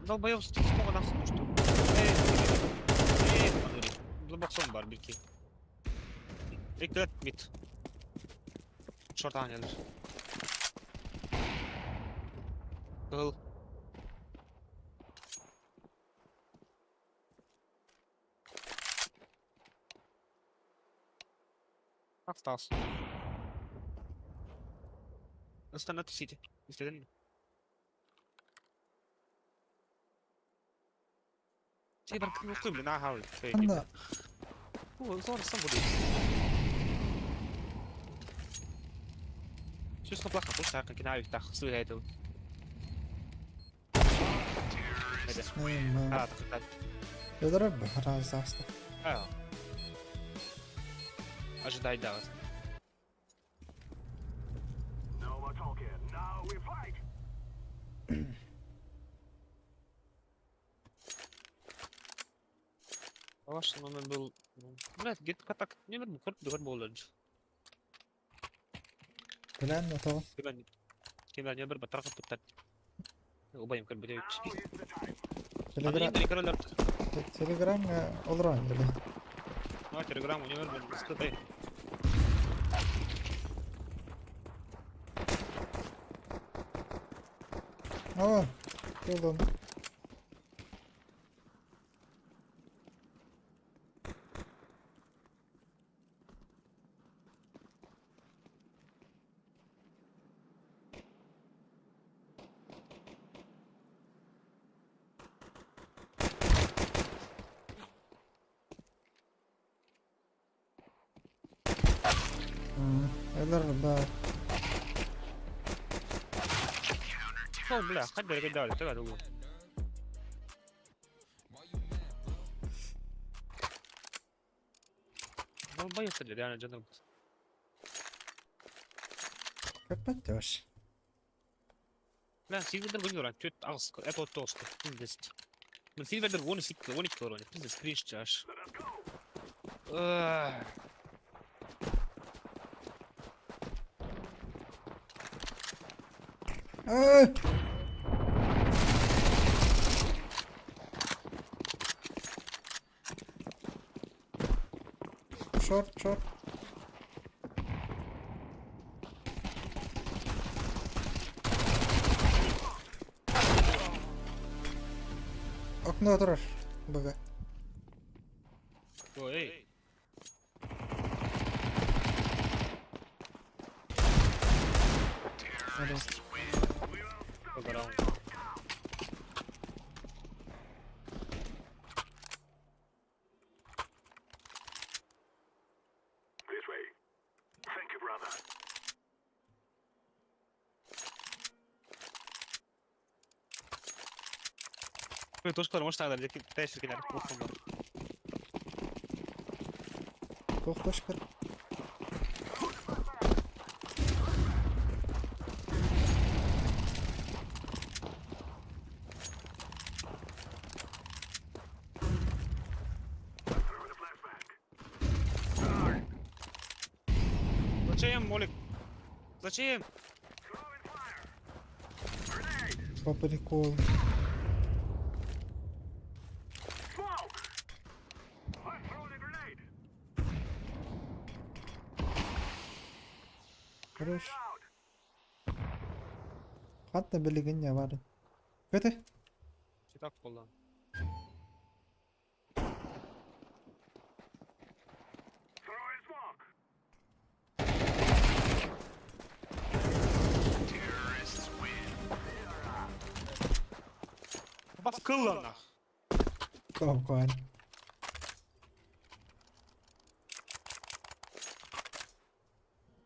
Долбоёб сколько нам слушать? Глубок сон бар билки. Dikkat mit. Şortan gelir. Kıl. Остался. Остальное тусите. Если Şey ben kırmızı bile ne hal şey. Anda. Bu sonrasında bu değil. Wszystko placha, puszcza, jak na tak słychać to. Neyim A, ha. tak. Yadırır be razı hasta. A. Ожидай да вас. Ваш номер был... Блядь, где-то так... Не верну, кор болынç. Bilen mi tamam? Kimler ne bir batar kapıtlar. Ubayım kır bile üç. Telegram, Adayım kırılır. Telegram olur anca be. Ha Telegram ne ver ben sıkıntı. Aa, yolun. Eller be. Oh bля, hadi böyle dağılır, tekrar olur. Bayılır yani canım. Kapat yavaş. Bля, Silver'dır bilmiyorum. Kötü ağız, это вот тост. Пиздец. Men Silver'dır onu siktir, onu kör onu. Pиздец, cringe çağış. Aa! Short. Okno oturur. Bıga. Ой. Hadi. Погорал. Вы тоже скоро можете надо, пытаешься кидать плохо. Koş kır. Зачем, Молик? Зачем? По приколу. Хорош. Hatta bilgin ya var. Kötü. Так kullan. Bas kıllarına. Tamam Kaan.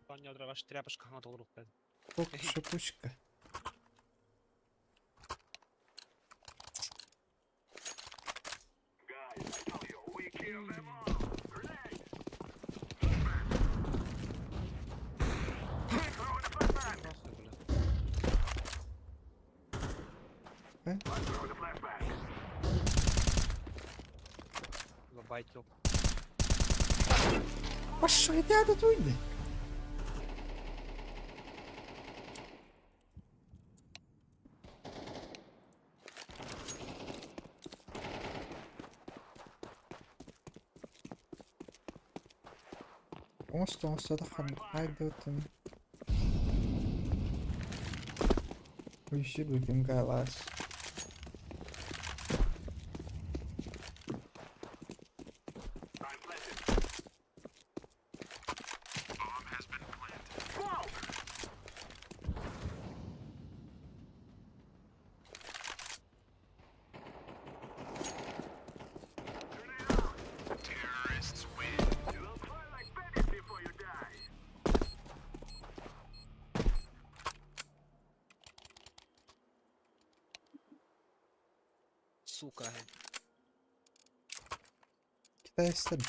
Pan nie odrawasz trяпочка на толру. Ох, шипучка. Байт yok. Пошел, иди тут уйди. Onsta da haydi ötüm. We should we can go last. Сука. Китай иstedim.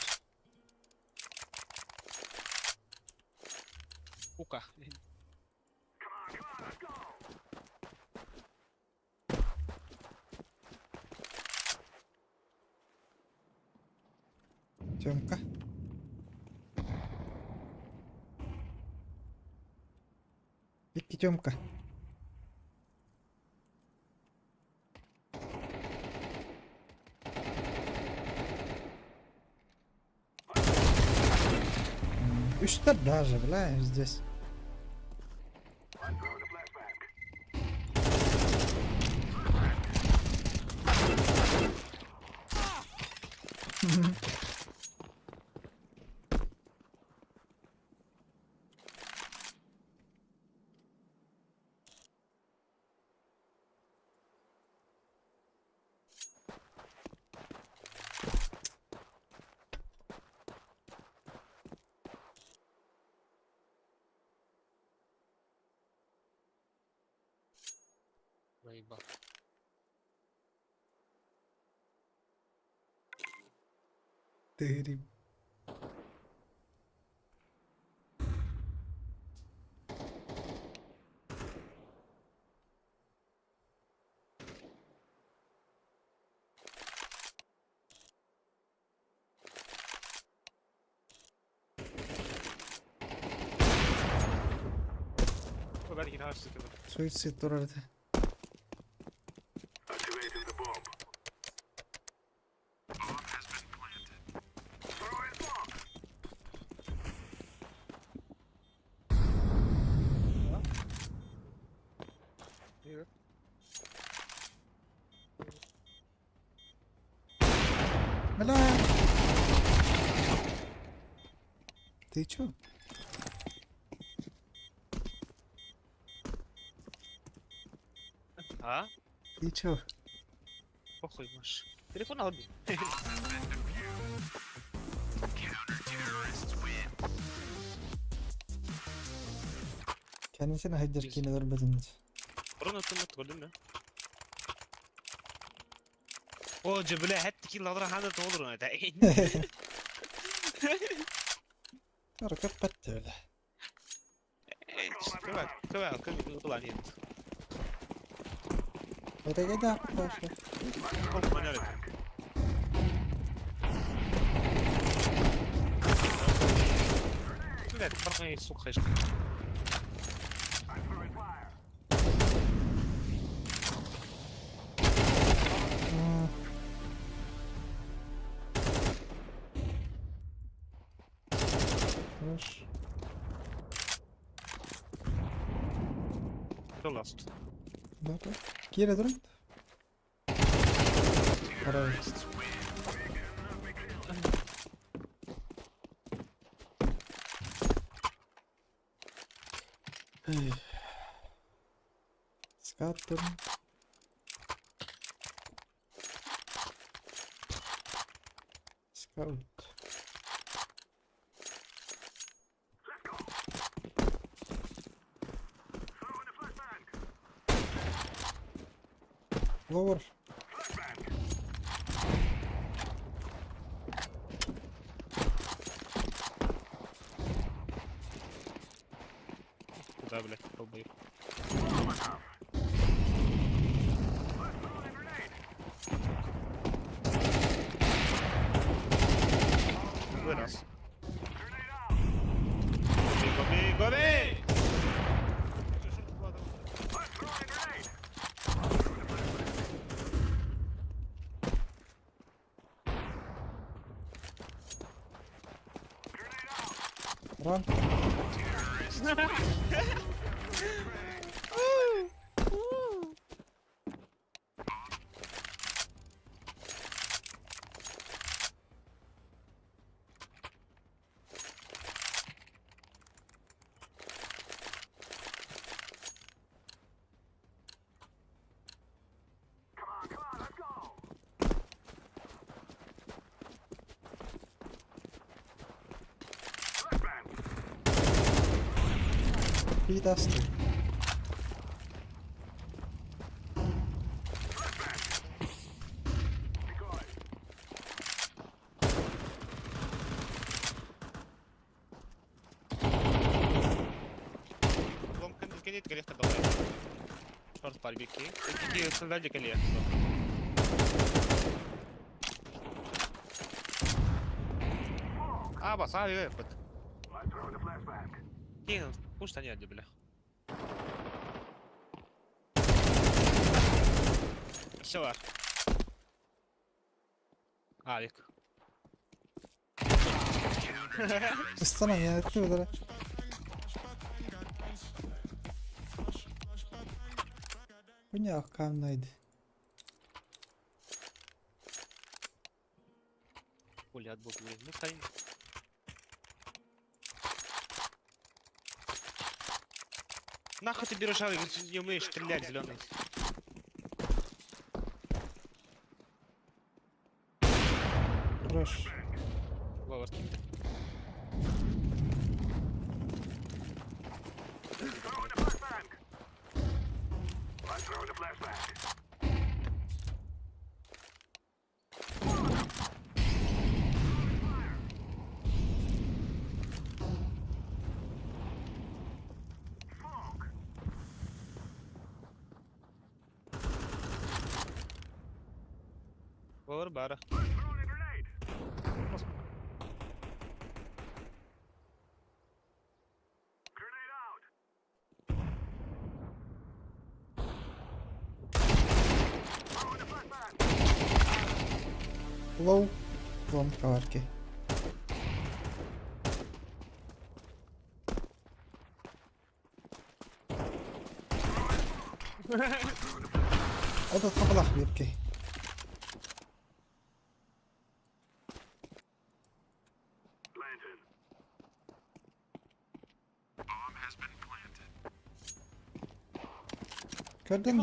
Сука. Тёмка. Вики, Тёмка. Üstte даже, бля, здесь. Заебал. Тырим. Belki daha sıkılır. Suicide orada. Бля. Ты чё? А? Ты чё? Похуй, Маш. Телефон al bir. Kendisine hacer kine görmediniz. Orada oturmak gördün mü? O cebile hep ki ladra handa olur ona da. Hareket battı öyle. Kıvar, ulan iyi. Öyle gidi arkadaşlar. Korkma ne öyle. Evet, bakmayın sok kaçtı. Hoş. Last. Dobra. Geri durun. Para ver. Skattım. Out. Lower. Куда, блядь, долбоёб? Вырос. Гоби, гоби! Run. He does too. ممكن تكني تقريبا تضوي شورت باربيكي تجي تنزل كليه بس هذا ياخذ كين وش ثاني عندي بالله الشوار عليك استنى يا تقدر. Хуйня камнайд. Пуля от боку, ну стоим. Нахуй ты берешь, не умеешь стрелять, зеленый. Хорош. Ловер. Ловер бара. Low. Вон коварки. هذا طبلخ بيبكي. Gördün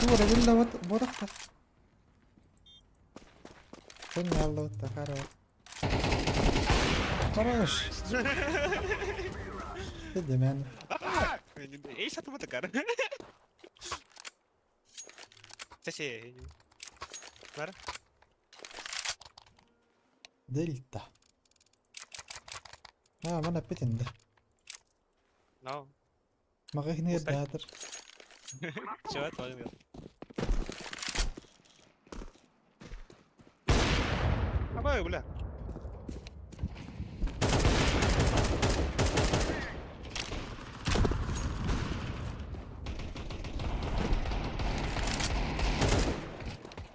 Duvara villa boraqta. Sen yalla otta karo. Хорош. Dedi men. Ey satma takar. Sesi. Var. Delta. Mana bitinde. No. Mag ik niet beter. Чего это возьмёт? Давай, бля.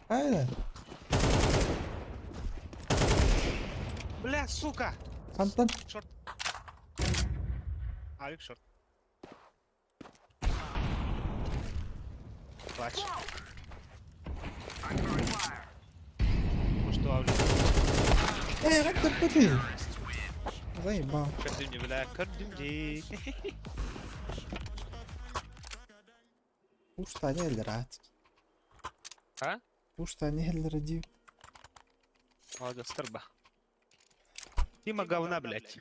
Aynen. Бля, сука! Антон. Шорт. Алик шорт. Плачь. Ну что, Авлик? Как ты пути? Заебал. Кардим не, бля, кардим не. Пушта не лерат. А? Пушта не леради. Молодец, старба. Тима говна, блядь.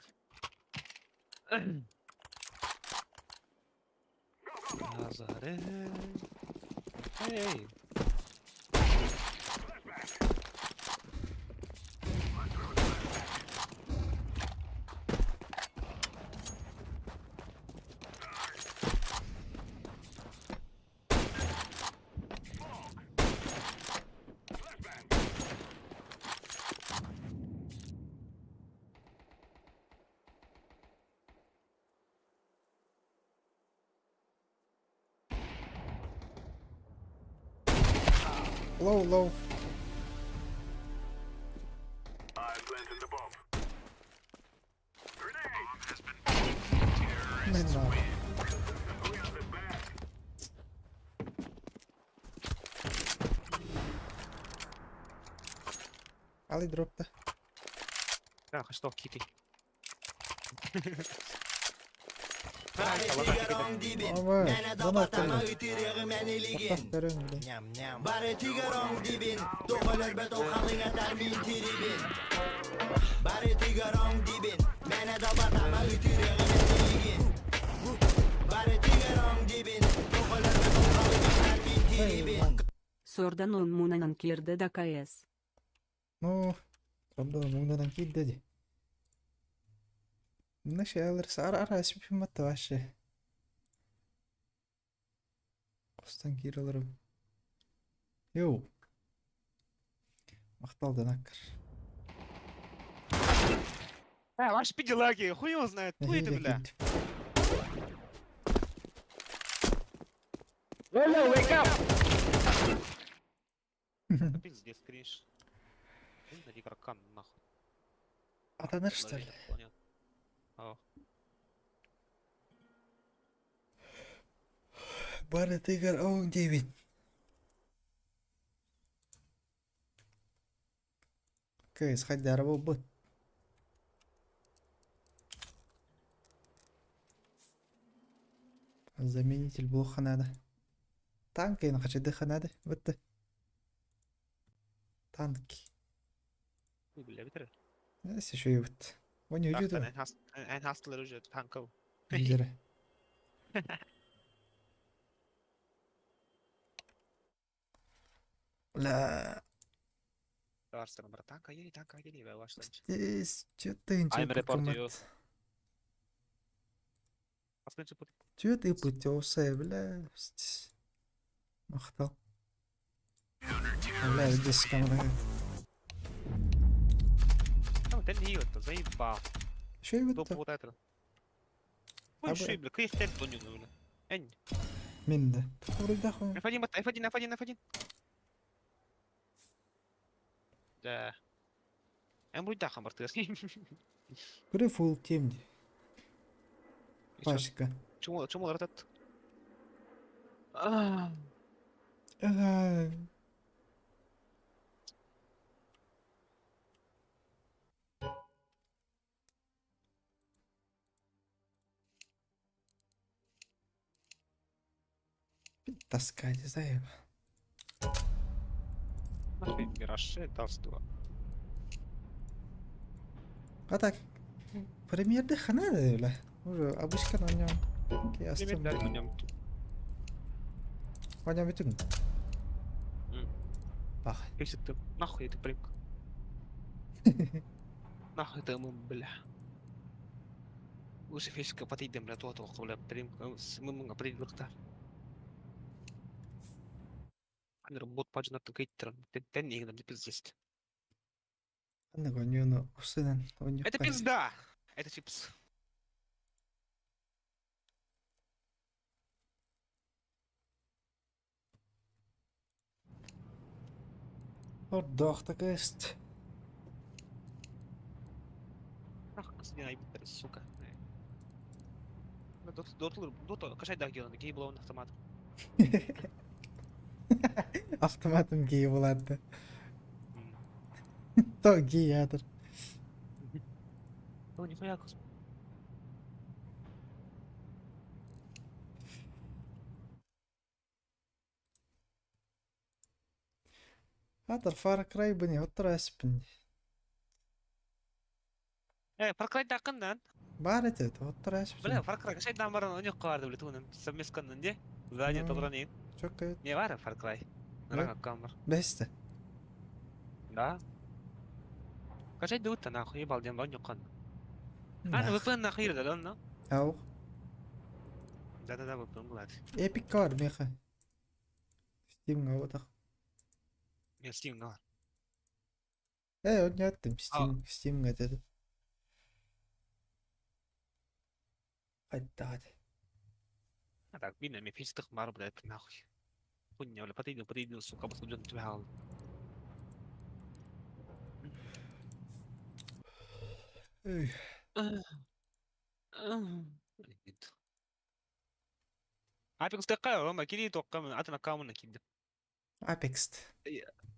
Назаре. Эй. Low. Не знаю. Али дропта. Да, что кики. Bari tigarong dibin, Ava, mene bana dabatama atıyor. ıtırığı meni ligin. Bak görüyorum bile. Bari tigarong dibin, doğulur bet o kalına termin tribin. Bari tigarong dibin, mene dabatama ıtırığı meni ligin. Bari tigarong dibin, doğulur bet o kalına termin tribin. Сордан мунанан кирде да КС. Ну, правда, муңдан кидdedi. Ne şey alırsa ara espim attı başı. Kostan gir alırım. Yo. Мақталдан аккар. Ваш пиделаги, хуй его знает, хуй ты, бля. Wake up! Пиздец, кринж. На игрока нахуй. Атанır что ли? Понятно. Ау. Bari tekrar 19. Окей, сходи, арaba бот. Заменитель плохо надо. Танки на хачидыха надо. Вот ты. Танки. Хуй, бля, битер. Здесь еще и вот. Он не уйдет. En hastaları уже танков. Лидеры. Бля. Арсен, брат, танка ели, бля, ваш ланч. Здесь что-то интересно. report you. Посмотрите, пут. Чё ты путёвся, бля? Махтал. Бля, здесь камера. Там ты не это, заебал. Что и вот Топ вот это. Ой, ши, бля, какие стель то не бля. Эн. Минда. Вроде хуй. F1. Да. Вроде да, хамар ты. Грифул темди. Пашка. Чему этот? Ага. Таскать, заеб. Нахуй Мираж, толстого. А так, примерно хана, бля. Уже обычно на нем. Привет, дай на нем. Ваня битун. Ах. Если ты нахуй ты прыг. Нахуй ты ему, бля. Лучше физика подойдем, бля, то бля, прим. Мы много придурка. Работ паджна тыкайттыр. Тен негден деп пиздест. Анна гонёно усынан. Это пизда. Это чипс. Отдох так есть. Ах, касден айбиттер, сука. Дота, кашай да гелан, гей блоун автомат. Автоматом гей болады. То геятыр. О, нихуя кос. Атыр Far Cry бұны отыр әспін. Far Cry takından. Бар эте, оттыраш Бля, Far Cry şeyden baran oynuyor vardı bile tuğunun. Sevmeskanın diye. Zadya No. tadran iyi. Çok evet. Ne var ya Far Cry? Nara kakkan var. Beste. Da. Kaçay dağıt da nakı yibal diyen oynuyor kan. Ana VPN nakı yirdi lan no. Au. Da VPN bulat. Epic var meha. Steam gavada. Ya Steam ne var? Oynattım. Steam dedi. Hadi. Так, видно, мне физик мар, блядь, нахуй. Хуйня, бля, подойди, сука, посмотрю на тебя. Апекс такая, Рома, киди только мы, а ты на каму накиди. Apex.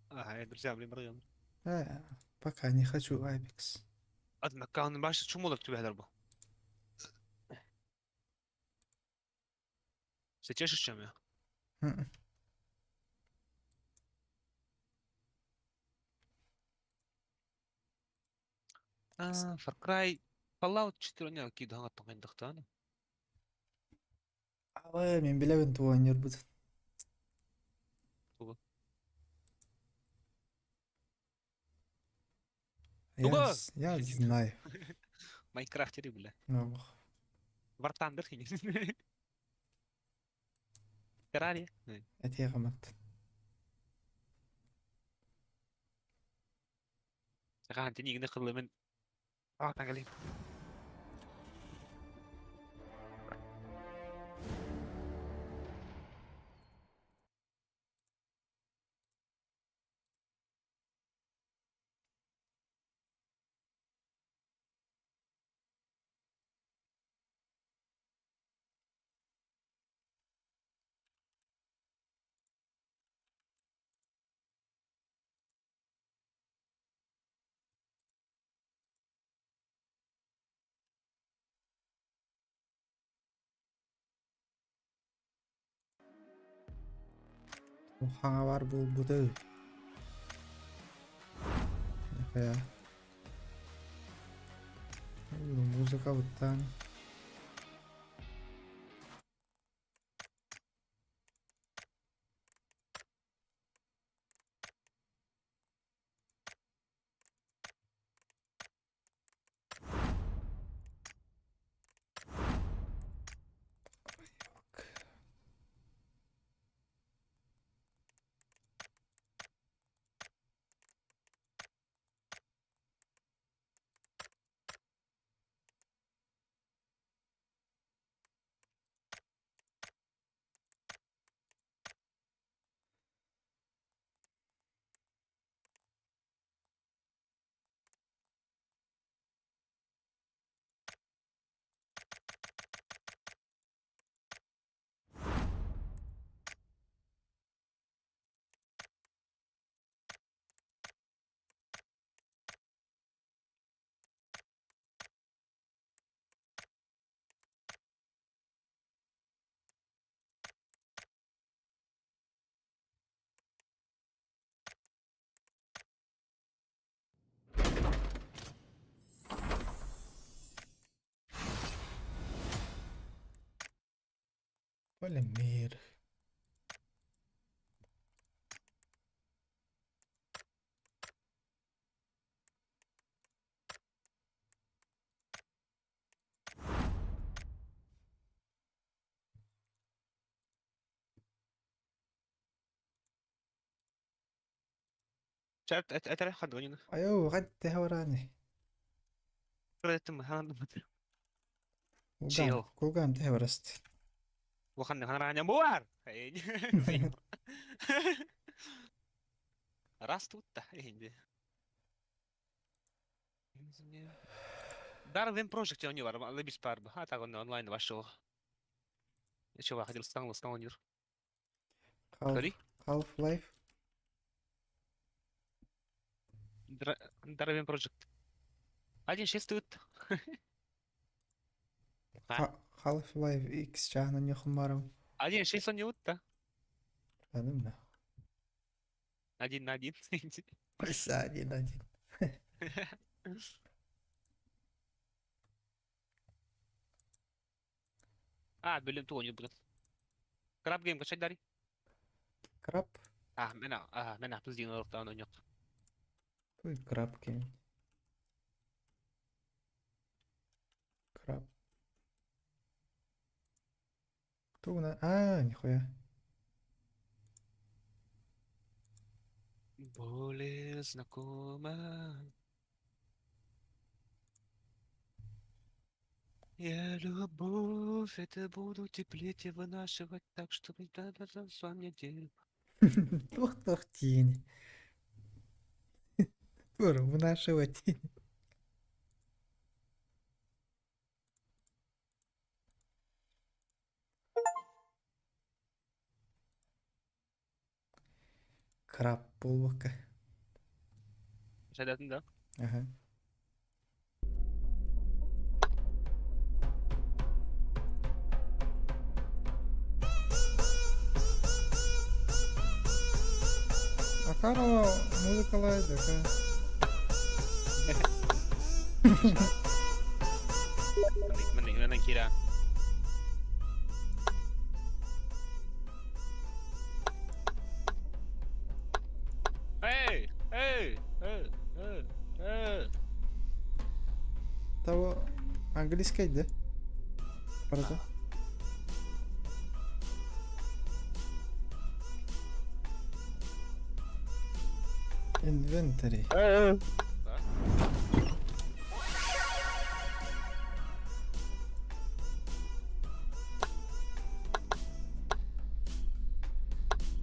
Ага, друзья, блин, брыгам. Пока не хочу Apex. А ты на каму, башишь, чему лак тебя дарбу? Все чешешь, чем я? Far Cry, Fallout 4 не киди, ага, там гайдахтаны. Ала, мен билебин туганер бут. Туга. Я знаю. Майнкрафтеры, бля. Ну, Вартандер, Террария. это я гамат. Сака انت نيجي نخلي من تعالي Ухаңа бар бұл бұды. Ya. Музыка бұттан. Полимер. شايف اترى حد غنينا ايوه غد هوراني قرأت ما هذا مثل وقام كوغام تهورست وخلنا خلنا رانيا موار راس توتا Darwin Project oni var. Lebis parba. Ha tak on online вошел. Еще واحد الستانجر. Half-Life. Darwin Project. 1.6 тут. Half-Life X жағынан не құмарым. 1.6 он не утта. Әнім на. 1 на 1. Прisa 1-1. бөлüm туğun yıl bugün. Krab game kaçay dari? Краб? Mena biz diğin ortadan oynuyor. Ой, краб game. Краб. Кто у нас? Нихуя. Более знакома. Я любовь, это буду теплеть и вынашивать так, чтобы да-да-да с вами делать. Тух-тух тень. Тур, вынашивать тень. Краб полбока. Şeylerden de. Ага. Акарова музыкалайды, ка. Mending kira. Hey! Того английский, да? Правда? Inventory.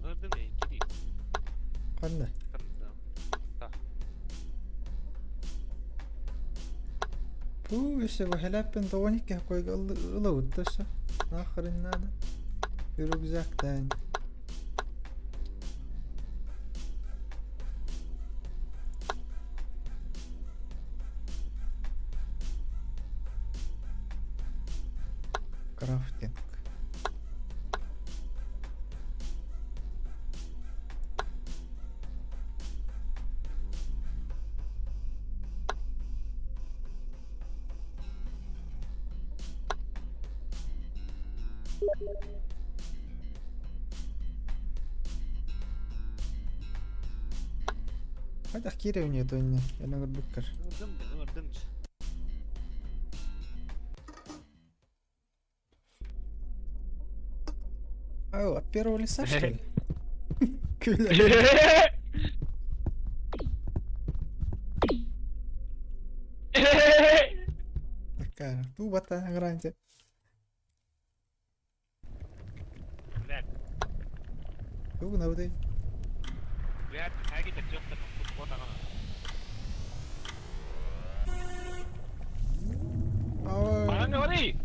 Gördün mü? Gidi. Qanday? Фу, если выхлябен тоники какой лут все. Нахрен надо. И рюкзак тань. Крафтинг. Hadi احكي لي ونيتو اني انا اقول بكر. Gördüm. От первого лица, что ли? Куда? Такая, тубата гранте. Туг навды. Ver, herkes de yoktur. Bu da Ой. bana ne var iyi?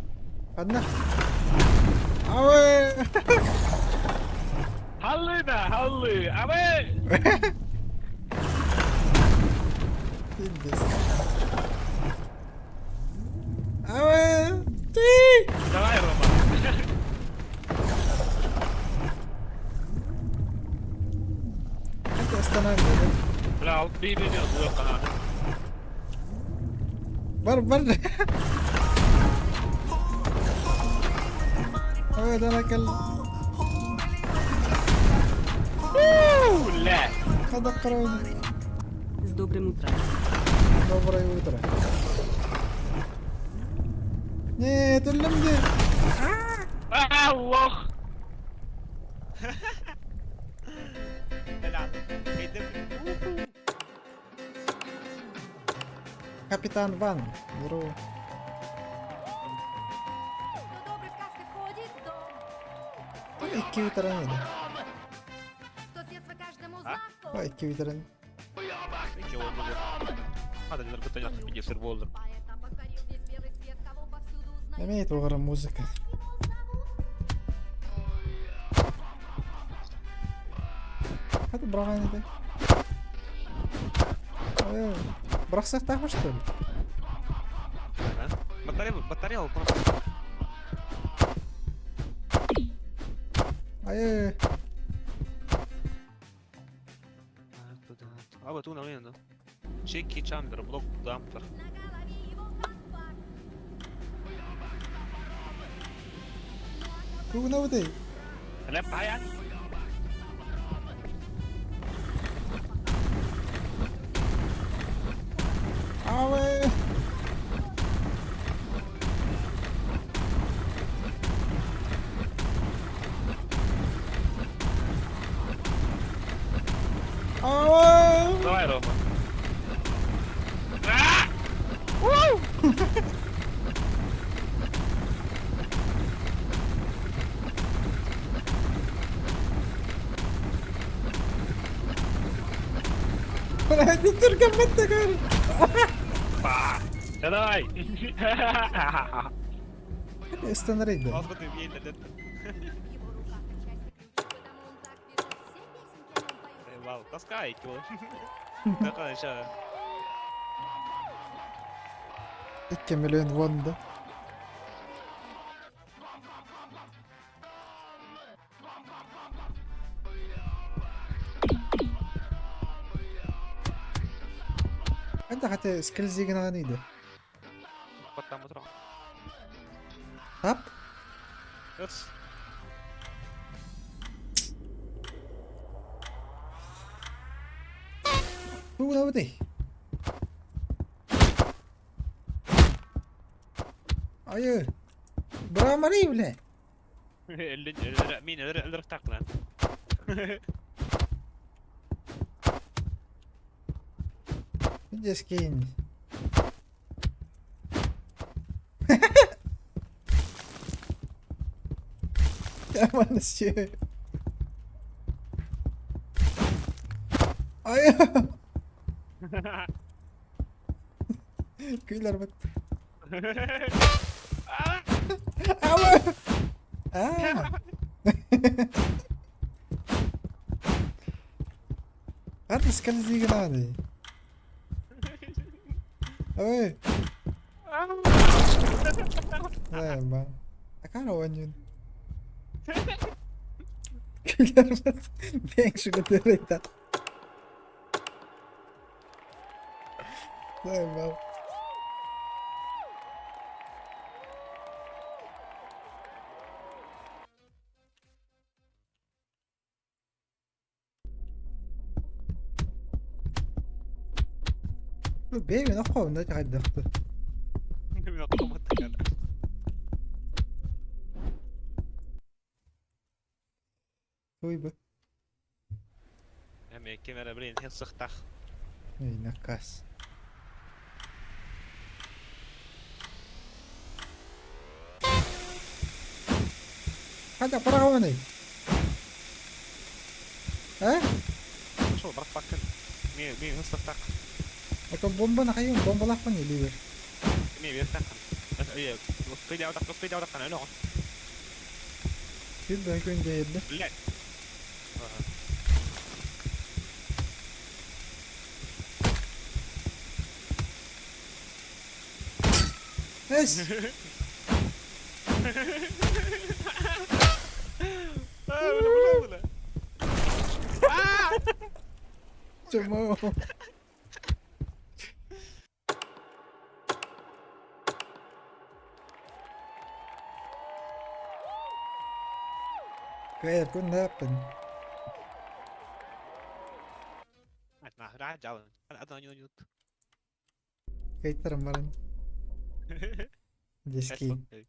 Одна. Ой. Hallı da hallı. Abi. Пиздец. Ой. Ты. Давай, Рома. Это останавливай. Bra, bir bu yok kanadı. Бар. Ой, да накал. Ля. Хода кровь. С добрым утром. Доброе утро. Нет, улемди. Allah. Helal. Капитан Ван. Здорово. Кто добрый в сказке ходит, дом. Ой, кивитеран. Кто с детства каждому знаком. Ой, кивитеран. Peki oldu bu. Hadi narkotik yapıp bir sır buldum. Поэта покорил весь белый свет, кого повсюду узнают. Имеет вора музыка. Hadi браво, не дай. Бросать так, что ли? Батарея просто. Ай. Abi tu ne oynuyorsun? Jackie Chandler, Block Dumper. На голове его компакт. Kuna udah. Lep ayan. Awe. Awe. Давай, Рома. Diturunkan mata kan. Давай. Остановить, да. Господи, бей, да, да. В его руках часть ключей, потому он так берет все песенки, о нем поет. Вау, таскай его. Такая еще. 2 milyon won da. عندك حتى سكيلز يقنعني ده. Потому что. Тап? Yes. Kuna udah. Ayo. Beramari boleh. مين اللي رح تاكله؟ Just skin. Ya mana sih? Ayo. Kuylar bak. Awa. Ah. Hadi sekali sih kena nih. Oi. Bang. Akala yun. Kuylar bak. Ben şunu dereyta. Bang. Baby, نقوم نرجع الدفتر. من القوة التكالب. طيب. أمي كاميرا برين هي سختخ. اي نكاس. هذا براوني. ها؟ شو برا فاكن. مين هو سختخ. Atau bomba na kayo, bomba lang ko ni liver. مين بيفتح. بس إيه وسبيد أو تحت أنا له. Yun ba ko hindi yun? لا. Yes! ولا. Sumo. Kaya couldn't happen. Nah, راح جاون. أنا أدنى يونيوت. Kaya termaran. Just kidding.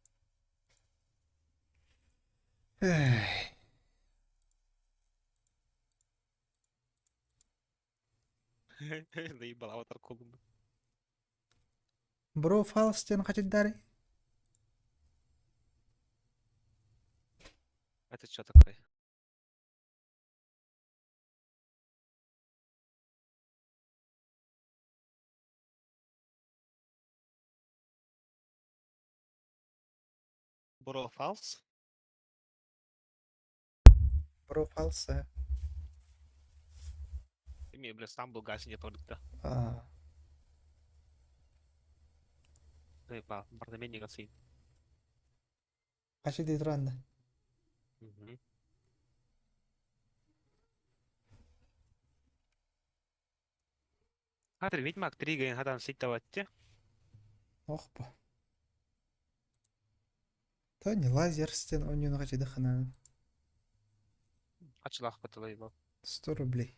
Заебал аватар Колумба. Bro, false dyan nakachid dari. Это что такое? Bro false? Bro, false eh. Imi bля Стамбул гасит не только. Заебал, апартамент гасит. Kasi dito ran. Хатыр Ведьмак 3 ген хадан сыйтаватты. Ох ба. Тони лазерстен ойнуна качады хананы. Ачылақ бітілі бұл. 100 рублей.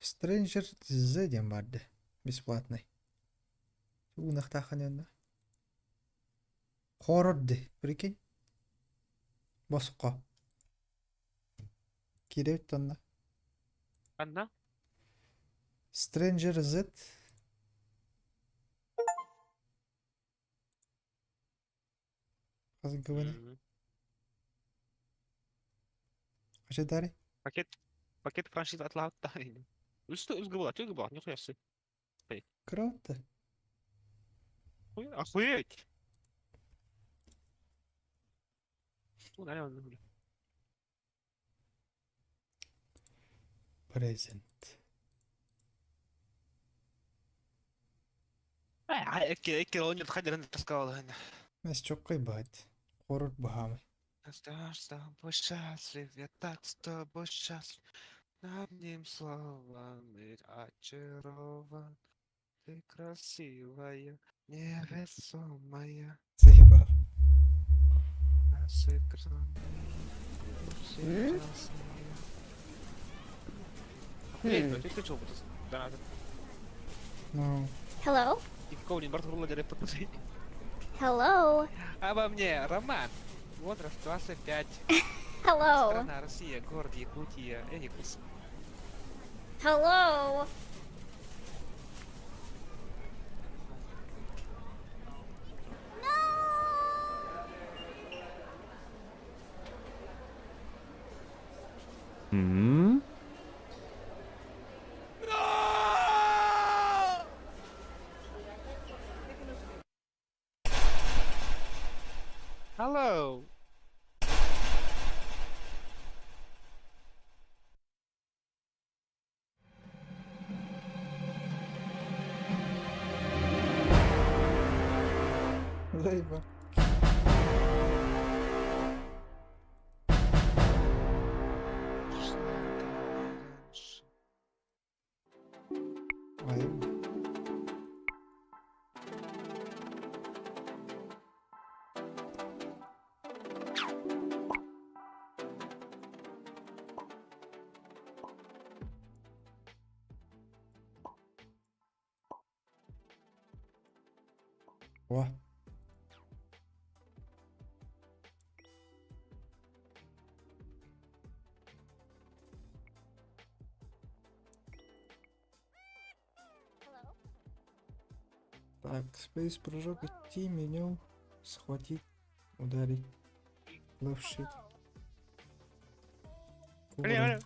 Stranger Z дем барды. Бесплатный. Унахта ханында. Хорорды, прикинь. Босқа. Керек тонна. Қанда? Stranger Z. Қазір көбіне. Қаша дәрі? Пакет франшиза атылауыт та. Үсті үзгі болады, не қоясы. Круто. Охуеть! Наверное. Презент. Ekki ойнет қайдар әнді тасқалы ғана. Нас чоққай бәді. Хорор бағамы. С тобой счастлив, я так с тобой счастлив. Одним словом очарован. Ты красивая, невесомая. Заебал. Ну. Hello? И какого-нибудь Бартула Дерепотуши. Hello? Обо мне роман. Возраст 25. Hello? Страна Россия, город Якутия, Эникус. Hello? Hello. Заебал. Ай. О. Так, спейс прыжок, идти, меню, схватить, ударить, левшит. Алло.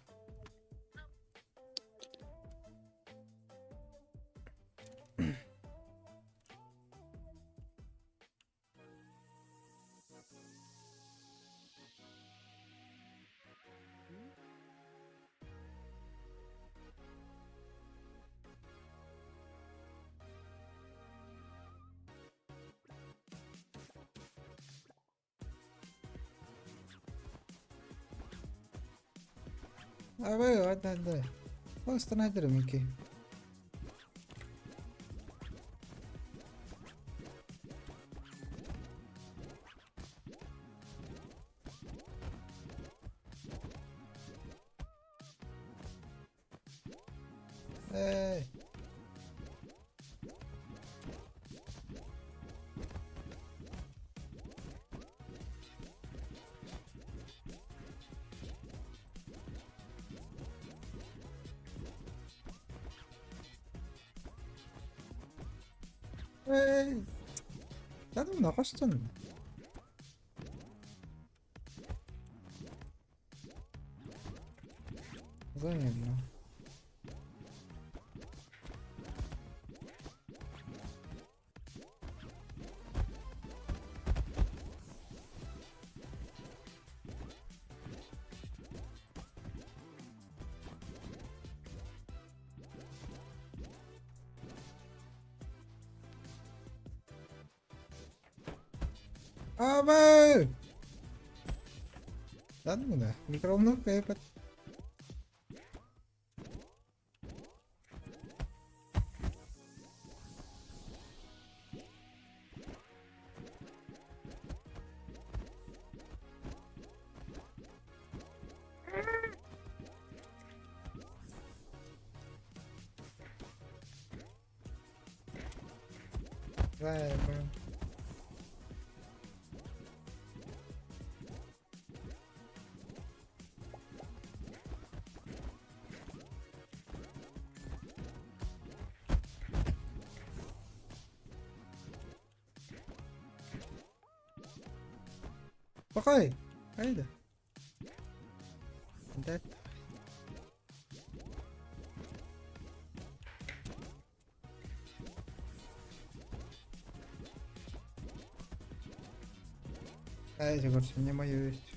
Давай, отдай. Просто надермики. Эй. Эй. 나도 나갔었잖아. Взаимно. Абы! Ладно, да. Микроволновка и под... играем. Покой! Haydi. Да. Haydi kursun, не мою есть.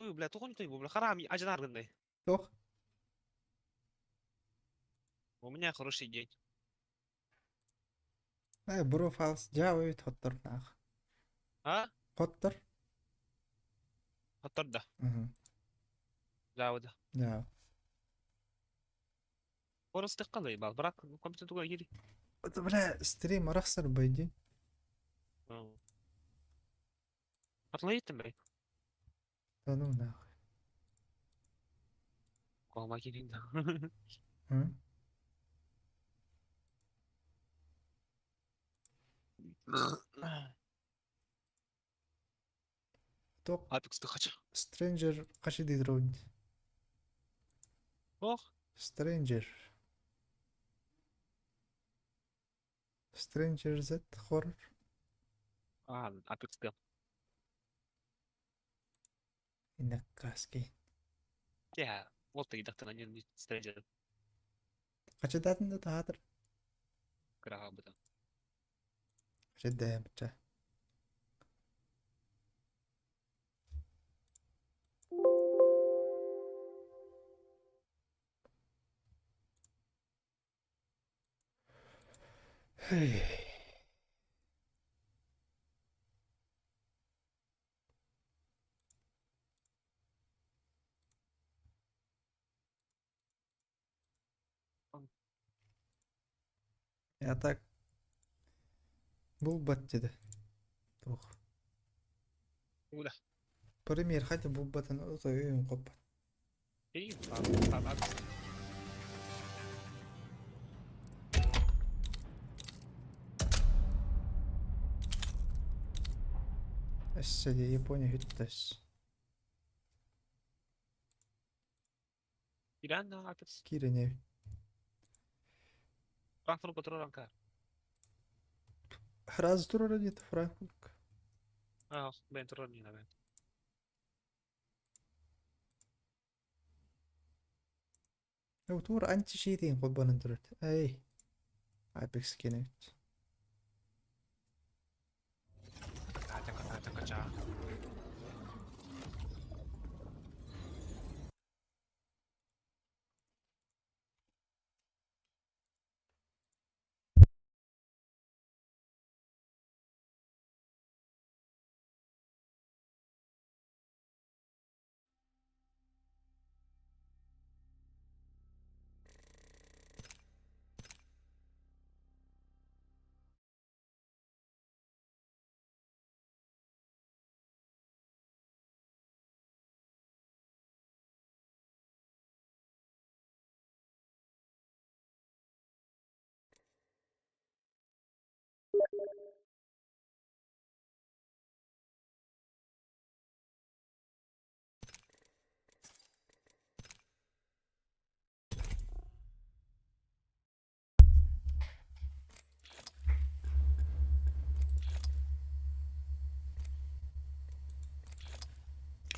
Ой, бля, тухонь ты, бля, харам, ажнар гындай. Тох. У меня хороший день. Бро фалс. Жава бит хоттор нах. А? Хоттор. Хатарда. Жава. Орыс тек калай, бал, брак, компьютер туга кири. Это, бля, стрим арахсар байди. Атлай иттим бай. Да ну нахуй. Колма кирин. Топ. Апекс ты хочу. Stranger каши дидроун. Ох. Stranger. Stranger Z horror. Апекс ты. Инакаски. Я, вот ты идак на не стрейджер. Каши датын да таатыр. Крага быта. Каши дэмча. Hey. Я так бул бат деді. Тух. Куда? Пример, хотя бул батын өйін қоппа. И, Әссәде Япония хүттәс. Иран на апекс. Кирене. Франкфурт который ранка. Раз турора нет Франкфурт. Бен турор не навен. Тур антишейдин қолбанын тұрады. Әй. Апекс кенет. Кача.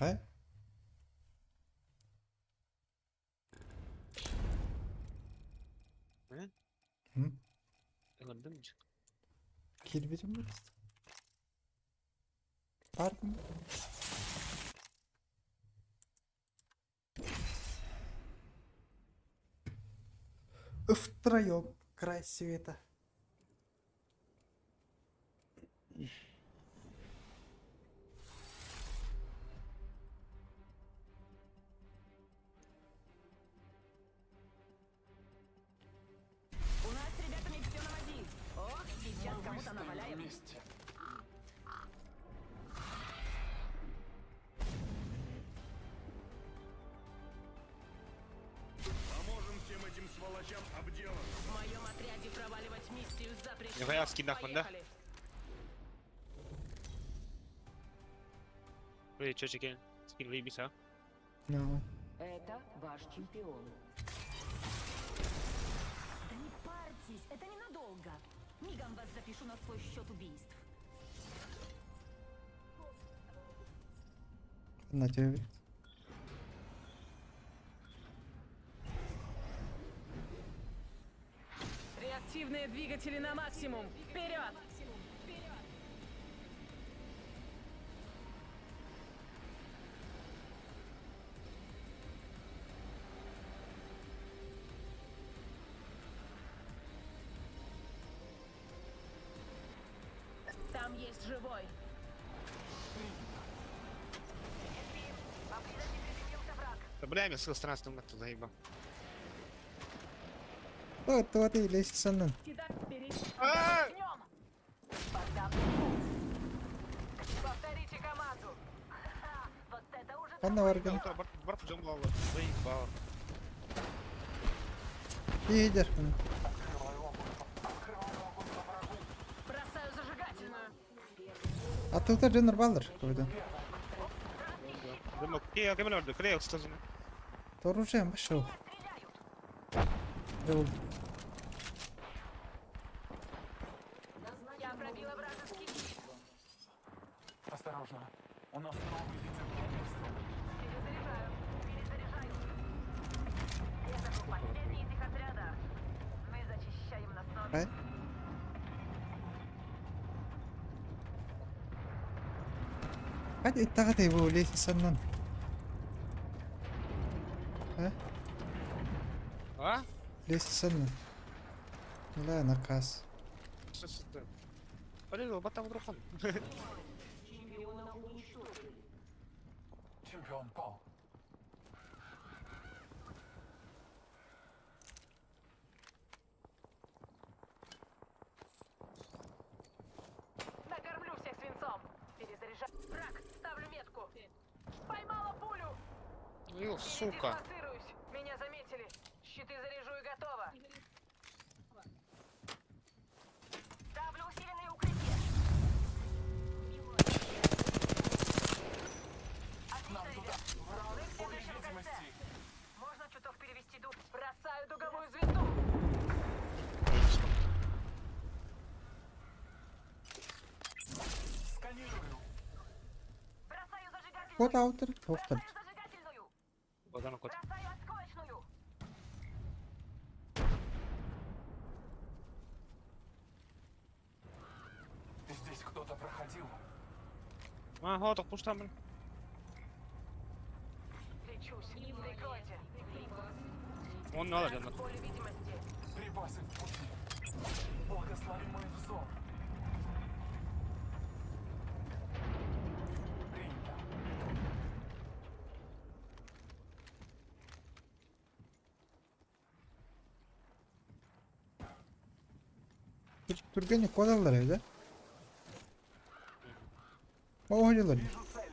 Қай? Gördün mü? Kelbecim mi? Pardon. Втроем край света. месте. Поможем всем этим сволочам обделаться. В моем отряде проваливать миссию запрещено. Нихуя скидах, да? Поехали. Ой, чё, чеки? Скин выебись, а? No. Это ваш чемпион. Да не парьтесь, это ненадолго. Мигом вас запишу на свой счет убийств. На тебе. Реактивные двигатели на максимум. Вперед! Там есть живой. Да бля, я с 13 метров заебал. Кто ты, лезь санан? Повторите команду. Вот это уже Анна Варган. Барт ждем лава. Заебал. Лидер. бросаю зажигательную. А тут Дженнер Балдер какой-то. Дымок. Я камеру, клеил, стазу. То оружием пошел. Я пробила вражеский щит. Осторожно. У нас новый вице-премьер. Перезаряжаю. Это был последний из их отряда. Мы зачищаем нас снова. Ай. Hadi اتخذ يبو ليش سنن. ها؟ А? ليش سنن؟ لا نقص. Что это? Полезла, батам вдруг. Чемпион пал. Накормлю всех свинцом. Перезаряжаю. Враг, ставлю метку. Поймала пулю. Ё, сука. Дислоцируюсь. Меня заметили. Щиты заряжу и готово. Ставлю усиленное укрытие. Нам туда. Враг в поле Следующем кольце. видимости. Можно чуток перевести дух? Бросаю дуговую звезду. Сканирую. Бросаю зажигательную. Вот аутер. Офтер. Бросаю зажигательную. Богдан кот. Бросаю осколочную. Здесь кто-то проходил. А, готов, пусть там. Лечусь. Прикройте. Он надо, да. Поле видимости. Припасы в пути. Благослови мой взор. Принято. Turgani kodalar evde. O oynuyorlar. Вижу цель.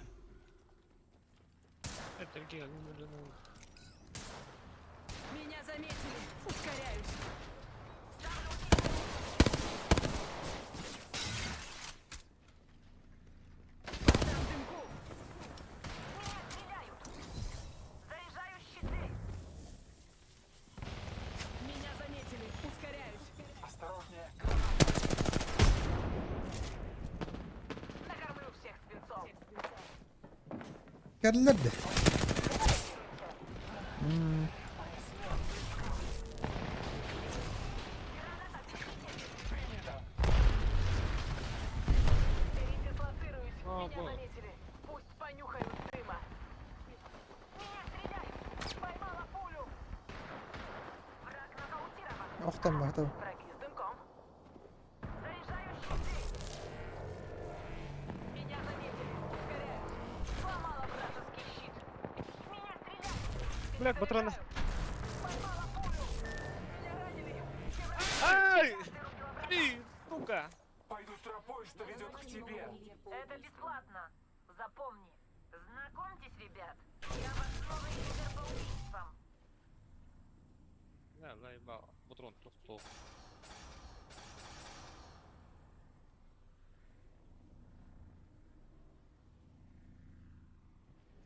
Это где? Меня заметили. Ускоряюсь. Там дымку. Меня стреляют. Заряжаю щиты. Меня заметили. Ускоряюсь. Осторожнее. Накормлю всех свинцом. Geldiler de. Передислоцируюсь. Меня бог. заметили. Пусть понюхают дыма. Меня стреляют. Поймала пулю. Враг нокаутирован. Oktan baktım. Враги с дымком. Заряжаю щиты. Меня заметили. Ускоряюсь. Сломала вражеский щит. Меня стреляют. Блядь, патроны. Поймала пулю. Меня ранили. Все враги Ай! вырубила врага. Блин, сука. Пойду травму. тропой, что ведет к тебе. Это бесплатно. Запомни. Знакомьтесь, ребят. Я ваш новый лидер по убийствам. لا لا يبقى بطرون تحطه.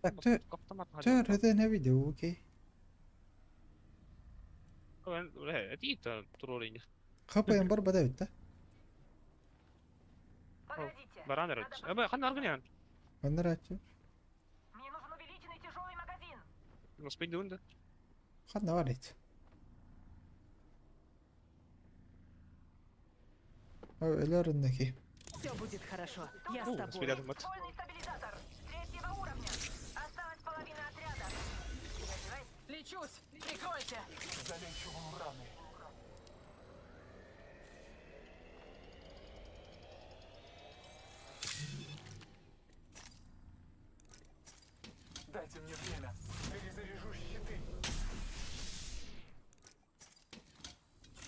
Так, ترى فيديو اوكي. اكيد ترولينج. خبا بربا دايت. Погодите. برانرج. خلنا ارجنيان. انا راتب. Мне нужен увеличенный тяжелый магазин. نصبين دون ده. خدنا واريت. او الارنكي. Все будет хорошо. Я Ну, спрятал мат. Вольный стабилизатор. 3-го уровня. Осталась половина отряда. Лечусь. Прикройте. Залечиваю раны. Дайте мне время. Перезаряжу щиты.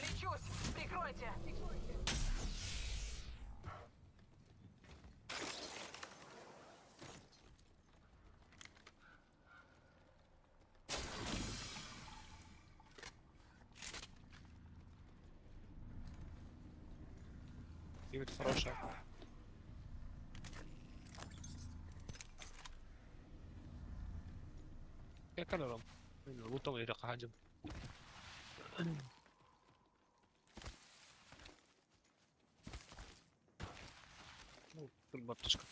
Лечусь. Прикройте. И вот хорошая. يا كلام وطول يرقى حجم البطشка.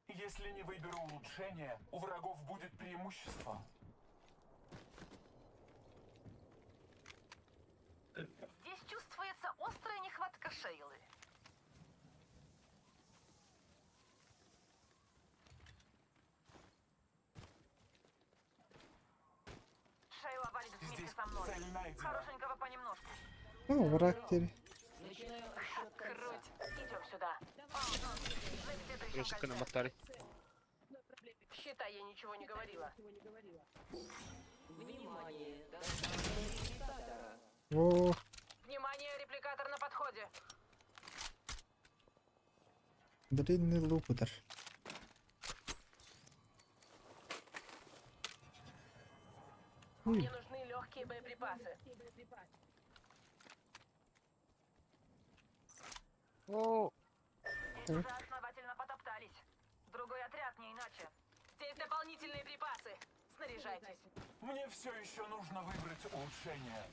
Если не выберу улучшение, у врагов будет преимущество. Здесь чувствуется острая нехватка Шейлы. Шейла валит вместе Здесь со мной. цель найдена. Хорошенького понемножку. Ну, враг-тери. Круть. Идем сюда. Просто на мотаре. Считай, я ничего не говорила. О, Внимание, репликатор на подходе. длинный лупутер. Мне нужны легкие боеприпасы. О, Здесь уже основательно потоптались. Другой отряд, не иначе. Здесь дополнительные припасы. Снаряжайтесь. Мне все еще нужно выбрать улучшение.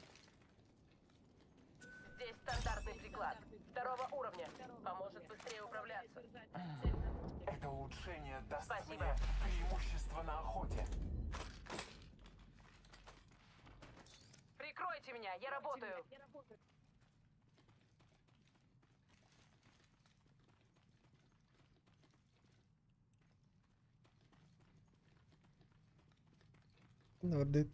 Здесь стандартный приклад. 2-го уровня. Поможет быстрее управляться. Это улучшение даст Спасибо. мне преимущество на охоте. Прикройте меня, я работаю. Нордит.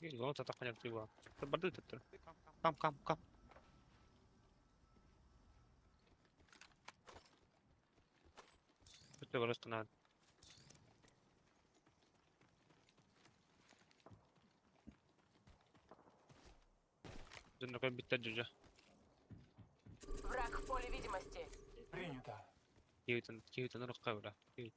и вот это понятно его. Это борды тут. Кам. Это просто надо. Это такой битаджи. Враг в поле видимости. Принято. كيف نرقى ولا كيف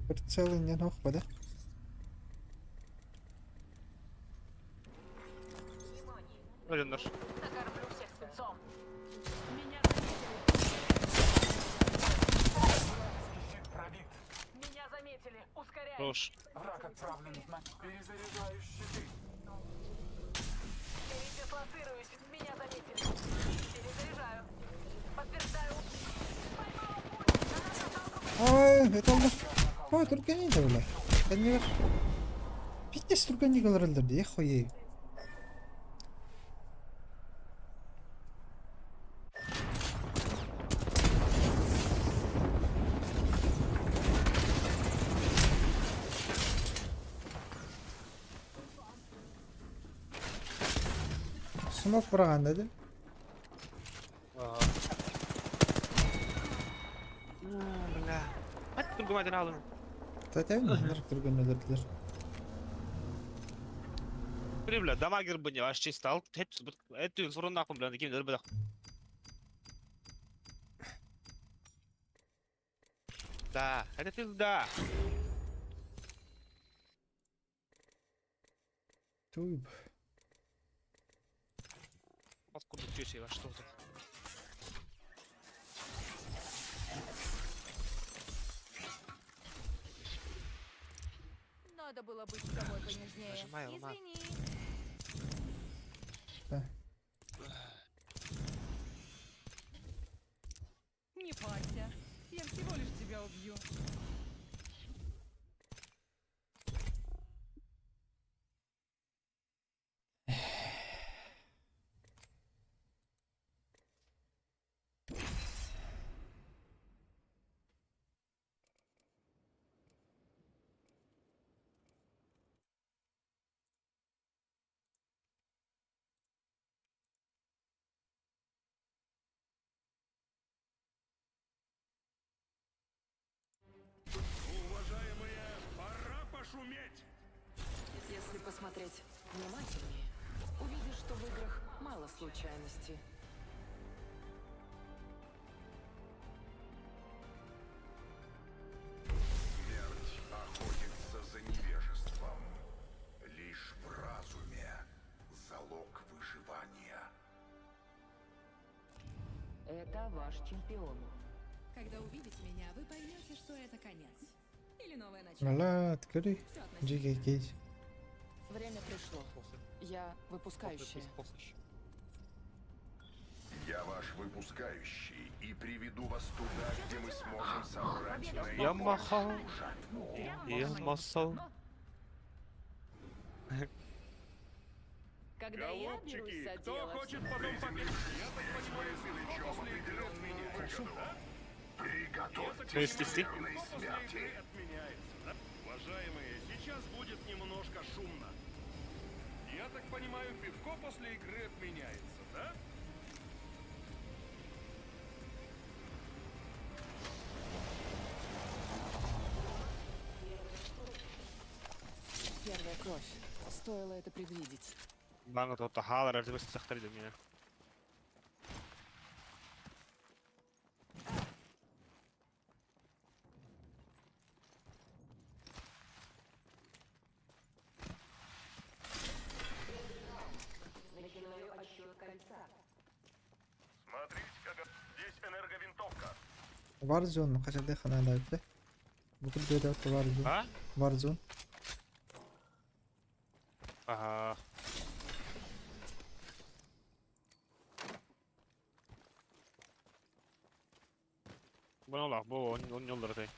Прицелы не нахуй, да? Рендер. Накормлю всех свинцом. Меня Щит пробит. заметили. Ускоряй. Хорош. Враг отправлен на... Перезаряжаю щиты. Передислоцируюсь. Меня заметили. Перезаряжаю. Подтверждаю. Поймал пулю. Граната сталкивается. Это oldu. Turkani de öyle. Ben de var. Bitnes Turkani kadar öldürdü ya koyayım. Смок бұраған деді. Бля. Hadi dur gümeden alın. Zaten мендер түрген өлерділер. Бля, бля, дома гербыне, аж чисто ал. Эту фурун нахуй, бля, таким дырбыдах. Да, это пизда. Туйб. Откуда тёси во что-то. Надо было быть с тобой понежнее. Нажимай, Рома. Извини. Да. Не парься. Я всего лишь тебя убью. Уважаемые, пора пошуметь! Если посмотреть внимательнее, увидишь, что в играх мало случайностей. Смерть охотится за невежеством. Лишь в разуме залог выживания. Это ваш чемпион. Когда увидите меня, вы поймете, что это конец. Или новое начало. Вала, открой. Всё относительно. Джиги кейс. Время пришло. Я выпускающая. Я ваш выпускающий и приведу вас туда, где мы сможем собрать Я махал. Я махал. Когда я берусь за кто дело, хочет потом попить? Я так понимаю, что после игры от меня выгоду, да? То есть ты? После игры отменяется, да? Уважаемые, сейчас будет немножко шумно. Я так понимаю, пивко после игры отменяется, да? первая кровь. Стоило это предвидеть. Банга тут халер, ты высоко сахтарили меня. Начинаю отсчет кольца. Смотрите, как здесь энерговинтовка. Warzone қашанда қанада өтті. Бүкіл дөйді өтті Warzone. А? Warzone. Ага. Bueno lah, bu on yolları değil.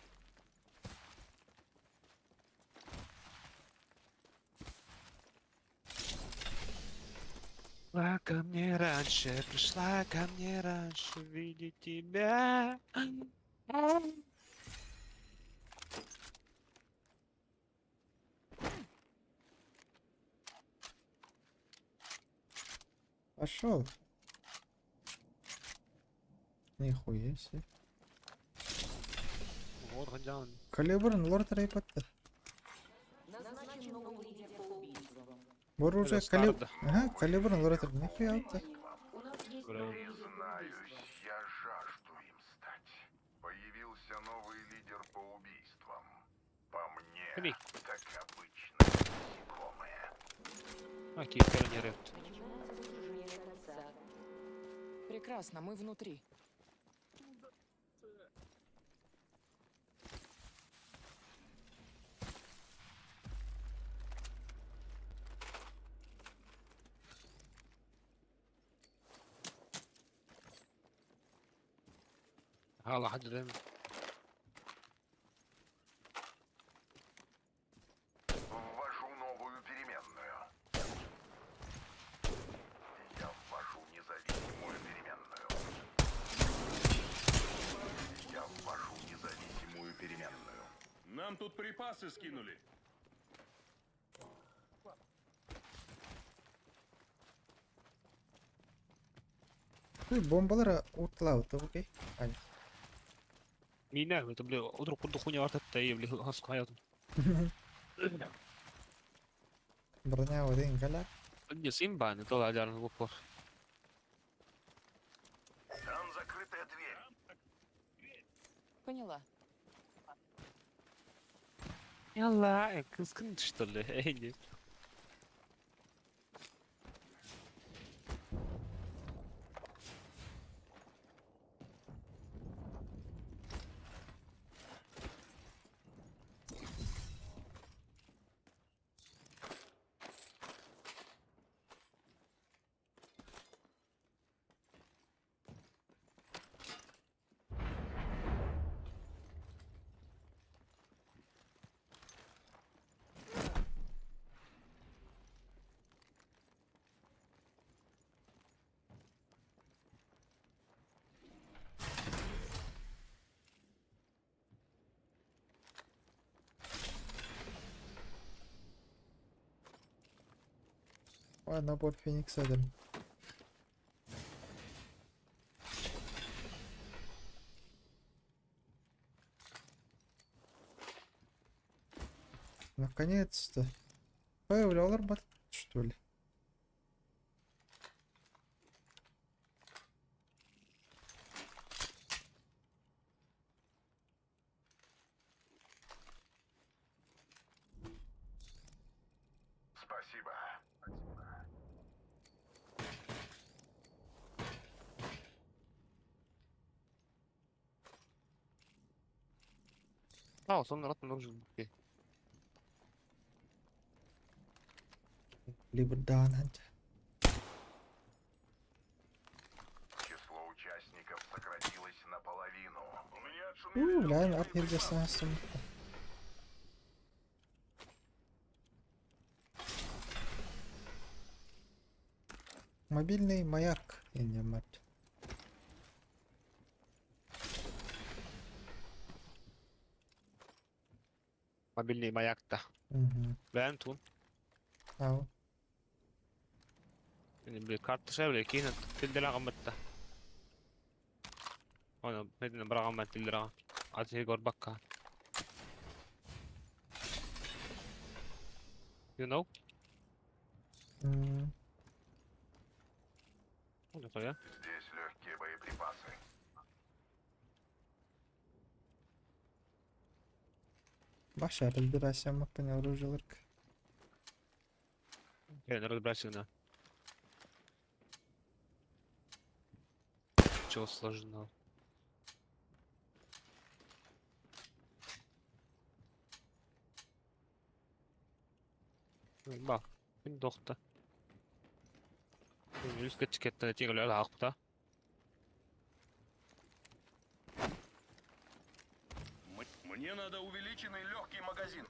Пришла ко мне раньше, пришла ко мне раньше, видеть тебя. Пошел. Нихуя себе. Вот, ходян. Калибрын лорд райпатты. Назначен новый лидер по убийству. Бор уже Это калибр. старт. Ага, калибрын лорд райпатты. Нихуя алты. У нас есть Браво. новый лидер по убийству. Я жажду им стать. Появился новый лидер по убийствам. По мне, Ходи. так обычно, насекомые. Окей, пионеры. Начинается сужение кольца. Прекрасно, мы внутри. Hala hadi değil mi? Ввожу новую переменную. Я ввожу независимую переменную. Я ввожу независимую переменную. Нам тут припасы скинули. Бомбалар уртлауты, окей? Ань. Mina, это, бля, вдруг куда хуйня вартат, и, бля, хаскаят. Броня один каля. Не, симбан, это ладно, в упор. Там закрытая дверь. Поняла. Ялла, кыскын, что ли, не. Ой, набор Феникс 1. Наконец-то. Появлялся бот, что ли? Спасибо. А, он рад нужен. Либо Данант. Число участников сократилось наполовину. У меня отшумели Ляйм легкие апнир припасы. жасанасым. Мобильный маяк. Я не мать. Мобильный маяк-то. Угу. Вентун. Ау. Бля, карта шевле, кинет, тилдера гамматта. Она, медина брагамма тилдера. Ати гор бакка. You know? Это я? Здесь легкие боеприпасы. Başarılı bir aşama orужаларка. Я не разбираюсь, да. Чего сложного? Бак, доктор. Yüz etikette tigreler hakta. Мне надо увеличенный легкий магазин.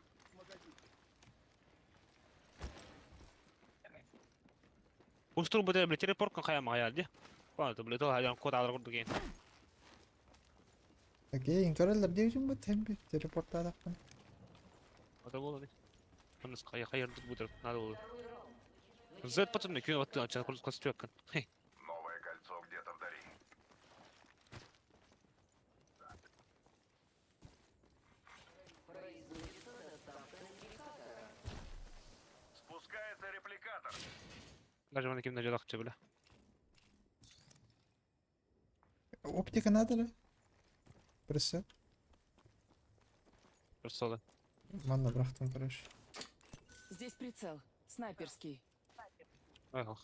Устроил бы тебе телепорт как я моя, да? Ладно, блядь, то я код алır kurdu gen. Окей, инкореллер девчим бит hem bir teleportta adaktan. Ada boldu. Anız kaya hayırdır bu taraf. Надо было. Зет потом на кино вот сейчас просто костюк. Новое кольцо где-то вдали. Спускается репликатор. Даже на кино жадах бля. Оптика надо ли? Пресет. Просто. Манна брахтан, короче. Здесь прицел. Снайперский. Ага.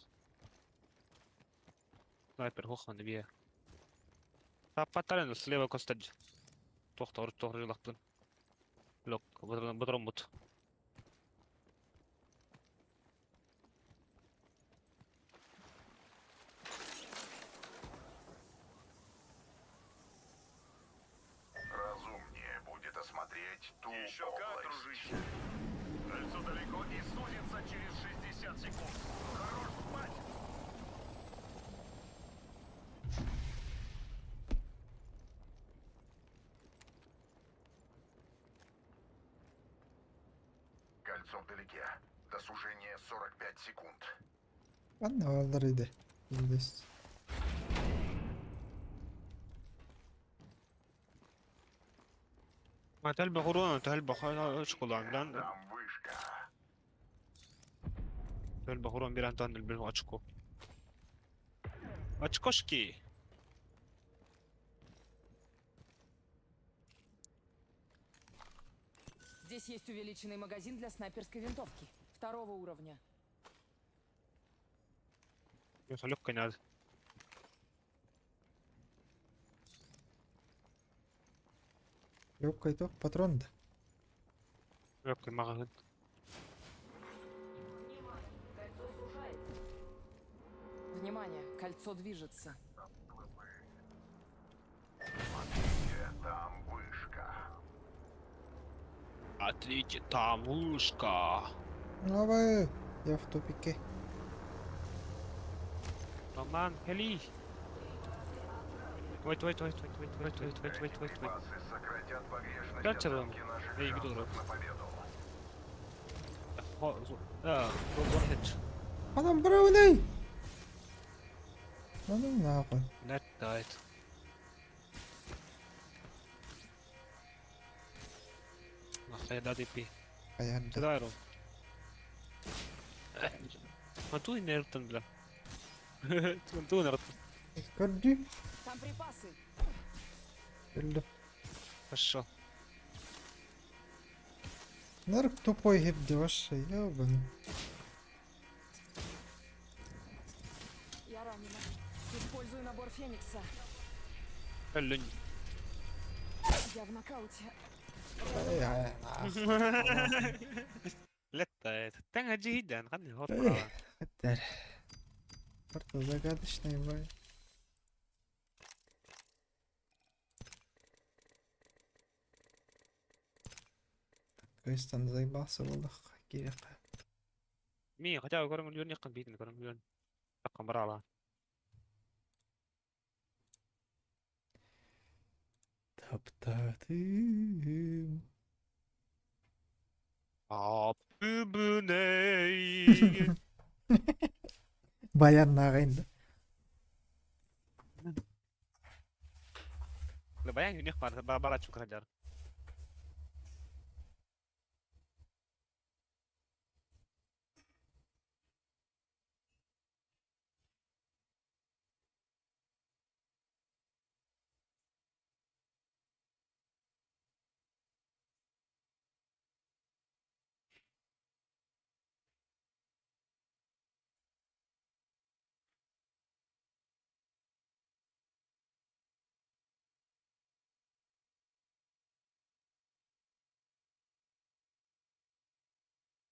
Снайпер хохан бия. Таппаттарын слева костадж. Тоқтор жолақтын. Лок, бұдырым бұд. Разумнее будет осмотреть ту Еще как, дружище. Кольцо далеко и сузится через 60 секунд. Хорош спать! Кольцо вдалеке. До сужения 45 секунд. Anne alırıydı. Biz Тәлбә гурон, тәлбә школан белән. Тәлбә гурон бирән тан бил очко. Очкошки. Здесь есть увеличенный магазин для снайперской винтовки. 2-го уровня. Йохлык кыняд. Легкий ток патрон да. Йохлык магазин. Внимание, кольцо движется. Отличие, там вышка. Давай, я в тупике. Маман, хели. Wait. Катером. Эй, кто тут? Adam Brownie! Ну нахуй. Net died. Нахуй да ДП. Понятно. Тедайро. Манту инертен, бля. Манту инертен. Иди. Там припасы. Или. Хорошо. Нарк тупой гибди вообще, ёбаный. Я ранена. Использую набор Феникса. Лунь. Я в нокауте. Летает. Тanga جدا خلني Эх, هوبا. Хаттар. Карта загадочная, бай. Квестон заебался, валах, киряка. مين хотя бы корм миллион не компьютер корм миллион. Так брала. Таптатым. Абыбней. Баян нағайын да. Баян юних бара чукрадар.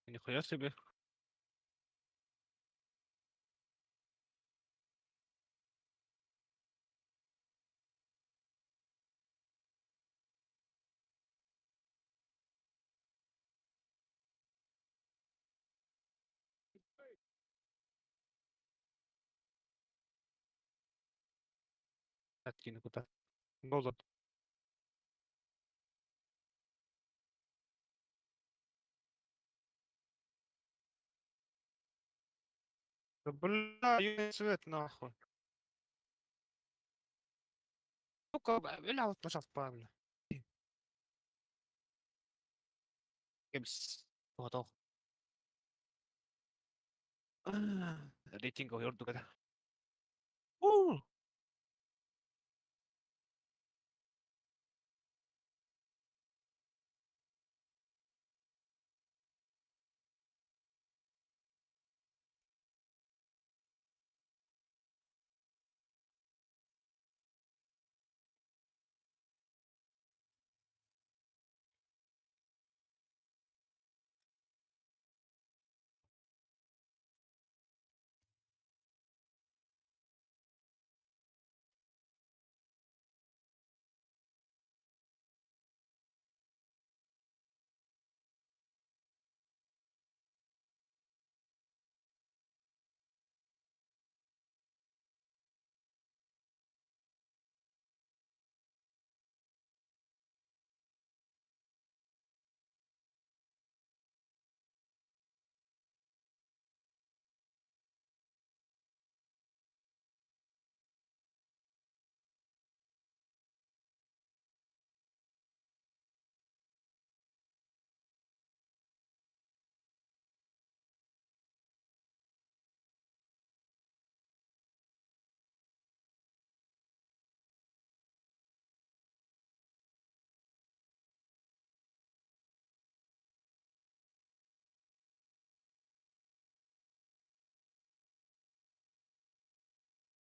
Нихуя себе. Откинь куда. Голод. Да бля, юный цвет нахуй. Ну-ка, бля, вот пожалуйста, правильно. Кемс. Готов. Рейтинг gördük hadi.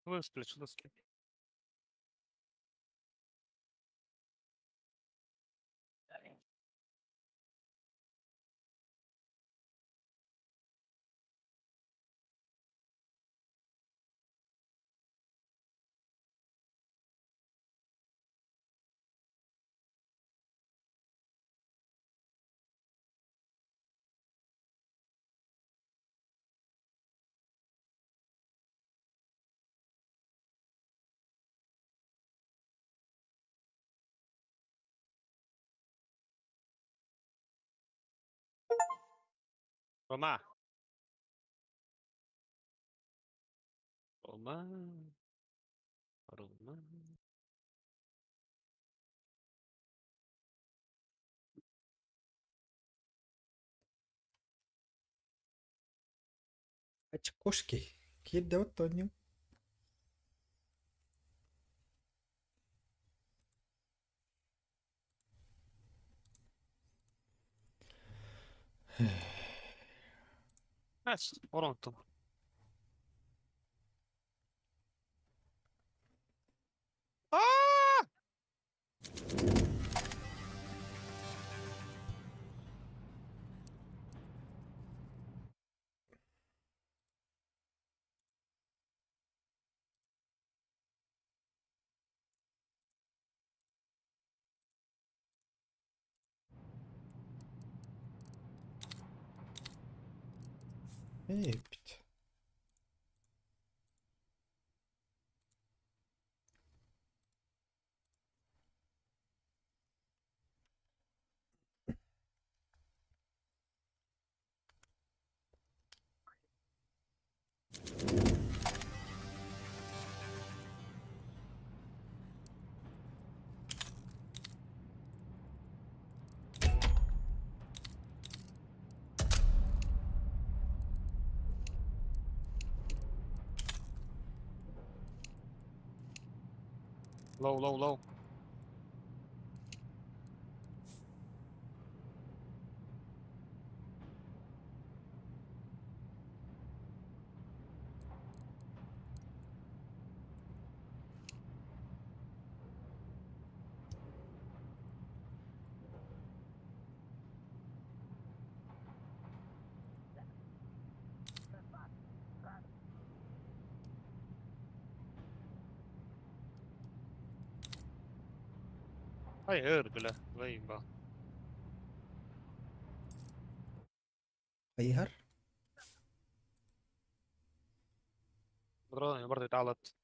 Высплю, что доски. Рома. Рома. Рома. Очкошки. Кидо Тоню. Урон там. Епить. Лоу, лоу, лоу. Hayır bile. Vay be. Айгар? Дрон برضه يتعلط.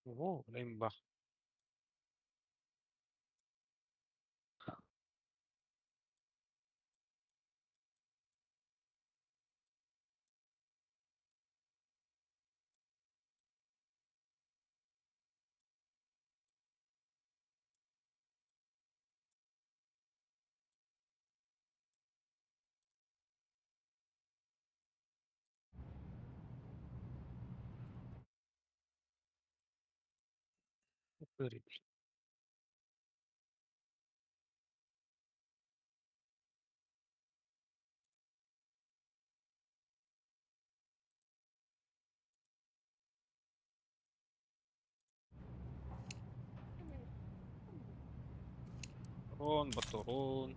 Ого, лимба. Упырь. Батурон, батурон.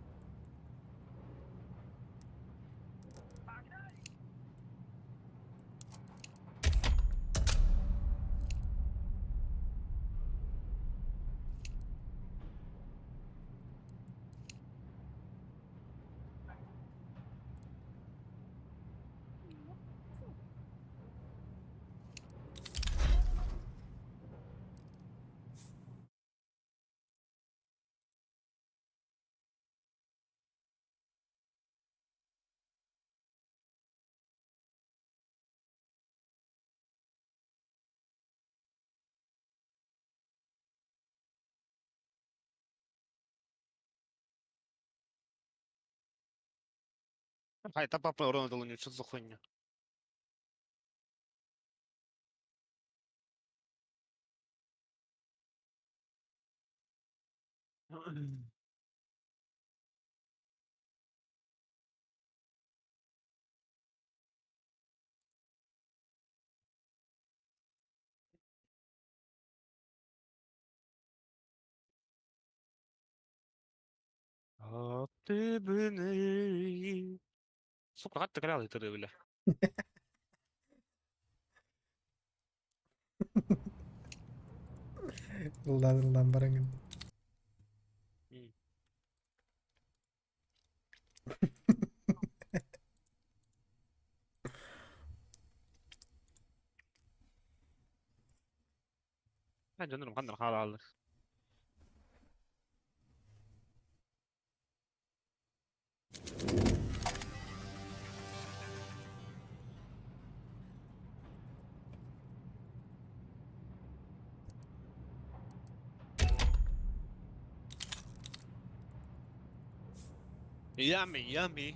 Хай, та папа урона долоню, що за хуйня? А ти би не... Сука, как ты кляли ты, бля? Lan barangin. Ben canım kandır hala alır. Yummy, yummy.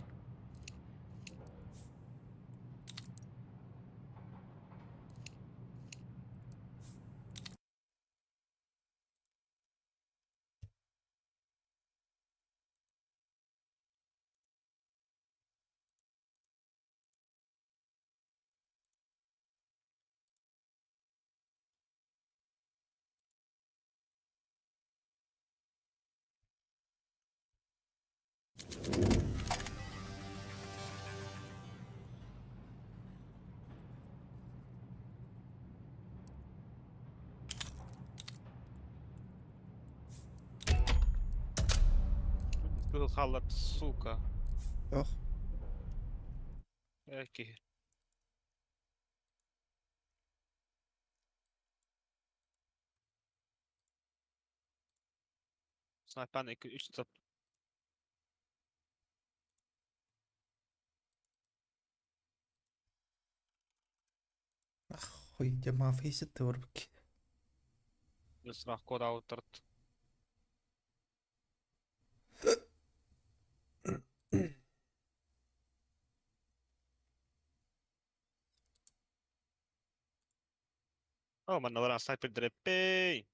Был халат, сука. Ох. Эки. Снайперный 3 тап. Охуеть, ma face turk. Срах кода аутерт. О, man var sniper drepe.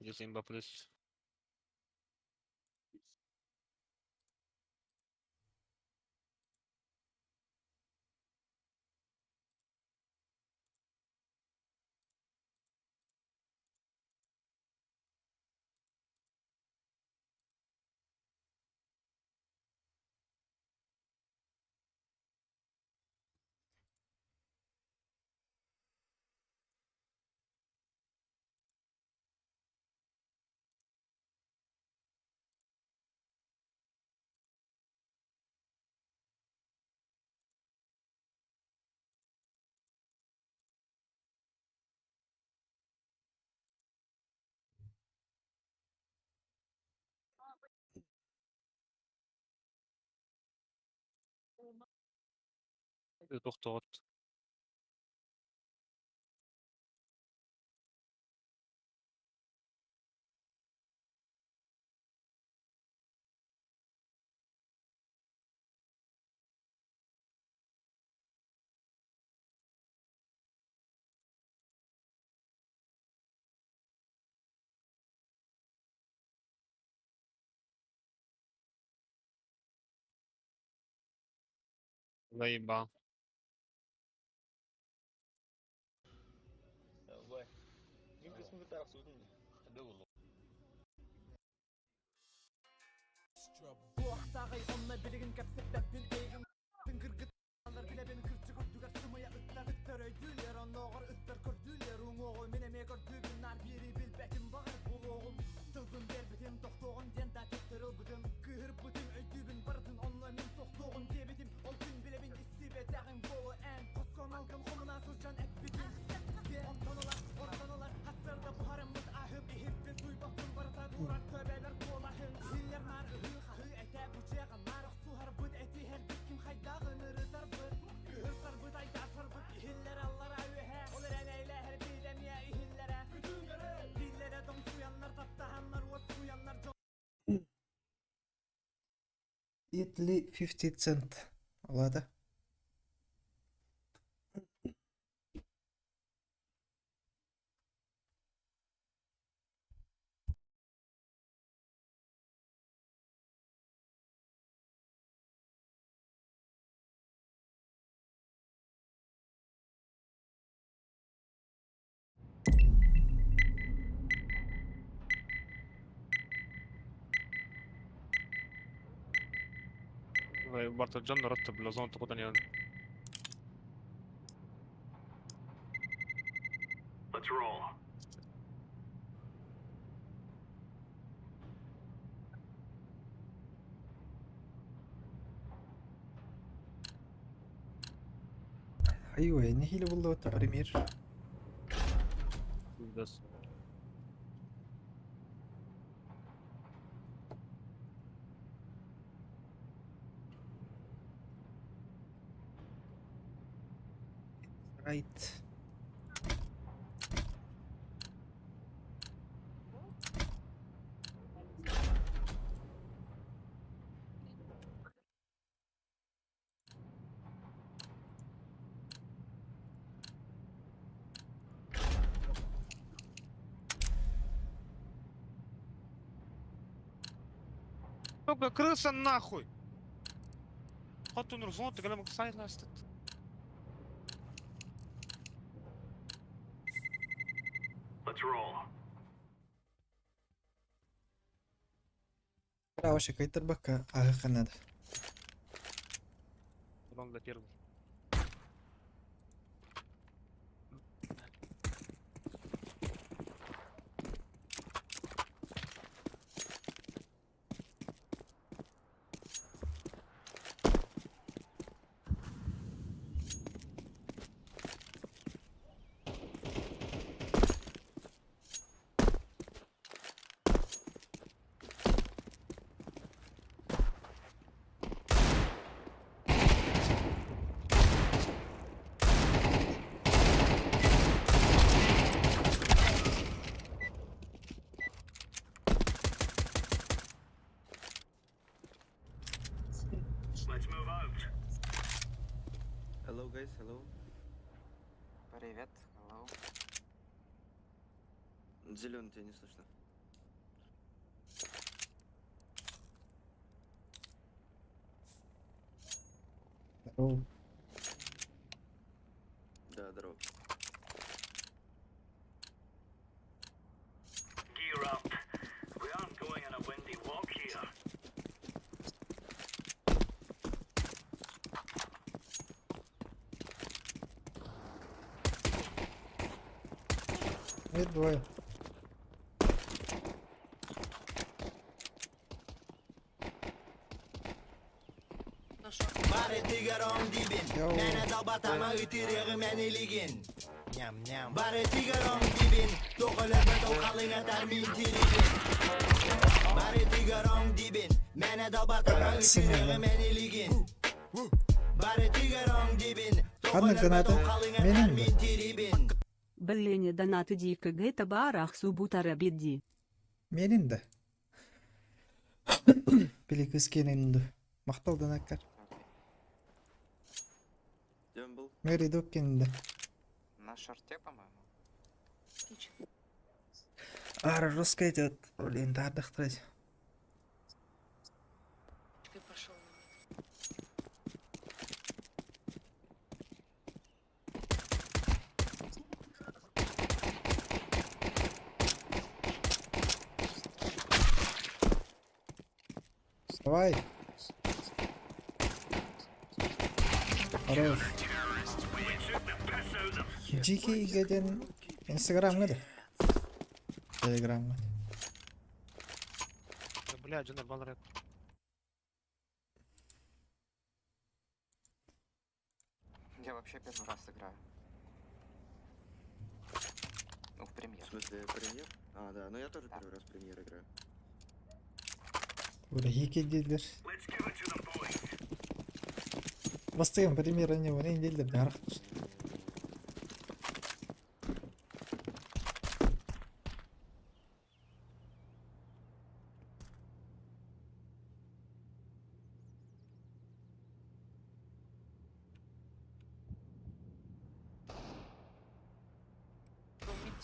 Dizimba plus. Doktor. Заебал. Buақтағы онна білігін кәпсеттәп білгейгін кыргыт алар біле бен кырчы күрдүгә сымыя ыттар ыттар өйдүлер оноғыр ыттар көрдүлер уңоғы менеме көрдүгін нар бири билбәтим бағыр болоғым тылдын бербетим тоқтоғын ден да теттіріл бұдым кыһыр бұдым өйдүбін бардын онна мен соқтоғын дебетим ол күн біле бен истибетағын болы ән қоскон алгын қолына сылжан әкбетим Ортанолар, хастырда бұхарымыз ахып ихиппен суйбақтың барта дурар төбелер қолахын Силлер нар үхі қахы әтә бұчеға нарық сухар бұд әті әр біткім қайдағын ұрытар бұд Үхір сар бұд айда сар бұд ихиллер аллар әуіхә Олар әнәйлі әр бейдемия ихиллерә Күтін Итли 50 цент. Ладно. برضه جون رتب لزون تقودني يعني. Let's roll. ايوه نهي له والله بريمير. بس رايت. сука, крыса нахуй. حطوا نرفون تكلمك صاير لاستت. Let's roll. راو شكاية البكا خنادة. لونج لا تيرو. Let's move out. Hello guys, hello. Привет, hello. Зеленый, тебя не слышно. Здорово. Да, здорово. Gear up. We aren't going on a windy walk here. Нет, двое. Bari tigaron dibin. Mene da batama itirig meni ligin. Nyam nyam. Bari tigaron dibin. Tokalar tokalına termin tirigin. Bari tigaron dibin. Mene da batama itirig meni ligin. Bari tigaron dibin. Ладно, граната. Менин. Tiribin. Бэлэне донаты дивка гэта барах субутара бидди. Менин да. Пиликыс кененді. Мақтал донаттар. Где он был? Мэри доп кененді. На шарте, по-моему. Ара жестко идет. Блин, да отдохнуть. Пошел. Давай. Хорош. Дикий гаден. Инстаграм надо. Телеграм надо. бля, Джон Valorant. Я вообще первый раз играю. Ну, в премьер. В смысле, премьер? А, да, ну я тоже первый раз в премьер играю. Ураги кедилдер. Бастыган премьера не вон инделдер нарах.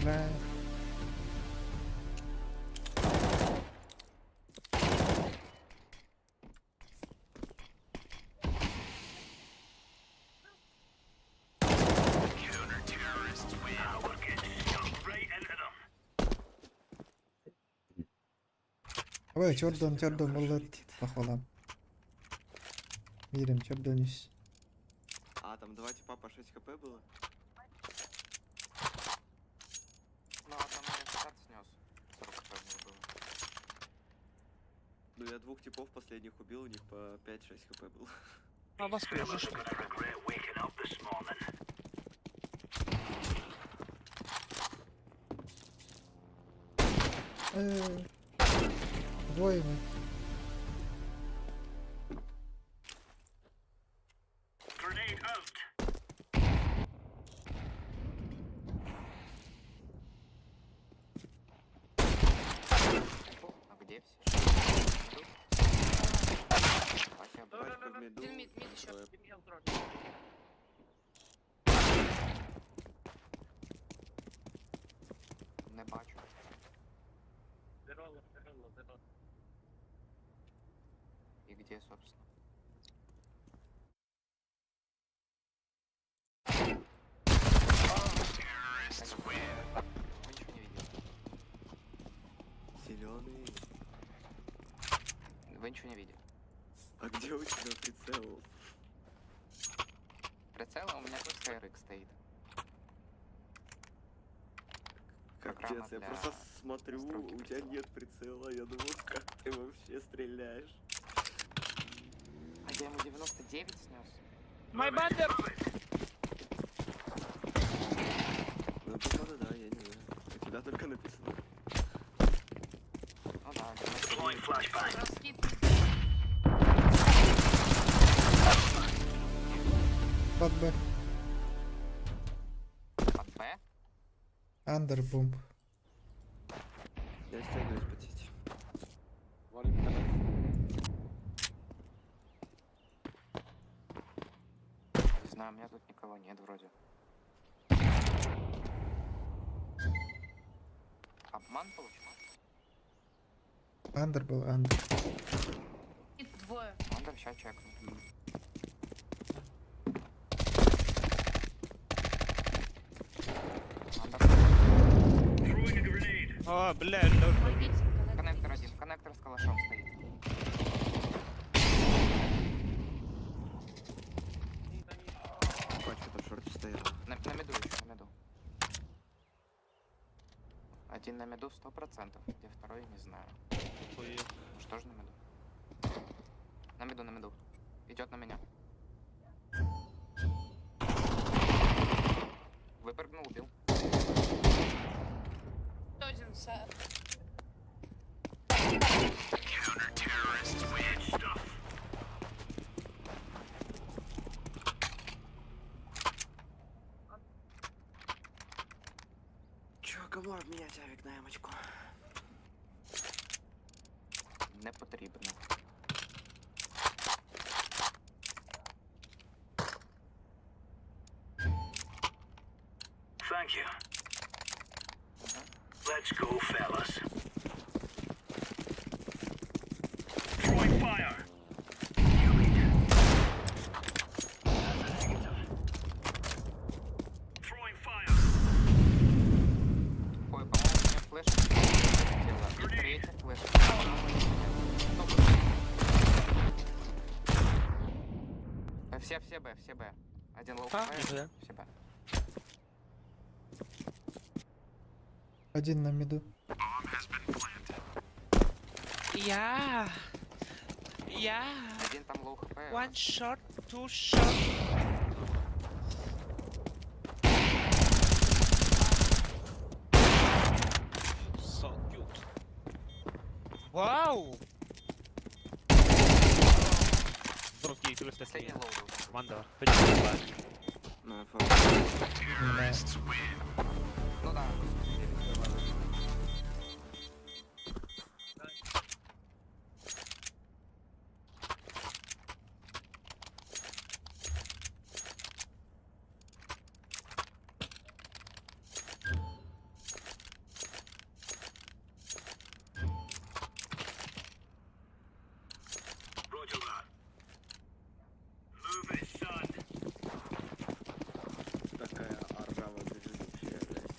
Бля. Ой, Чордон буллет похвалам. Верим, Чордонис. А, там два типа по 6 хп было? Ну, а там я 50 снес. 40 хп у него было. Ну, я двух типов последних убил, у них по 5-6 хп было. А вас пожишь. Двое мы. А где все? Хотя бы. Пачка в меду. Не бачу. И где, собственно? Вы ничего не видели? Зеленый. Вы ничего не видели? А где у тебя прицел? Прицела у меня тут KRX стоит. Программа Капец, я для просто смотрю, настройки у тебя нет прицела, я думал, как ты вообще стреляешь. А я ему 99 снес. My batter! Ну, походу, да, я не знаю. У тебя только написано. Ну да, 99. Под Б. Под Б? Андербомб. Я стягиваюсь под сеть. Не знаю, у меня тут никого нет вроде. Обман получился? Андер был, андер. Двое. Надо сейчас чекнуть. А, блядь, да. Коннектор один, коннектор с калашом стоит. Пачка там в шорте стояла. На меду еще, на меду. Один на меду 100%, где второй, не знаю. Что же на меду? На меду, на меду. Идет на меня. Выпрыгнул, убил. Один сэр. Чё, кому обменять авик на ямочку? Не потрібно. Thank you. Let's go, fellas. Throwing fire. Throwing fire. Ой, по-моему, у меня флеш. И третий флеш. Все Б, все Б. Один лоу А, Б, нихуя. все Б. Один на миду. Я. Один там лоу хп. One shot, two shot. So cute. Вау! Тебе Последний статья. лоу был. Команда. Пойдем, давай. На Ну да. такая орава бежит вообще, блядь.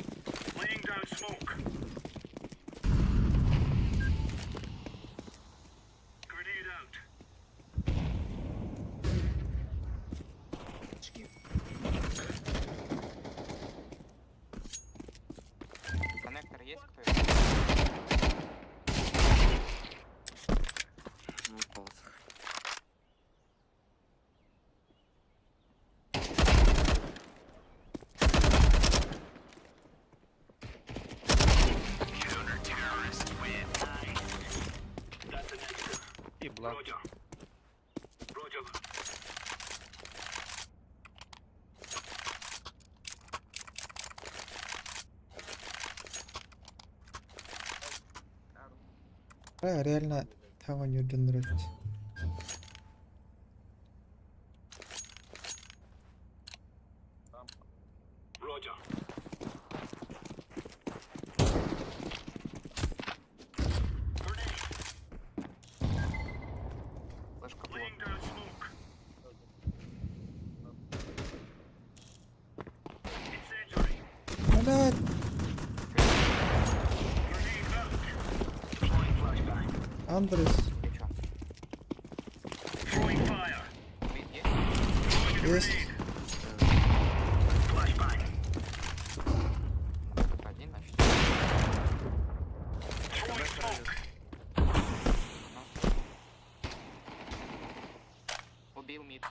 Коннектор есть кто? Ну, полосах. И благ. Реально того не нравится. Флешка плотная. Блядь. Андрес. Есть. Один, значит. Убил мид.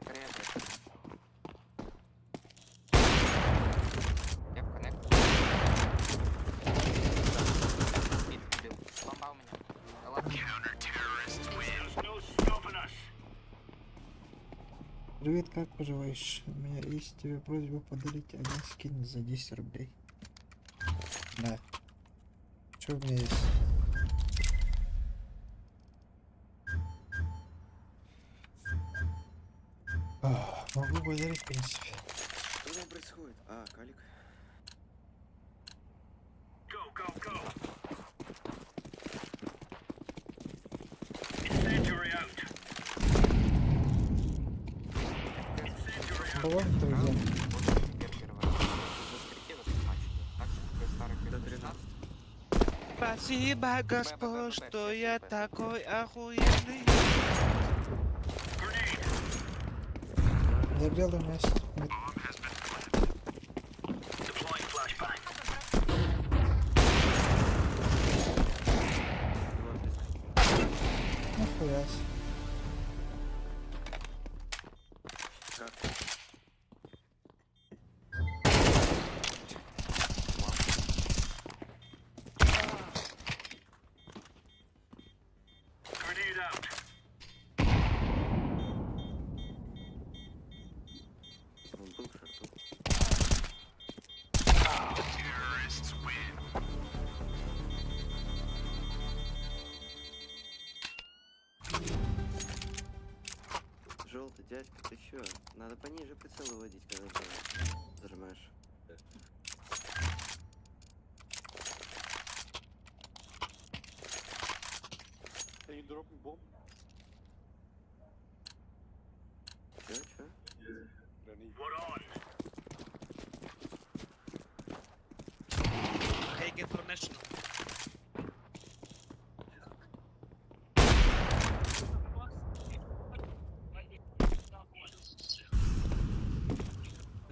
Скорее, блядь. Я в коннект. Мид убил. Бомба у меня. Да ладно. Привет, как поживаешь? У меня есть тебе просьба подарить один скин за 10 рублей. Да. Что у меня есть? Могу подарить, в принципе. Что там происходит? А, Калик. Давай, друзья. Спасибо, Господь, что я такой охуенный. Я белый место. Нахуя. Как? Он был в шарту. Желтый дядька, ты чё? Надо пониже прицел выводить, когда ты зажимаешь. Are you dropping bomb? Чё? Take information.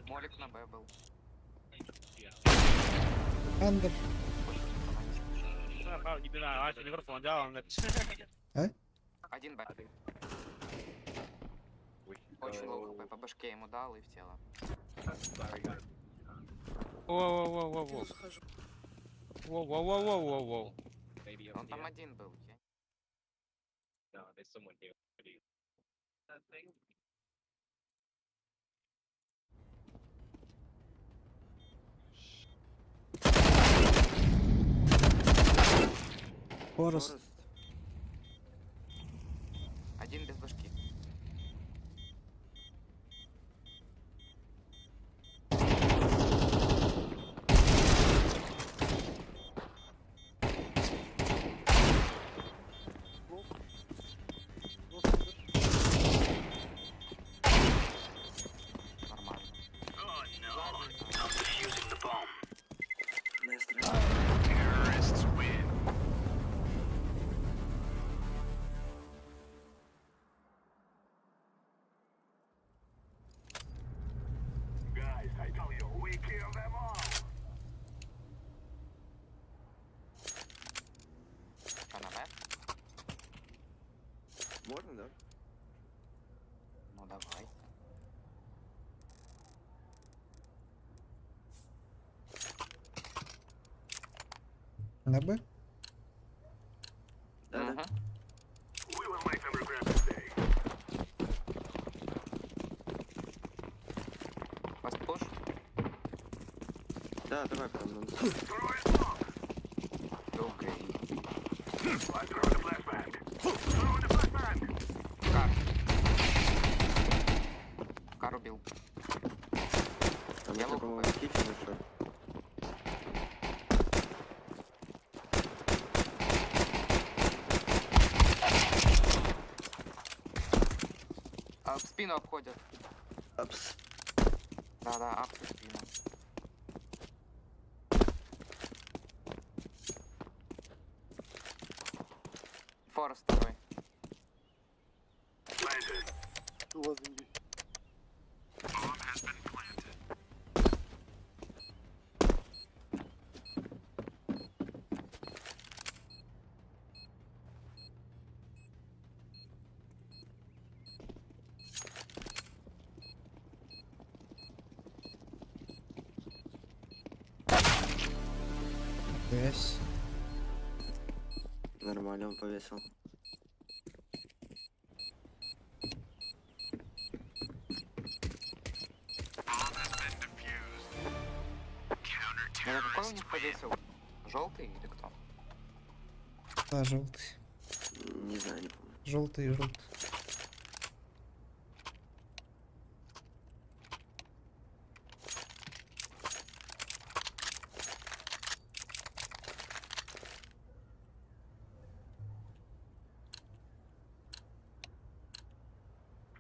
Молик на Б был. Андер. Не знаю, а микрофон делал, он Один Б. Очень лоу хп, по башке ему дал и в тело. Воу-воу-воу-воу-воу. Воу-воу-воу-воу-воу. Он там один был. Форест. Один без башки. Нормально. Guys, I tell you, we kill them all. Что, на Б? Можно, да? Ну давай. На Б? Да, да. Мгм. We will make them regret this day. Постпуш. Да, давай прям надо. Throw it long. Окей. I throw the flashbang. Throw the flashbang. Кар. Кар убил. Там Я это, лук по-моему, убил. кич или что? А, в спину обходят. Апс. Да-да, ап в спину. Форест второй. Planted. Весь. Нормально, он повесил. Это какой у них повесил? Желтый или кто? Да, желтый. Не знаю, не помню. Желтый и желтый.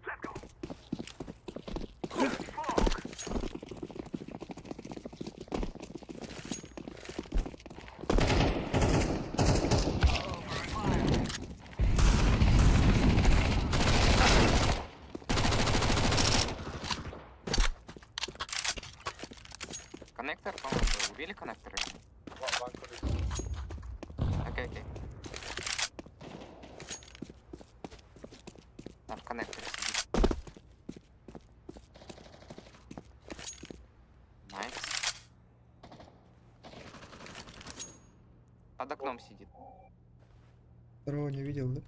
Let's go. Коннектор, по-моему, был. Убили коннекторы? Окей, окей. Там в коннекторе сидит. Найс. Под окном сидит. Второго не видел, да?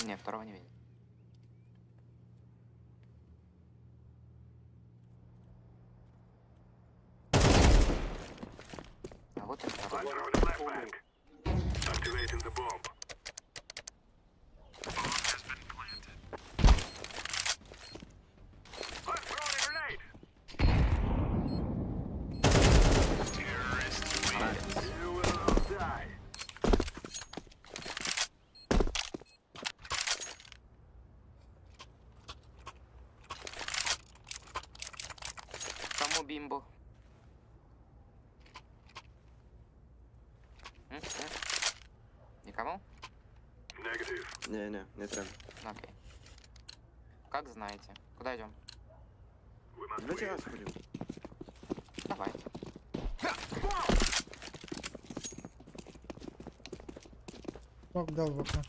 Не, второго не видел. А вот и I второй. throw the flashbang. Activating the bomb. Bomb has been planted. I'm throwing a grenade. Terrorists win. You will all die. Кому бимбо? Никому? Negative. Не треба. Окей. Как знаете. Куда идем? We must Давайте win. раз ходим. Давай. Смог дал в окно.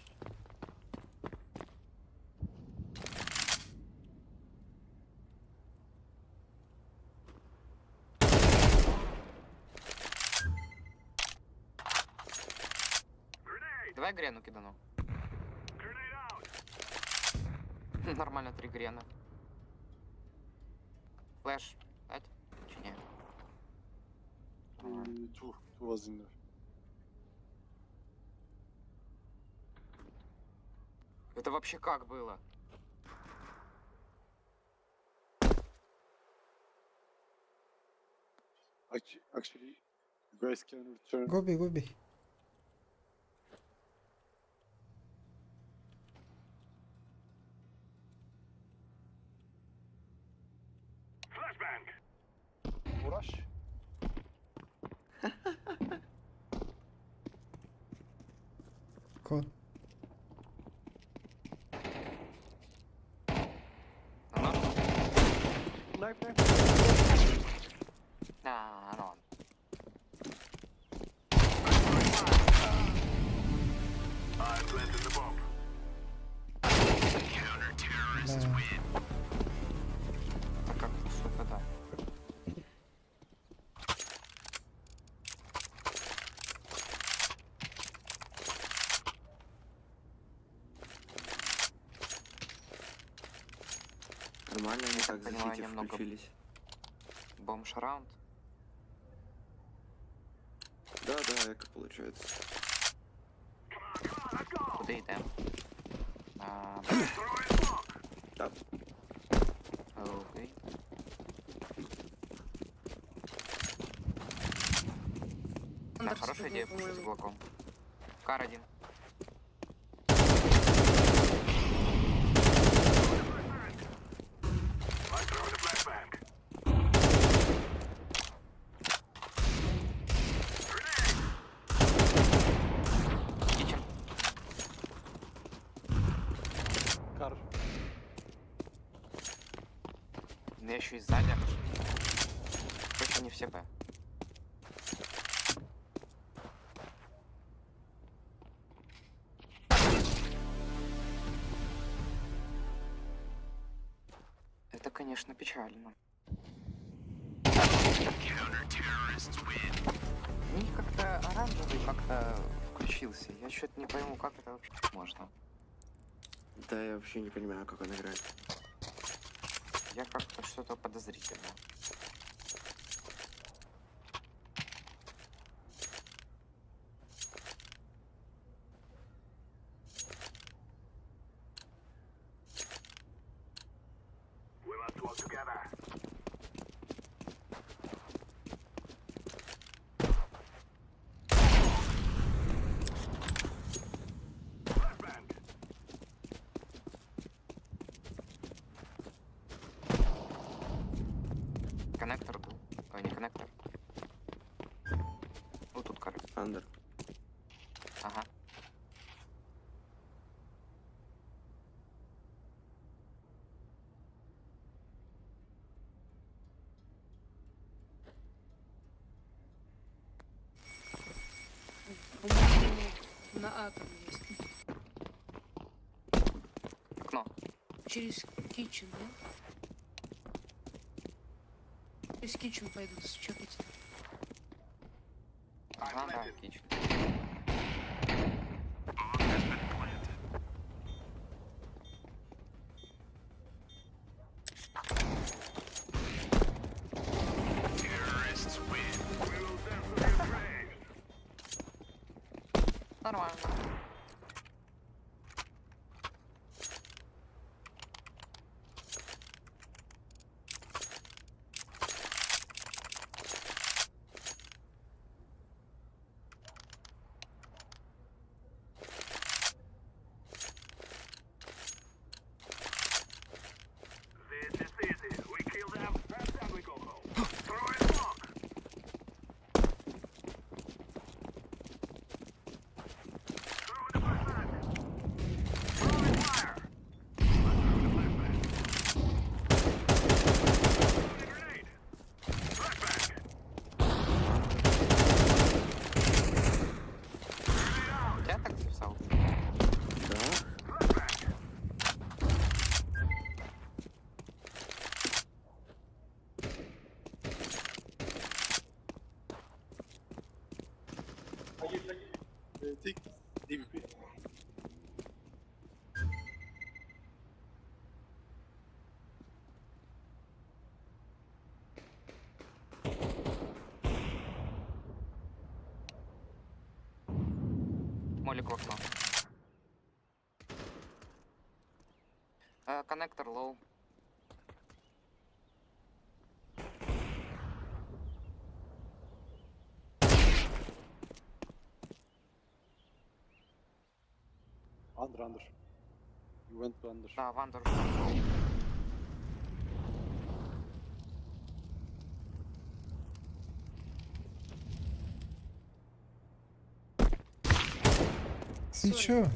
Давай грену кидану. Нормально 3 грена. Флэш дать? Чи ні? Two was in there. Это вообще как было? Actually, you guys can return. Гоби. Uğraş. Кон. Ну. Так как-то, сука, да. Нормально, они Я так так понимаю, за немного- включились. Бомж раунд. Да, эко получается. Куда йдем? Так. Окей. Да, хорошая идея пушить с блоком. Кар один. Кичен. Кар. Ну, я еще и сзади. Короче, не все Б. Это, конечно, печально. У них как-то оранжевый как-то включился. Я что-то не пойму, как это вообще можно. Да, я вообще не понимаю, как он играет. Я как-то что-то подозрительное. Коннектор был. Ой, не коннектор. Вот тут, короче. Андер. Ага. По-моему, на атом есть. Окно. Через кичен, да? Через кичен пойдут, чекайте. Ага, да, кичен. Нормально. Я так записал. Take DVP. Молик в окно. Коннектор лоу. Under. You went to under. Да, вандер. Ты чё?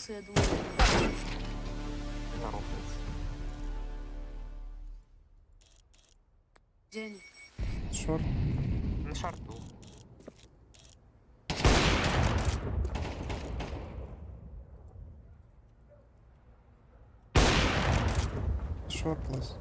Я думаю. Здорово. День. Шорт. На шарту. Шортлess.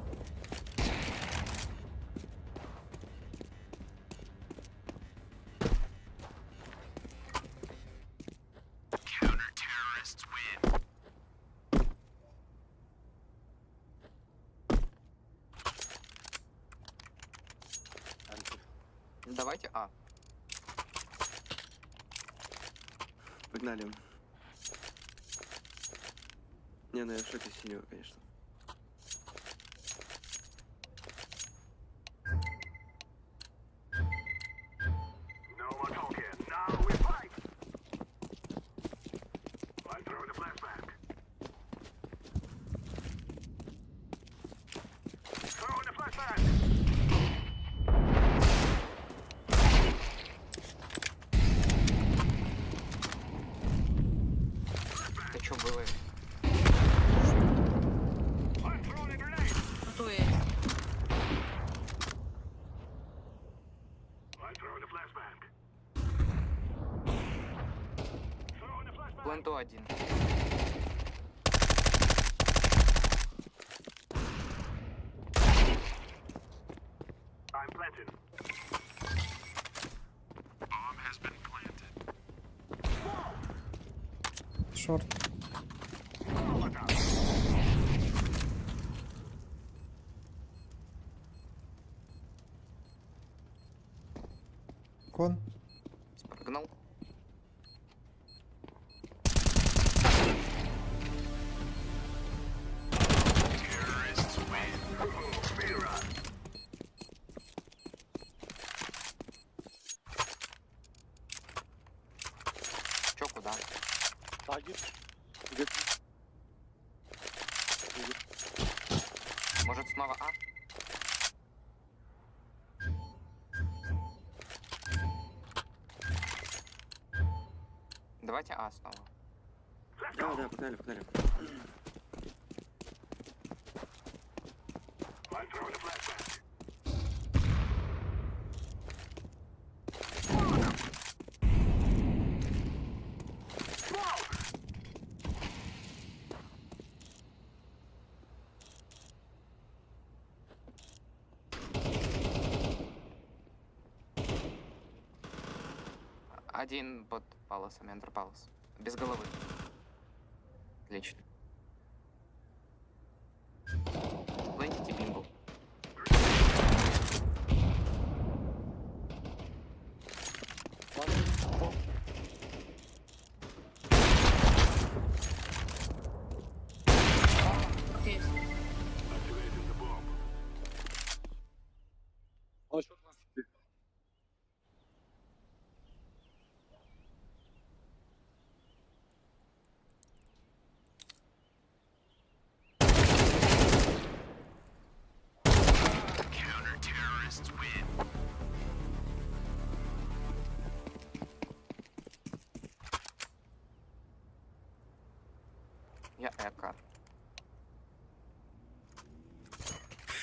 Давайте А. Погнали. Не, ну я в шоке синего, конечно. Ты чё было? Кто есть? Пленту один. Шорт. Кон. Спрыгнул. Чё, куда? Target. Get. Может снова А? Давайте А снова. Да, погнали. Один под палосом, Эндер Палос. Без головы. Отлично. Плентите бимбу. Есть. Oh, short one city. Я Эко.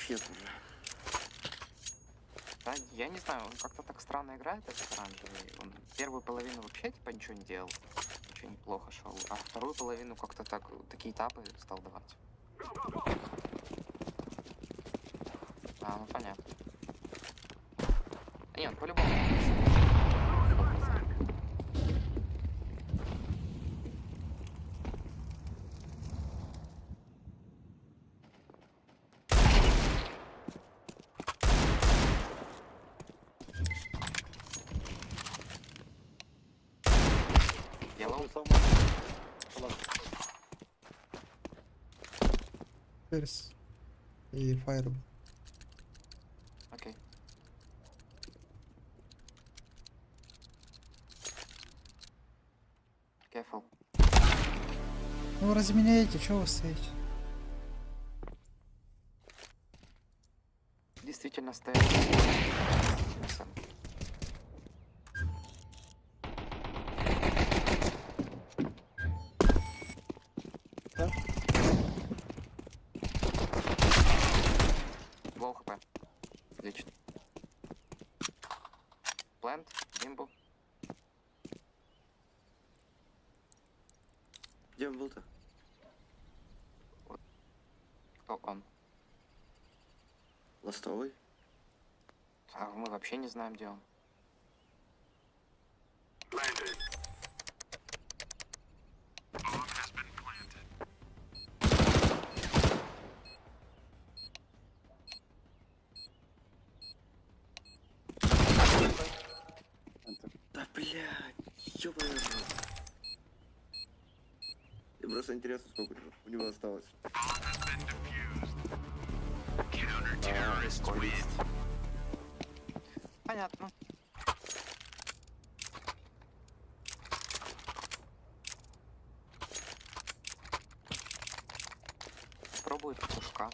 Я тоже. Да, я не знаю, он как-то так странно играет, этот оранжевый. Он первую половину вообще типа ничего не делал. Ничего неплохо шел. А вторую половину как-то так, такие этапы стал давать. А, ну понятно. Не, он по-любому. Careful, someone. Ферс. И Fireball. Окей. Careful. Ну разменяйте, что вы стоите? Действительно стоит. Действительно сам. Да? Лоу хп. Отлично. Плент, бимбу. Где он был-то? Кто он? Ластовый? А мы вообще не знаем, где он. Да блядь, ёбаный рот. Мне просто интересно, сколько у него осталось. Понятно. Пробует пушка.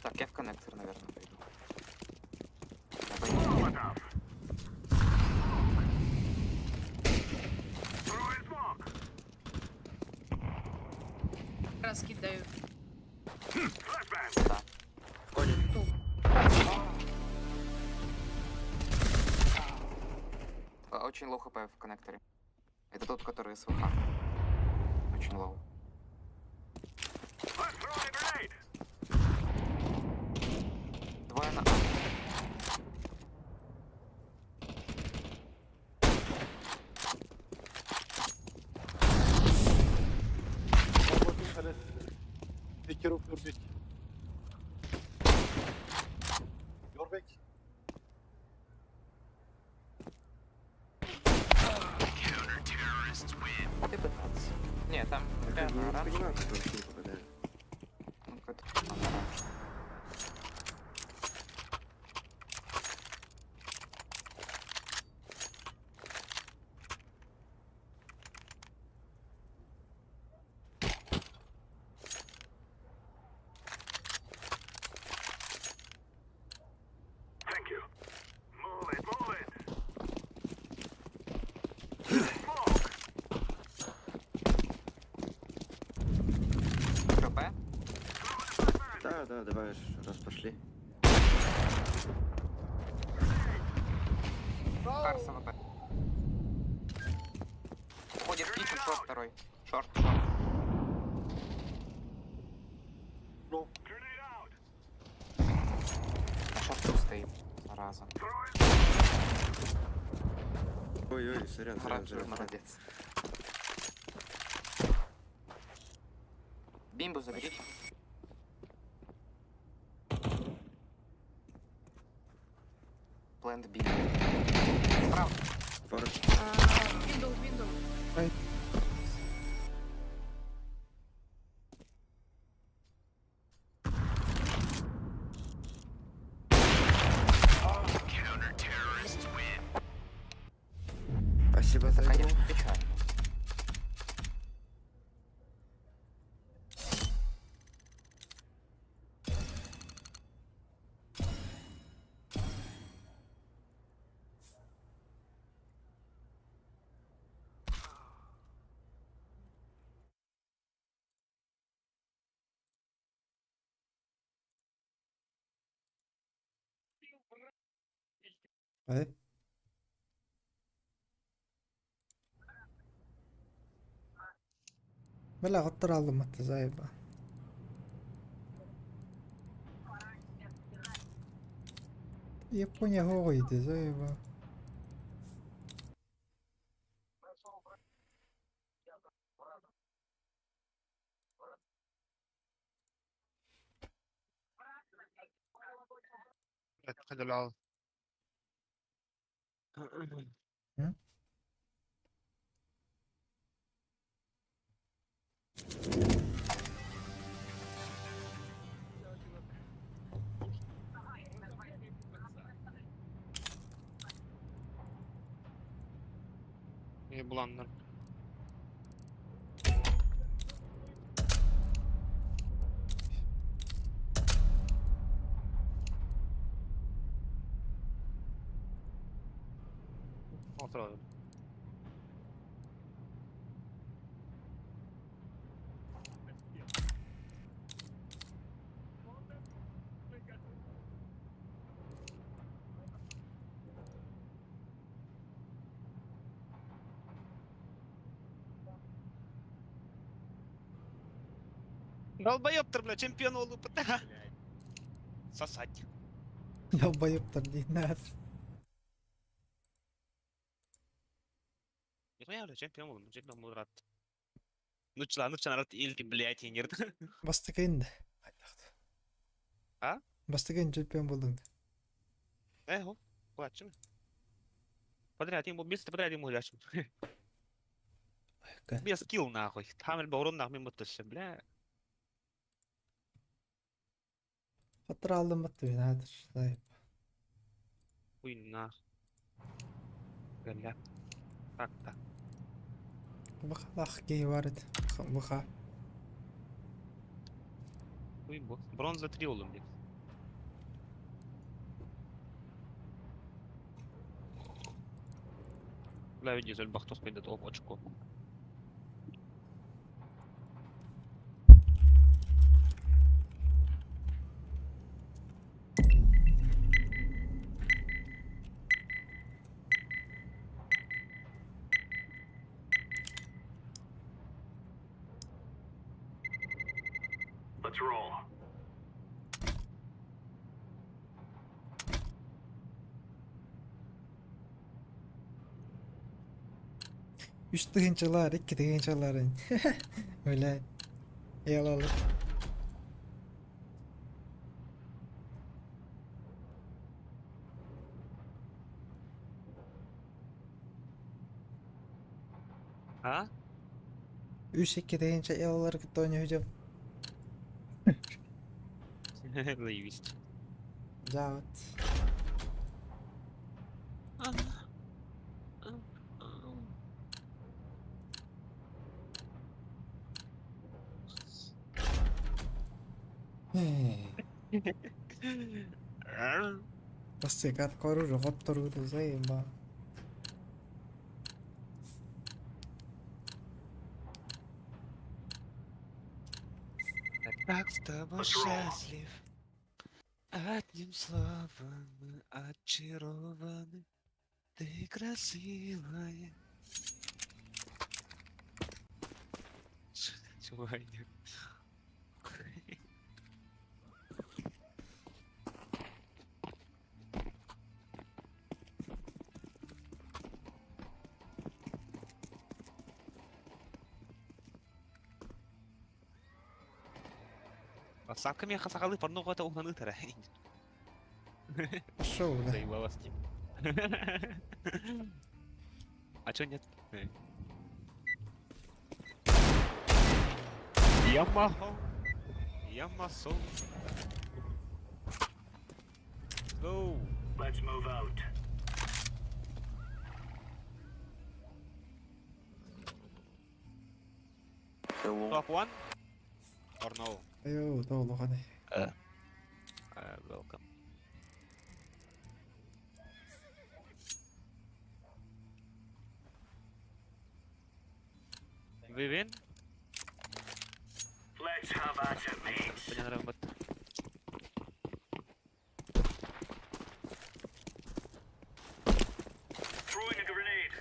Так, я в коннектор, наверное, пойду. Раскидаю. Да. Входит. Очень лоу хп в коннекторе. Это тот, который СВХ. Очень лоу. Двое на А. Take care of your back. Your back. Ты пытался. Не, там Я прямо не оранжевый. понимаю, как вообще не попадает. Ну, какой-то оранжевый. КП? Да, давай, раз пошли. Карс АВП. Уходит кичен, шорт второй. Шорт, шорт. No. На шорту стоит. Зараза. Ой-ой, сорян, Оранжевый, молодец. Бимбу заберите. Плент бимбу. Справа. Форт. Виндоу. Спасибо за Это, игру. конечно, печально. بلا غطر على ما تزايبه Япония говорит, зайба. خلي العوض. İyi bulanlar. Oturalım. Долбоёб-то, бля, чемпион ЛПТ. Сосать. Долбоёб-то не надо. Нихуя, бля, чемпион был рад. Ну чла, рад или, блядь, и нерд. Бастыгын. А? Бастыгын чемпион болдың. Го, плачем. Подряд ему, без подряд ему ляшем. Без скилл нахуй. Там урон нахуй мутышы, бля. Fatır aldım battı beni hadi. Sahip. Хуй нах. Бля. Так. Бахлах гей варит. Баха. Хуй бо. Бронза 3 oğlum diye. Бля, видишь, Эльбахтос пойдет об очко. Let's roll. Üç tığınçalar, iki tığınçaların. Öyle. Eyvallah. Ha? Üç iki tığınça eyvallah gitti oynayacağım. Заебись. Да вот. بس قاعد قارو رغبت رود زي ما Так с тобой счастлив. Одним словом мы очарованы. Ты красивая. Чувак. Сакка меня хасахалы порно это угнаны тарай. Пошел, да. Заебалась типа. А чё нет? Ямахо. Ямасо. Go. Let's move out. Top 1 or no? ايوه طول غني. Welcome. We win? Let's have at it, mates. Мне нравится. Throwing a grenade.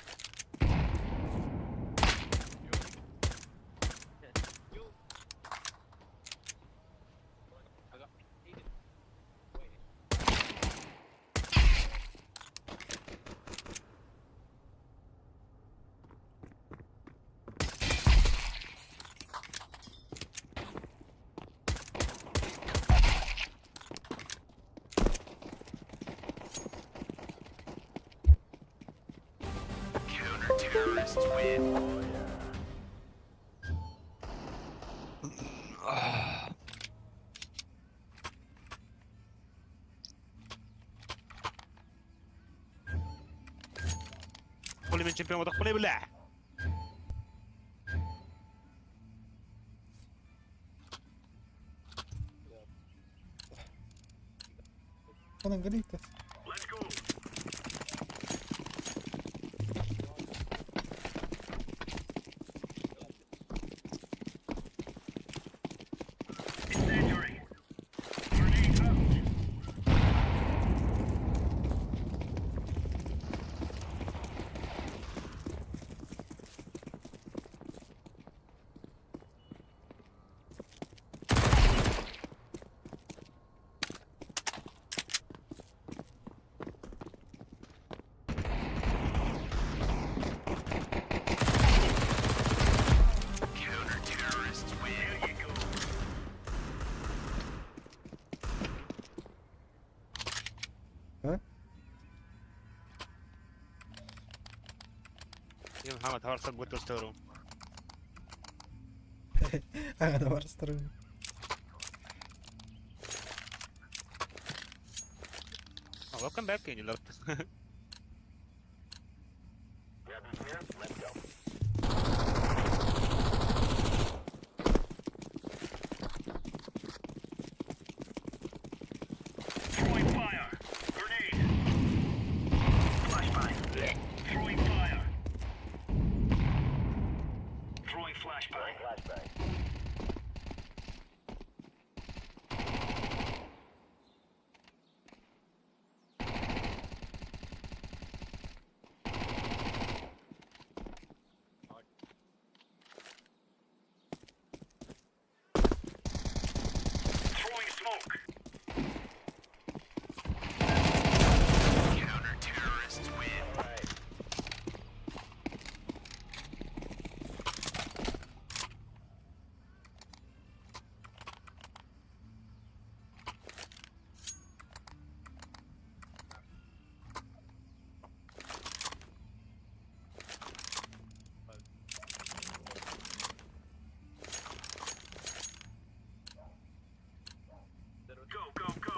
قولي من شامبيون قولي بالله. انا قريته. يا محمد هارس قلت استورو. هذا ورستر. Welcome back, can you look? Throwing fire. Grenade. Flashbang. Throwing fire. Throwing flashbang. Throwing smoke. Counter-terrorists win. Go, go, go.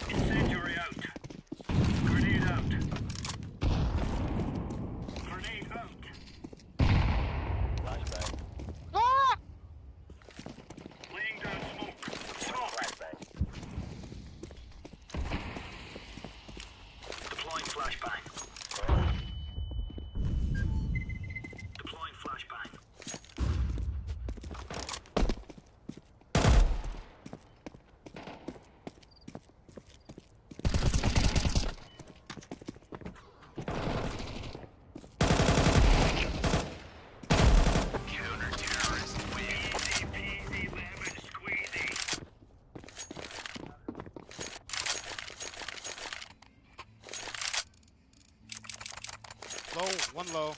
Incendiary out. Grenade out. Grenade out. Flashbang. Ah! Laying down smoke. Smoke. Flashbang. Deploying flashbang. Deploying flashbang. Counter-terrorist win. Easy peasy lemon squeezy. Low, one low.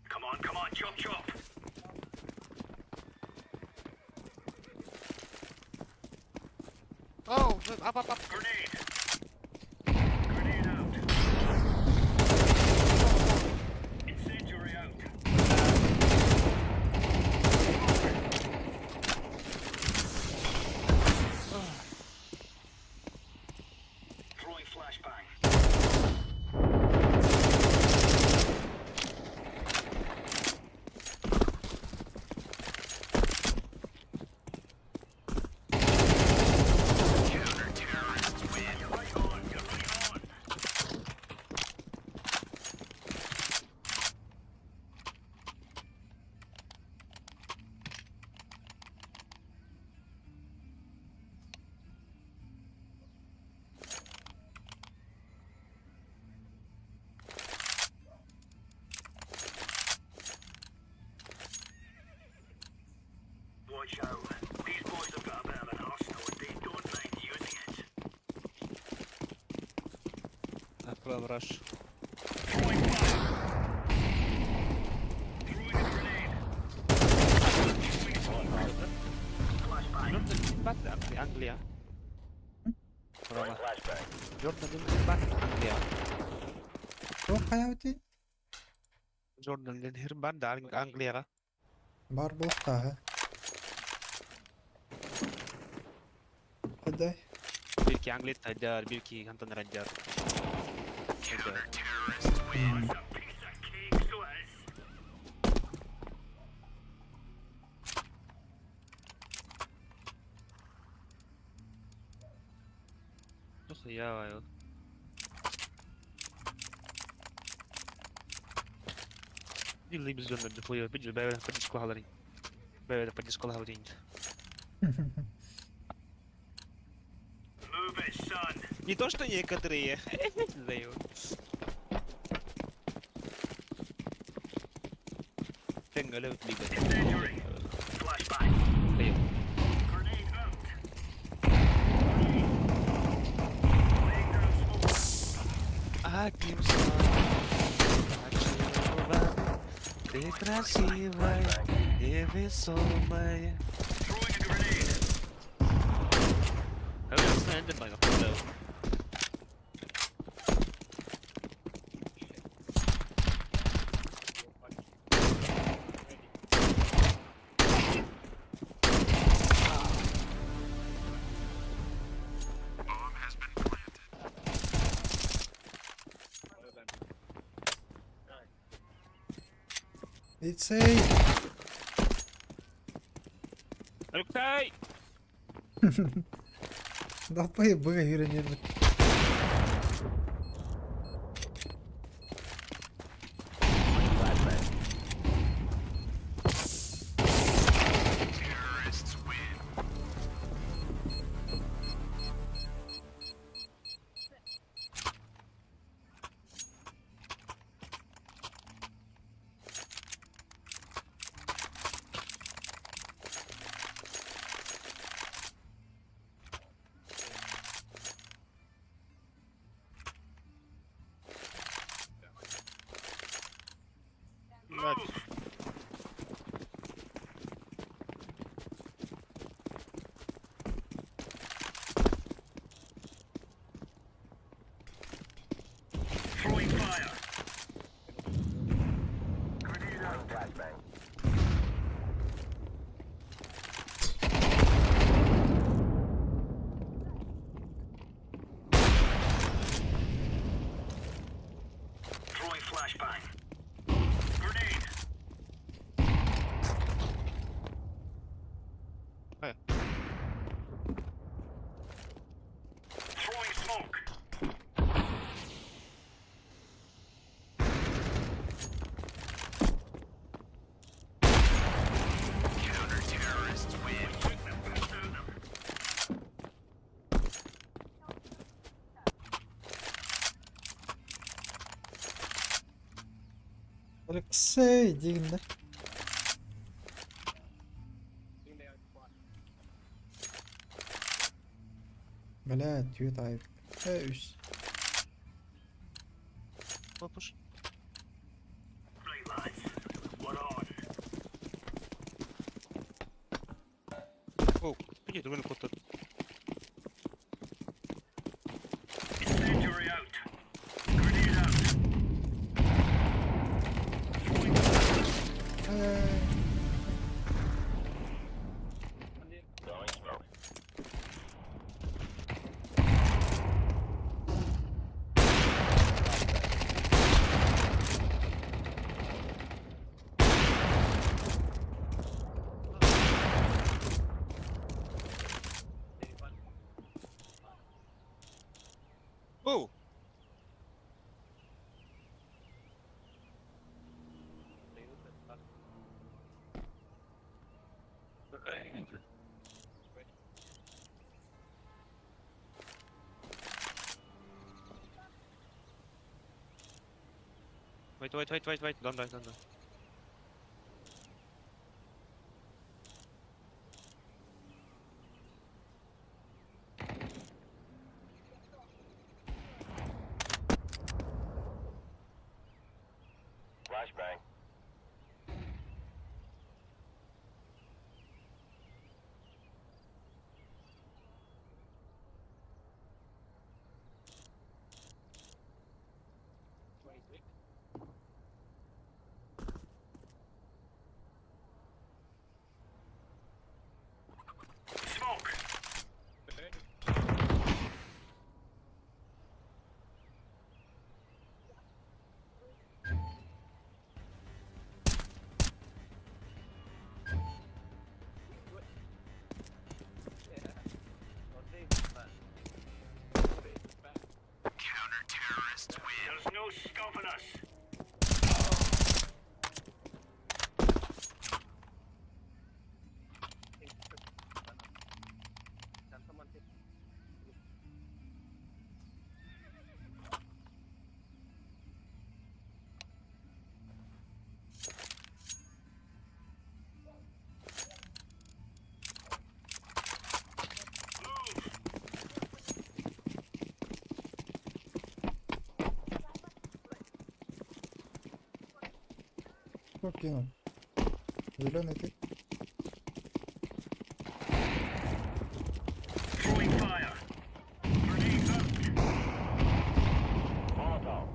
Come on, chop, chop. Oh, up. Grenade. Grenade out. Incendiary out. Throwing flashbang. Counter-terrorists win. You're right on. Watch out. These boys have got a bit of an arsenal and they don't mind using it. have rush. Jordan back Anglia. Jordan back Anglia. Кто hayati? Jordan Hirban Anglia. Бар болта. Отдай. Bilki Anglia Tajar, Bilki Hantan Rajar. Ya yo. Или без зоны дефлея, видишь, бэвэ по дисклалари. Бэвэ по дисклалари. Не то, что некоторые. Даю. Тенгалев лига. Даю. Одним словом, ты красивая и весомая. It's a... Алексей! Да поебы, Юра, не... Алексей, дигна. Блядь, тьют айп. Эйс. Папуш. О, иди, другой на кот. Oh! Wait. Don't die. stopping us. Что кинул? Зеленый ты? Throwing fire. Grenade out. Molotov.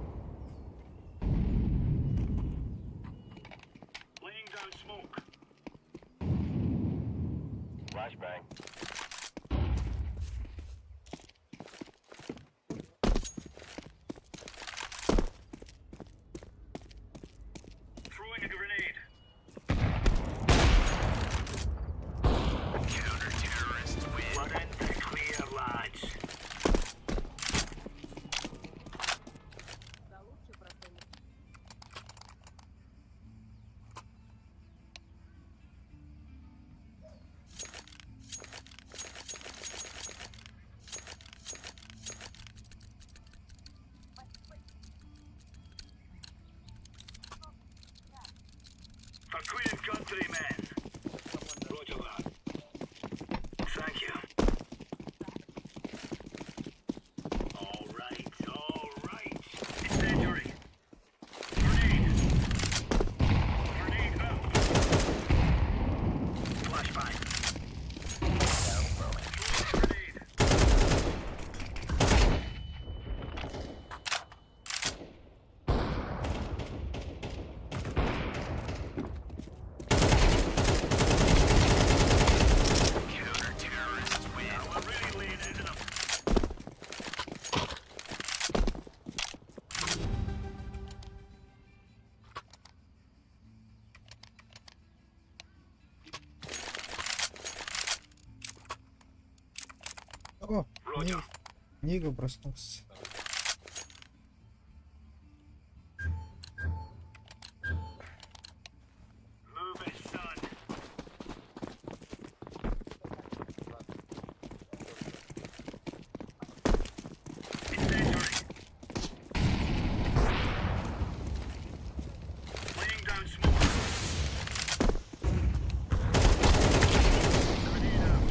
Laying down smoke. Flashbang. Throwing a grenade. Counter-terrorist win. One end to clear, lads. For Queen and Country, men. Roger that. Thank you. All right, all right. Incendiary. Grenade. Grenade out. Flashbang. Grenade. Counter-terrorists win. We're really laying into them. О, Нига проснулся. Move it, son. Incendiary. Laying down smoke. Grenade out.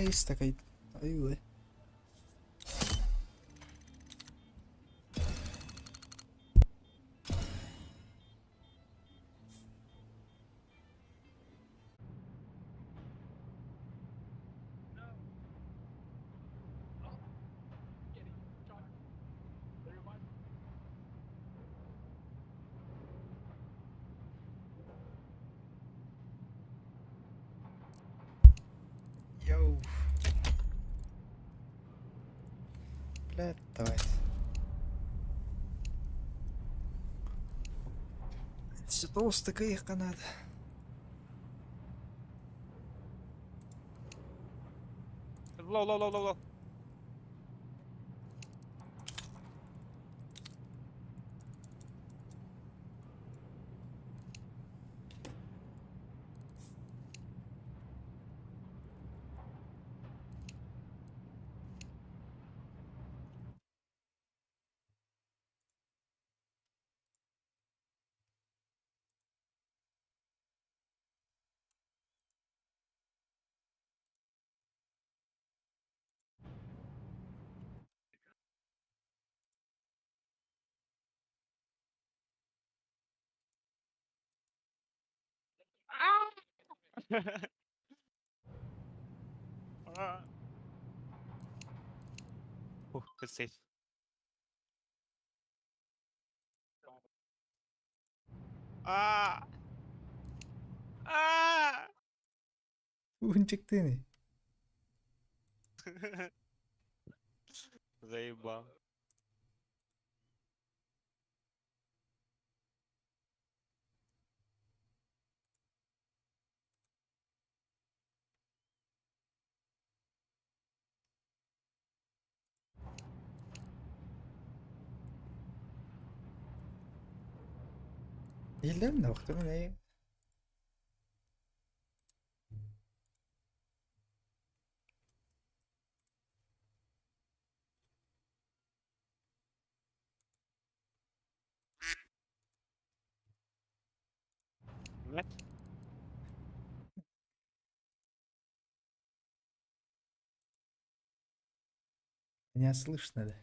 Nice такой. Ой. Йоу. Блядь, давай. Все толстый их канат. Лоу. Good save. Унчик ты. Заебал. Елена, ух ты, Нет? Меня слышно, да?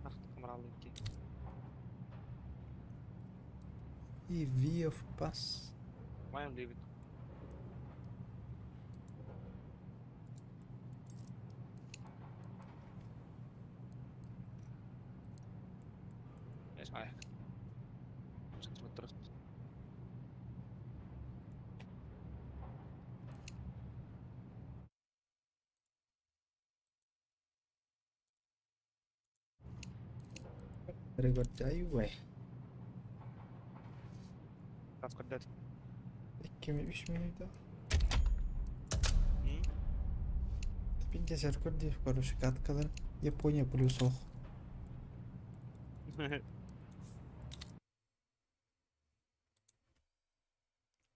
Ах, камраленький. И Виев пас. Why I'm leaving? Yes, I. Center trust. Регортяй, уай. That's good dead. 2-3 минута. 50 көрді, короче, каткалар. Япония плюс ох.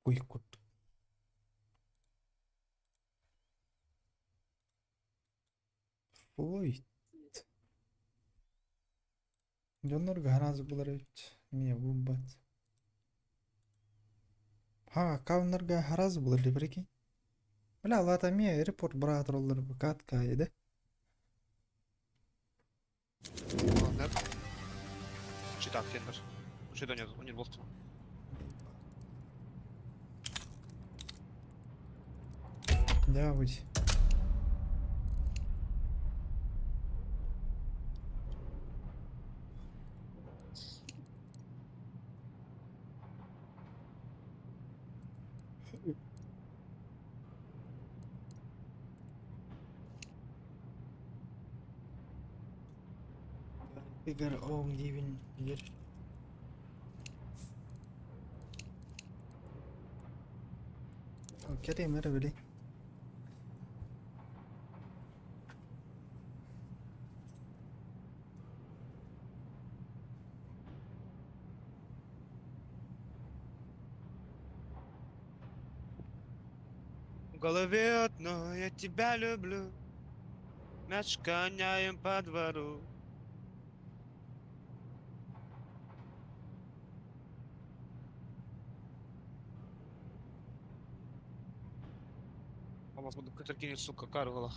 Ой, кут. Ой. Жоннор гараз булар өт. Мия бумбат. Ха, кауннарга хараз булар ди прикинь. Бля, лата мия репорт братор олар катка еді. Нет. Читак, Тендер. Что нет, он не был. Да, будь. Figure on giving here. Okay, मेरा बेटे. В голове одно, я тебя люблю. Мяч гоняем по двору. Ama bu Katarkinin suka kargıla.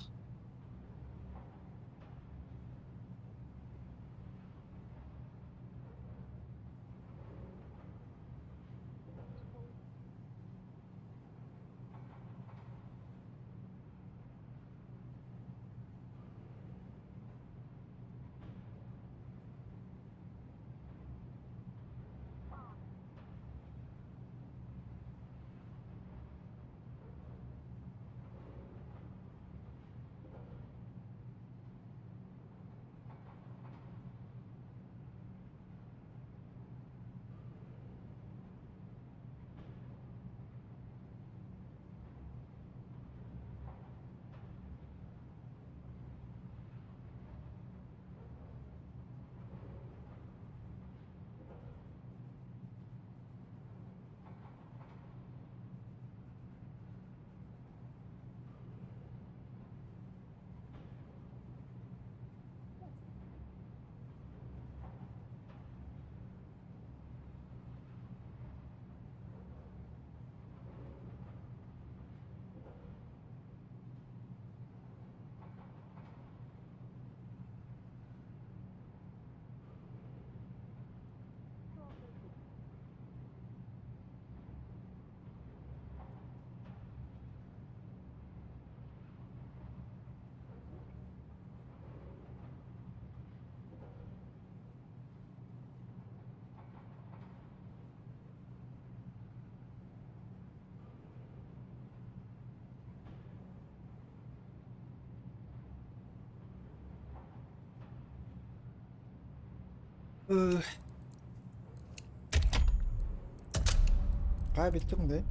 Kaybettim de.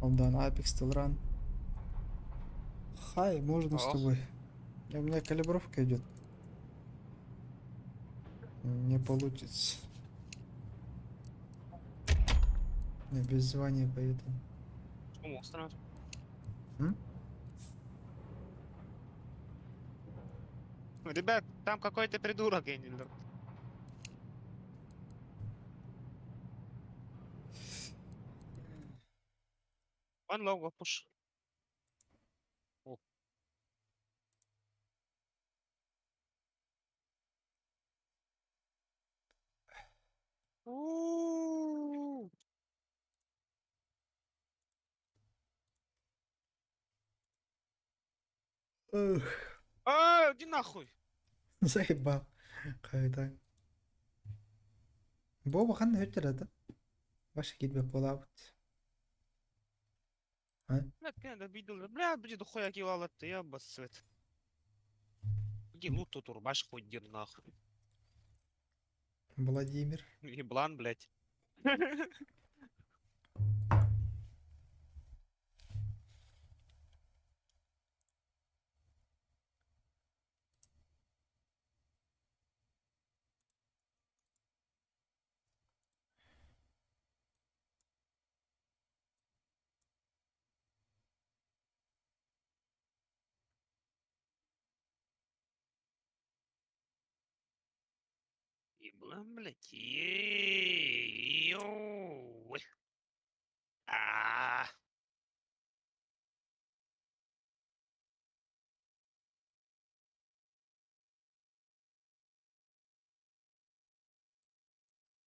Ondan Apex Talran. Хай, можно с Ох. тобой. У меня калибровка идет. Не получится. Я без звания поэтому. Почему сразу? М? Ребят, там какой-то придурок, я не знаю. One logo push. О. У-у-у. Ugh, Иди нахуй. заебал. Когда. Боба қандай өтіреді? Ваша кетпек болады. А? Блядь, когда видел, блядь, будет дохуя кило ты, я басвет. Иди лут тут урбаш хоть дир нахуй. Владимир. Еблан, блядь. Еблан, блядь. Йоу. А.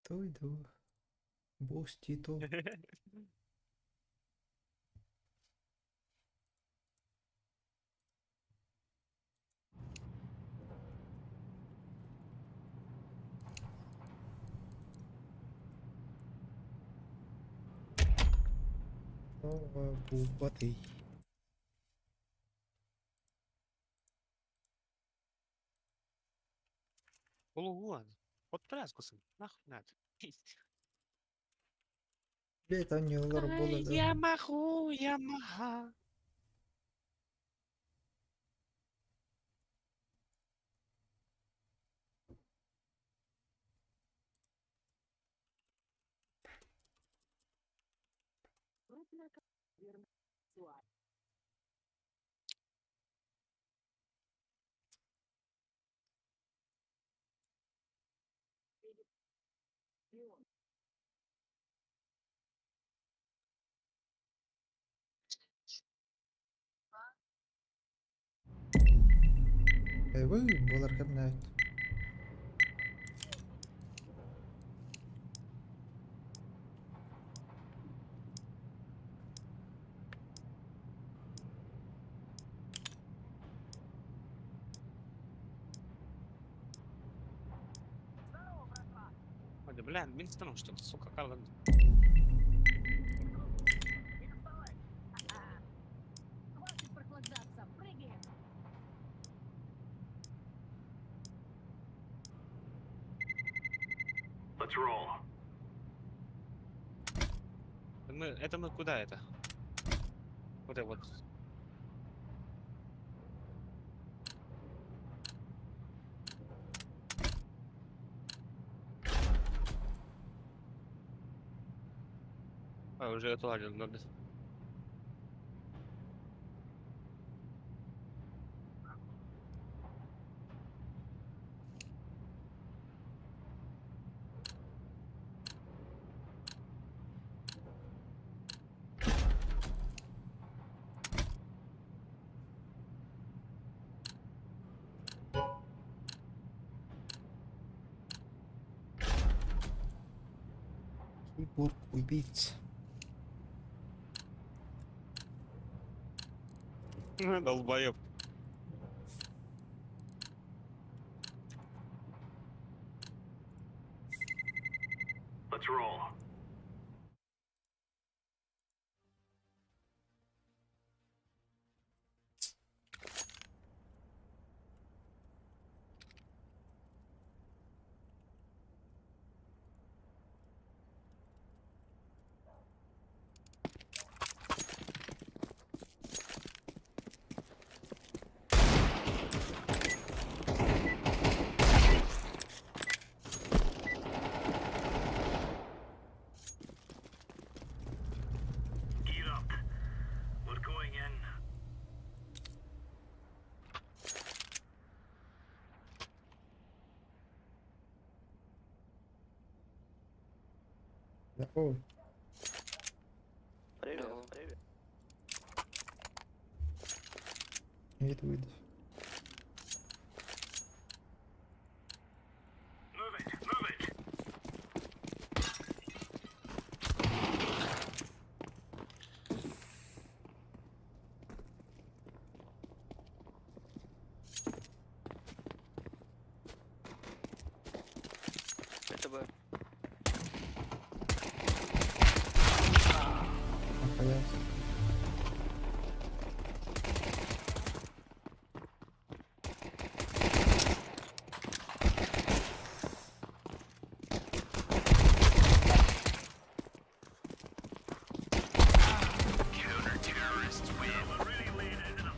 То иду. Бустито. Бубатый. Полугон. Вот тряску сын. Нахуй надо. Блять, анелар болады. Я маху, я маха. Булар кемнәт? Ой, да, бля, Винстон, что ты, сука, Карлон. Хватит прохлаждаться, прыгаем! Let's roll. Это мы куда это? Вот это вот. А, уже отладил, надо. Киборг убийца. Долбоёб. Let's roll. Get up. We're going in. О, Привет, привет. вид выйдет. Move it, move it. Это бы. Понятно. Counter-terrorists win. We're really laying it into them.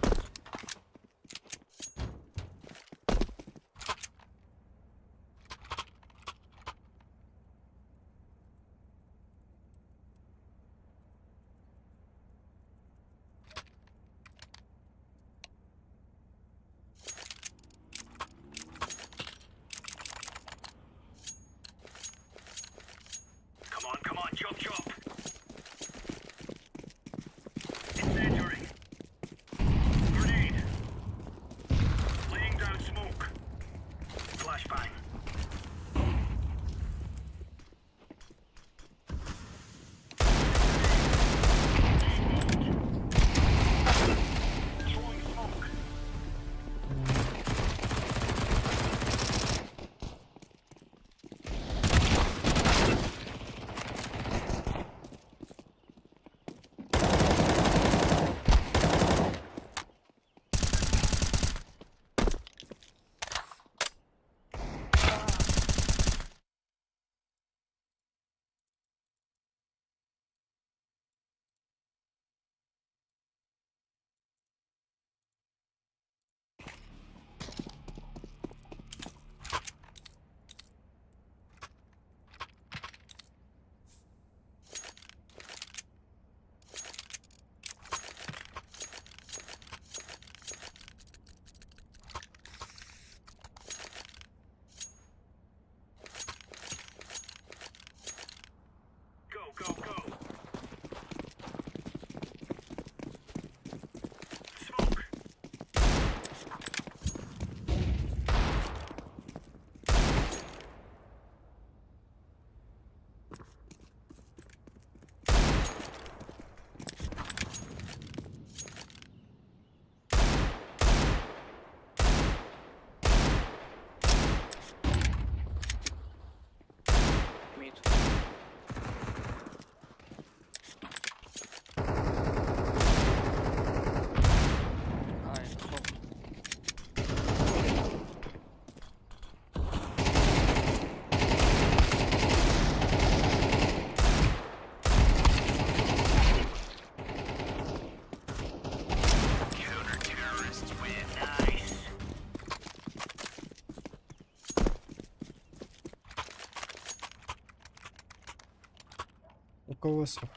Колосов.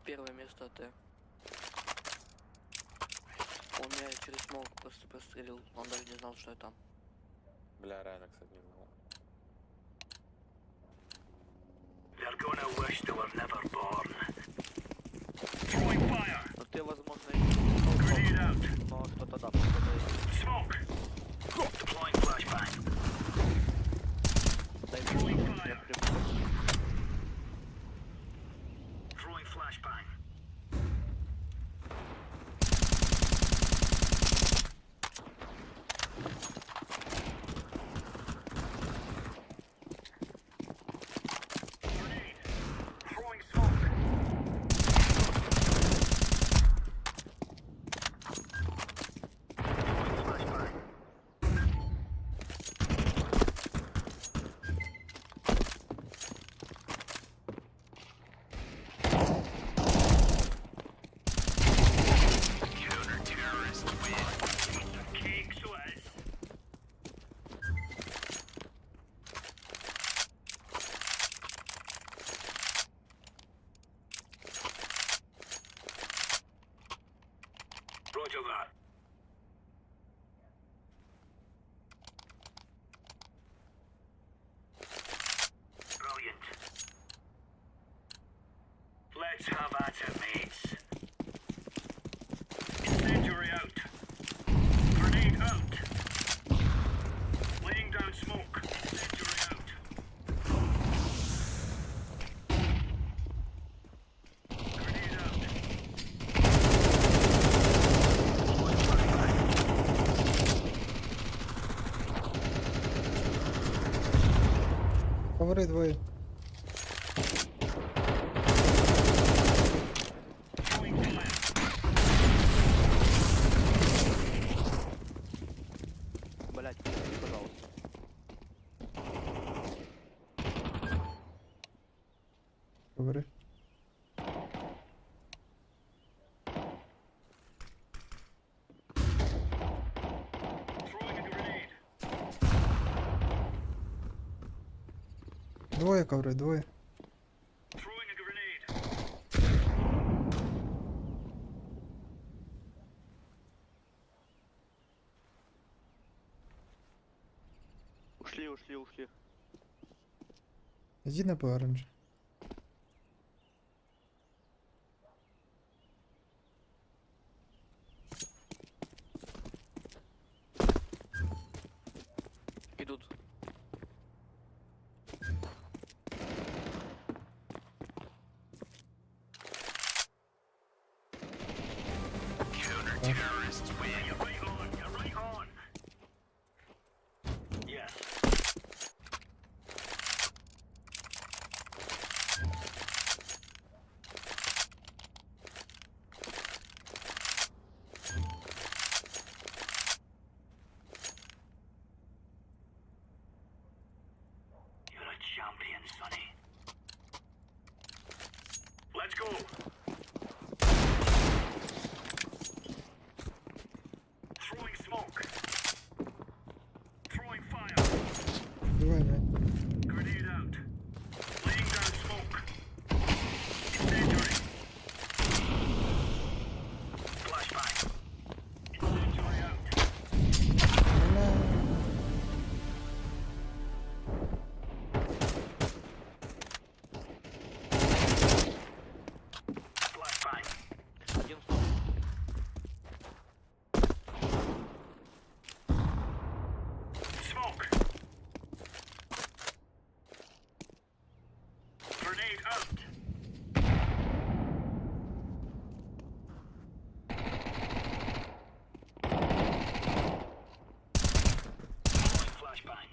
Первое место АТ. Он меня через смог просто прострелил. Он даже не знал, что я там. Бля, реально, кстати, не знал. Ну ты, возможно, и не знал, но кто-то да, кто-то дай мне, я прибыл. Roger that. Brilliant. Let's have at it, mates. Incendiary out. Grenade out. Laying down smoke. Incendiary out. Grenade out. Коври двоє. Блять, прости, пожалуйста. Коври. Двоє коври, двоє. Ушли. Иди на оранж. Идут. Counter-terrorists win. You're right on. You're right on. Yes. You're a champion, Sonny. Let's go. Throwing smoke. Throwing fire. Давай, блядь. Grenade out. Laying down smoke. Incendiary. Flashbang. Incendiary out. Flashbang. Один стоп. Smoke. Grenade out. Flashbang.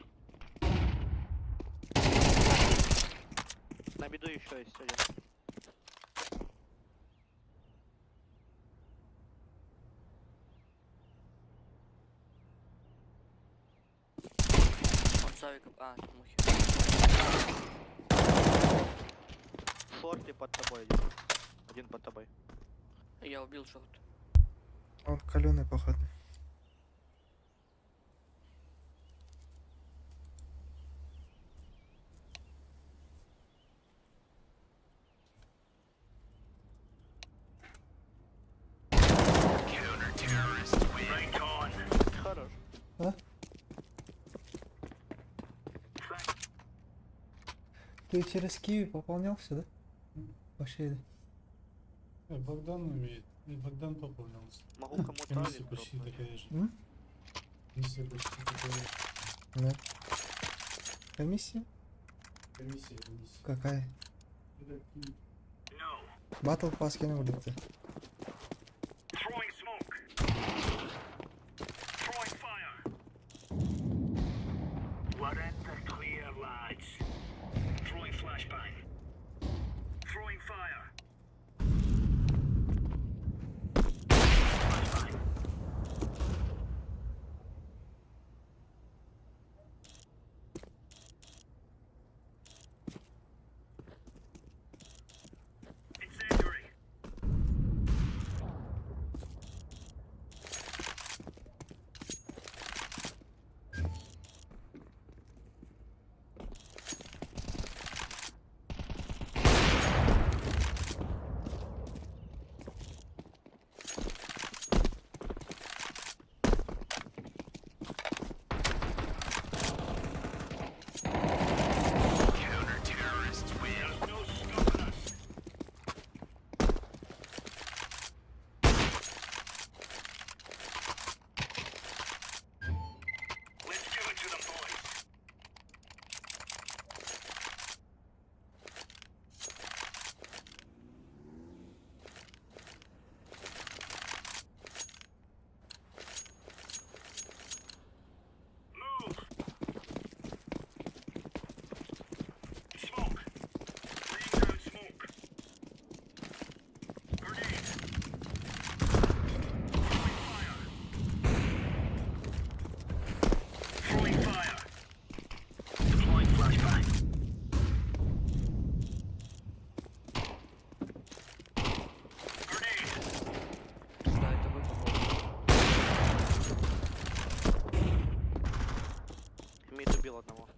На беду еще есть один. Он с авиком. А, смухи. В шорте под тобой один. Один под тобой. Я убил шорт. Он каленый, походу. Ты через Киви пополнялся, да? Вообще. Богдан умеет. И Богдан пополнился. Могу кому Миссия троллить почти дропнуть. такая же. М? Миссия почти такая же. Да. Комиссия? Комиссия. Какая? Это Киви. Батл пас кинули ты. Мид убил одного.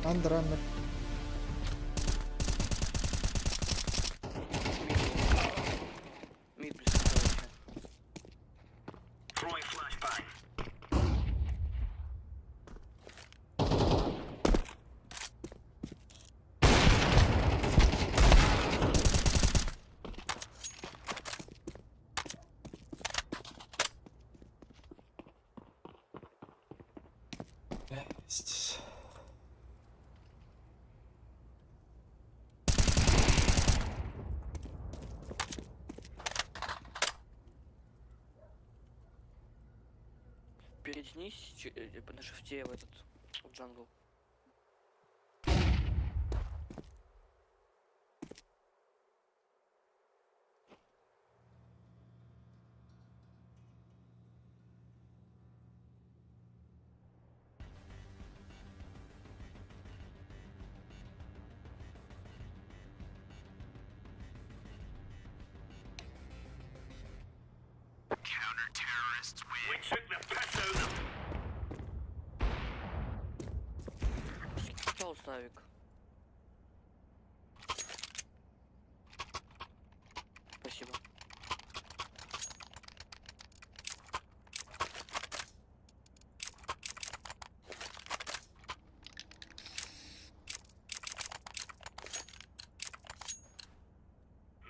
Андеррамер. Мид близко, короче. Здесь. Перетянись на шифте в этот в джангл. Пожалуйста, Авик. Спасибо.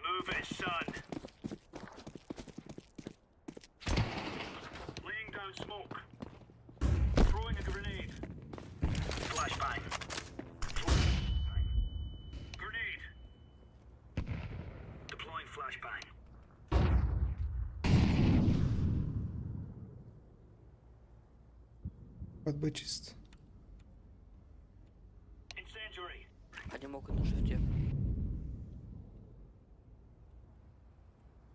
Move it, son. Laying down smoke. Throwing a grenade. Flashbang. Grenade. Deploying flashbang. Под Б чист. Incendiary. Они могут на шифте.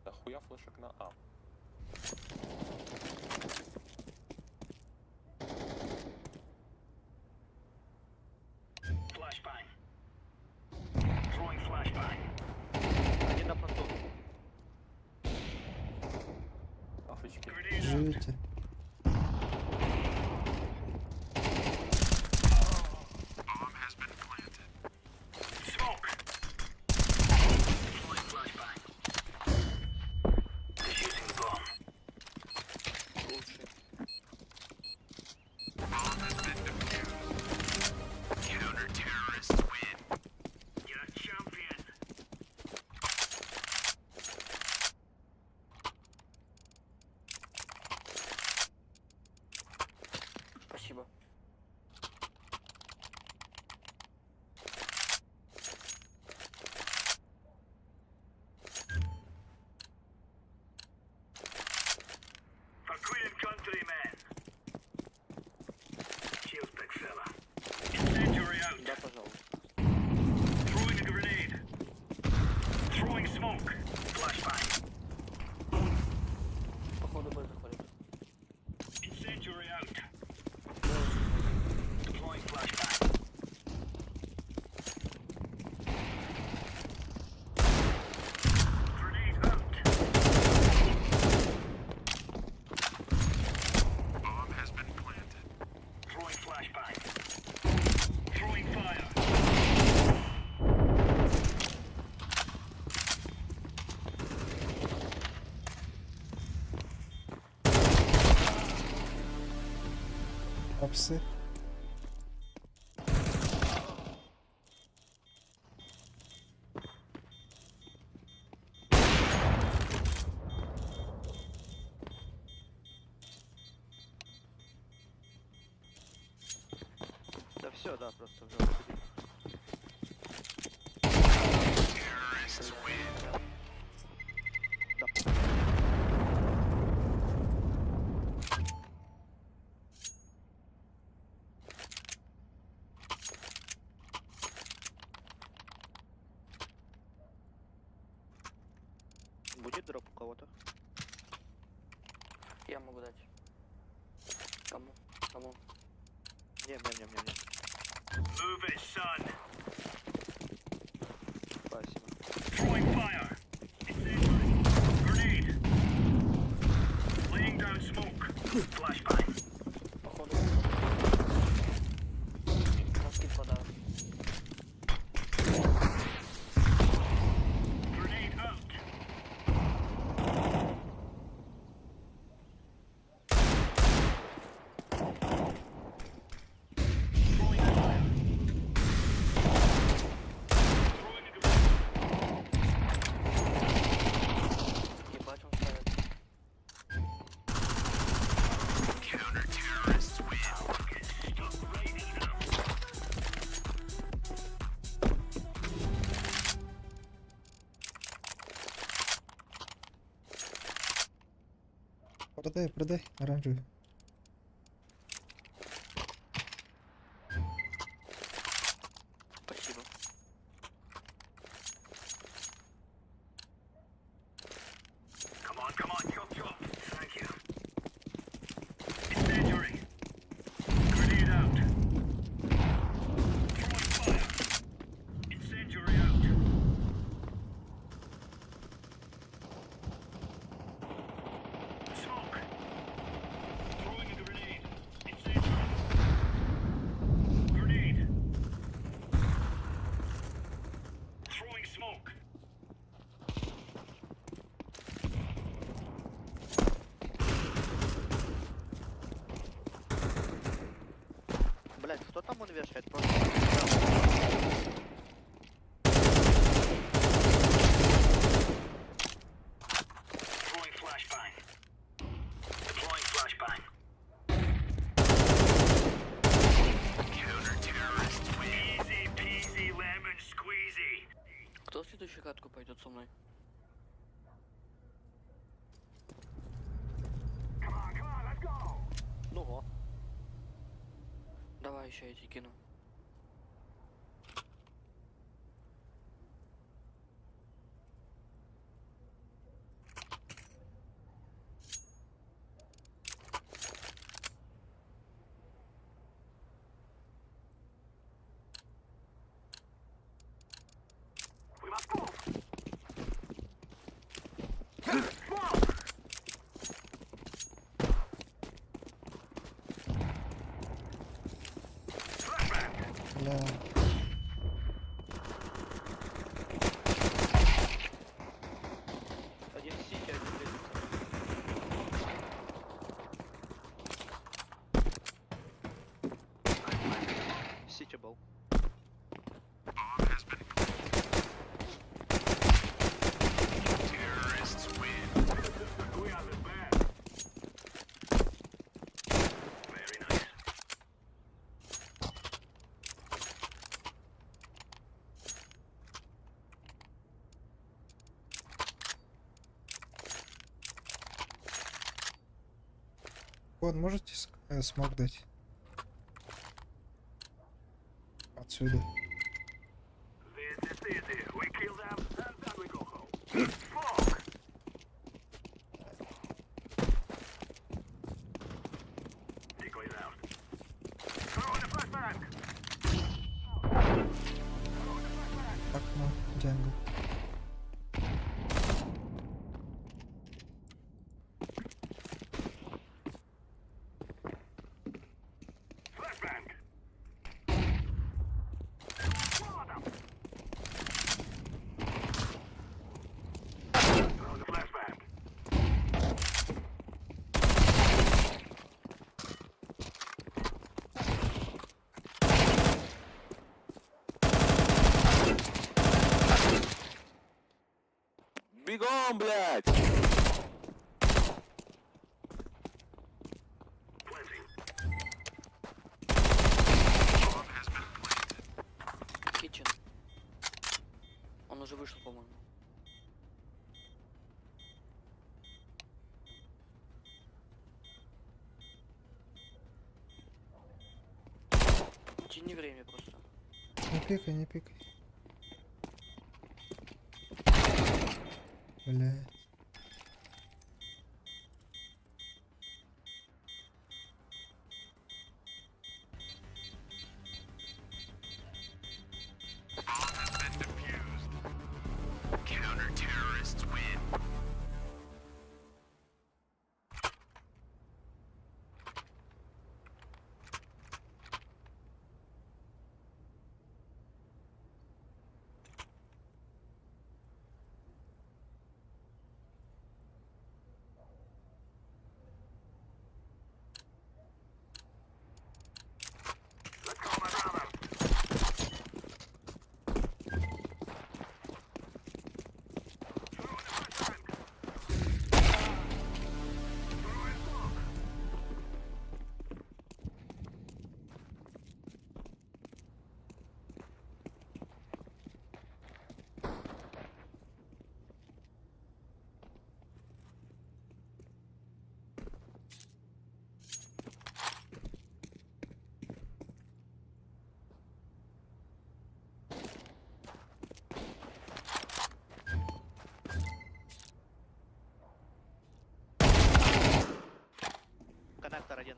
Да хуя флешек на А. Flashbang. Throwing flashbang. Один на фронту. Афочки. Живите. Апсы. Да все, да, просто в жопу сидит. Да. Будет дроп у кого-то? Я могу дать. Кому? Кому? Не. Move it, son. Спасибо. Throwing fire. Incendiary. Grenade. Laying down smoke. Flashbang. Походу. Москит вода. Grenade out. Throwing fire. Throwing a grenade. Ебать он ставит. Counter-terrorists win. Get stuck right in them. Продай, оранжевый. Спасибо. Come on, chop, chop. Thank you. Incendiary. Grenade out. Throwing fire. Incendiary out. Smoke. Throwing a grenade. Incendiary. Grenade. Throwing smoke. Блять, кто там он вешает? Просто... Deploying flashbang. Deploying flashbang. Counter-terrorist win. Easy peasy lemon squeezy. Кто в следующую катку пойдет со мной? Ну во. Давай еще эти кину. We must move. Бля. Один в сити, один в лестнице. Сити был. Terrorists win. We are the best. Very nice. Вот, можете смог дать? Отсюда. This is easy. We kill them and then we go home. Smoke. Decoys out. Throwing a flashbang. Окно, джангл. Flashbang. Разгром, блядь! Kitchen. Он уже вышел, по-моему. Тяни время просто. Не пикай, не пикай. Блядь. Counter-terrorists win. Коннектор один.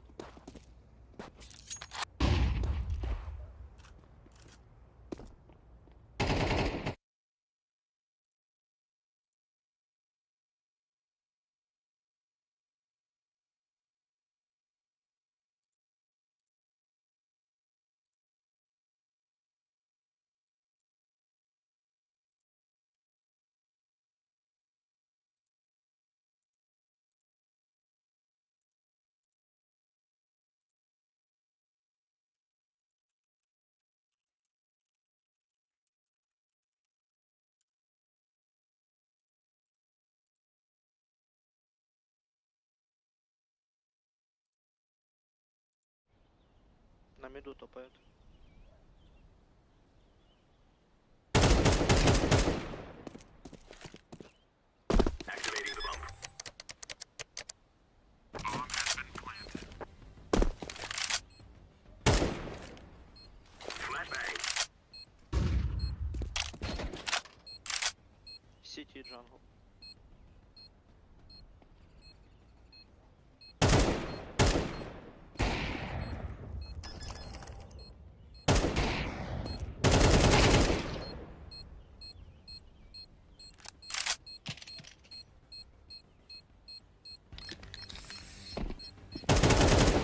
На миду топает. Activating the bomb. Bomb has been planted. Flashbang. Сити джангл.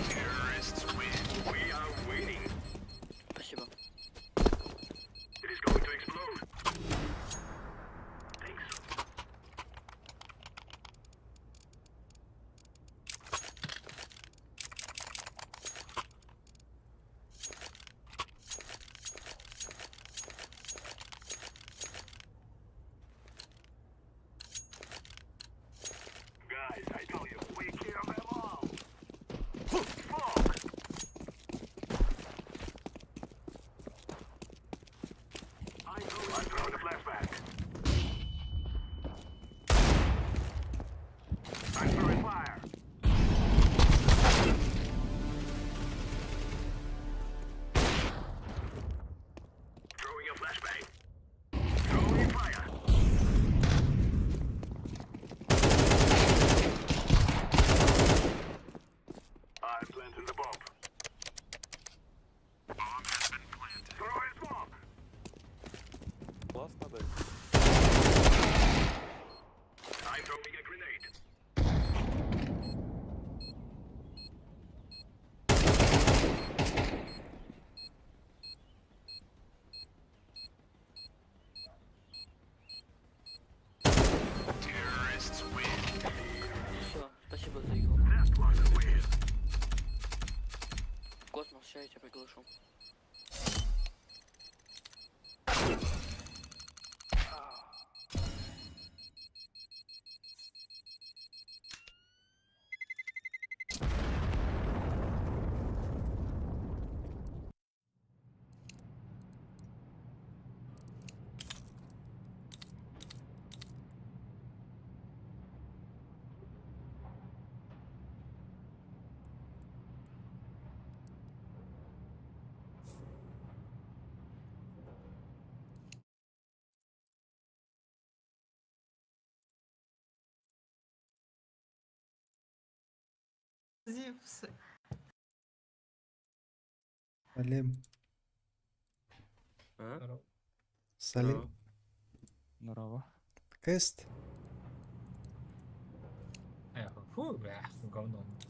Terrorists win. We are waiting. Спасибо. It is going to explode. Thanks. Guys, I told you, we kill them all. Smoke. I'm throwing the flashback. I'm throwing fire. Throwing a flashbang. Throwing fire. I'm planting the bomb. Bomb has been planted. Throwing smoke. Классно, да? I'm throwing a grenade. Terrorists win. Все, спасибо за игру. That was a win. Космос, сейчас я тебя приглашу. Зевс. Салим. А? Салим. Здорово. Кест. Фу, бля, говно.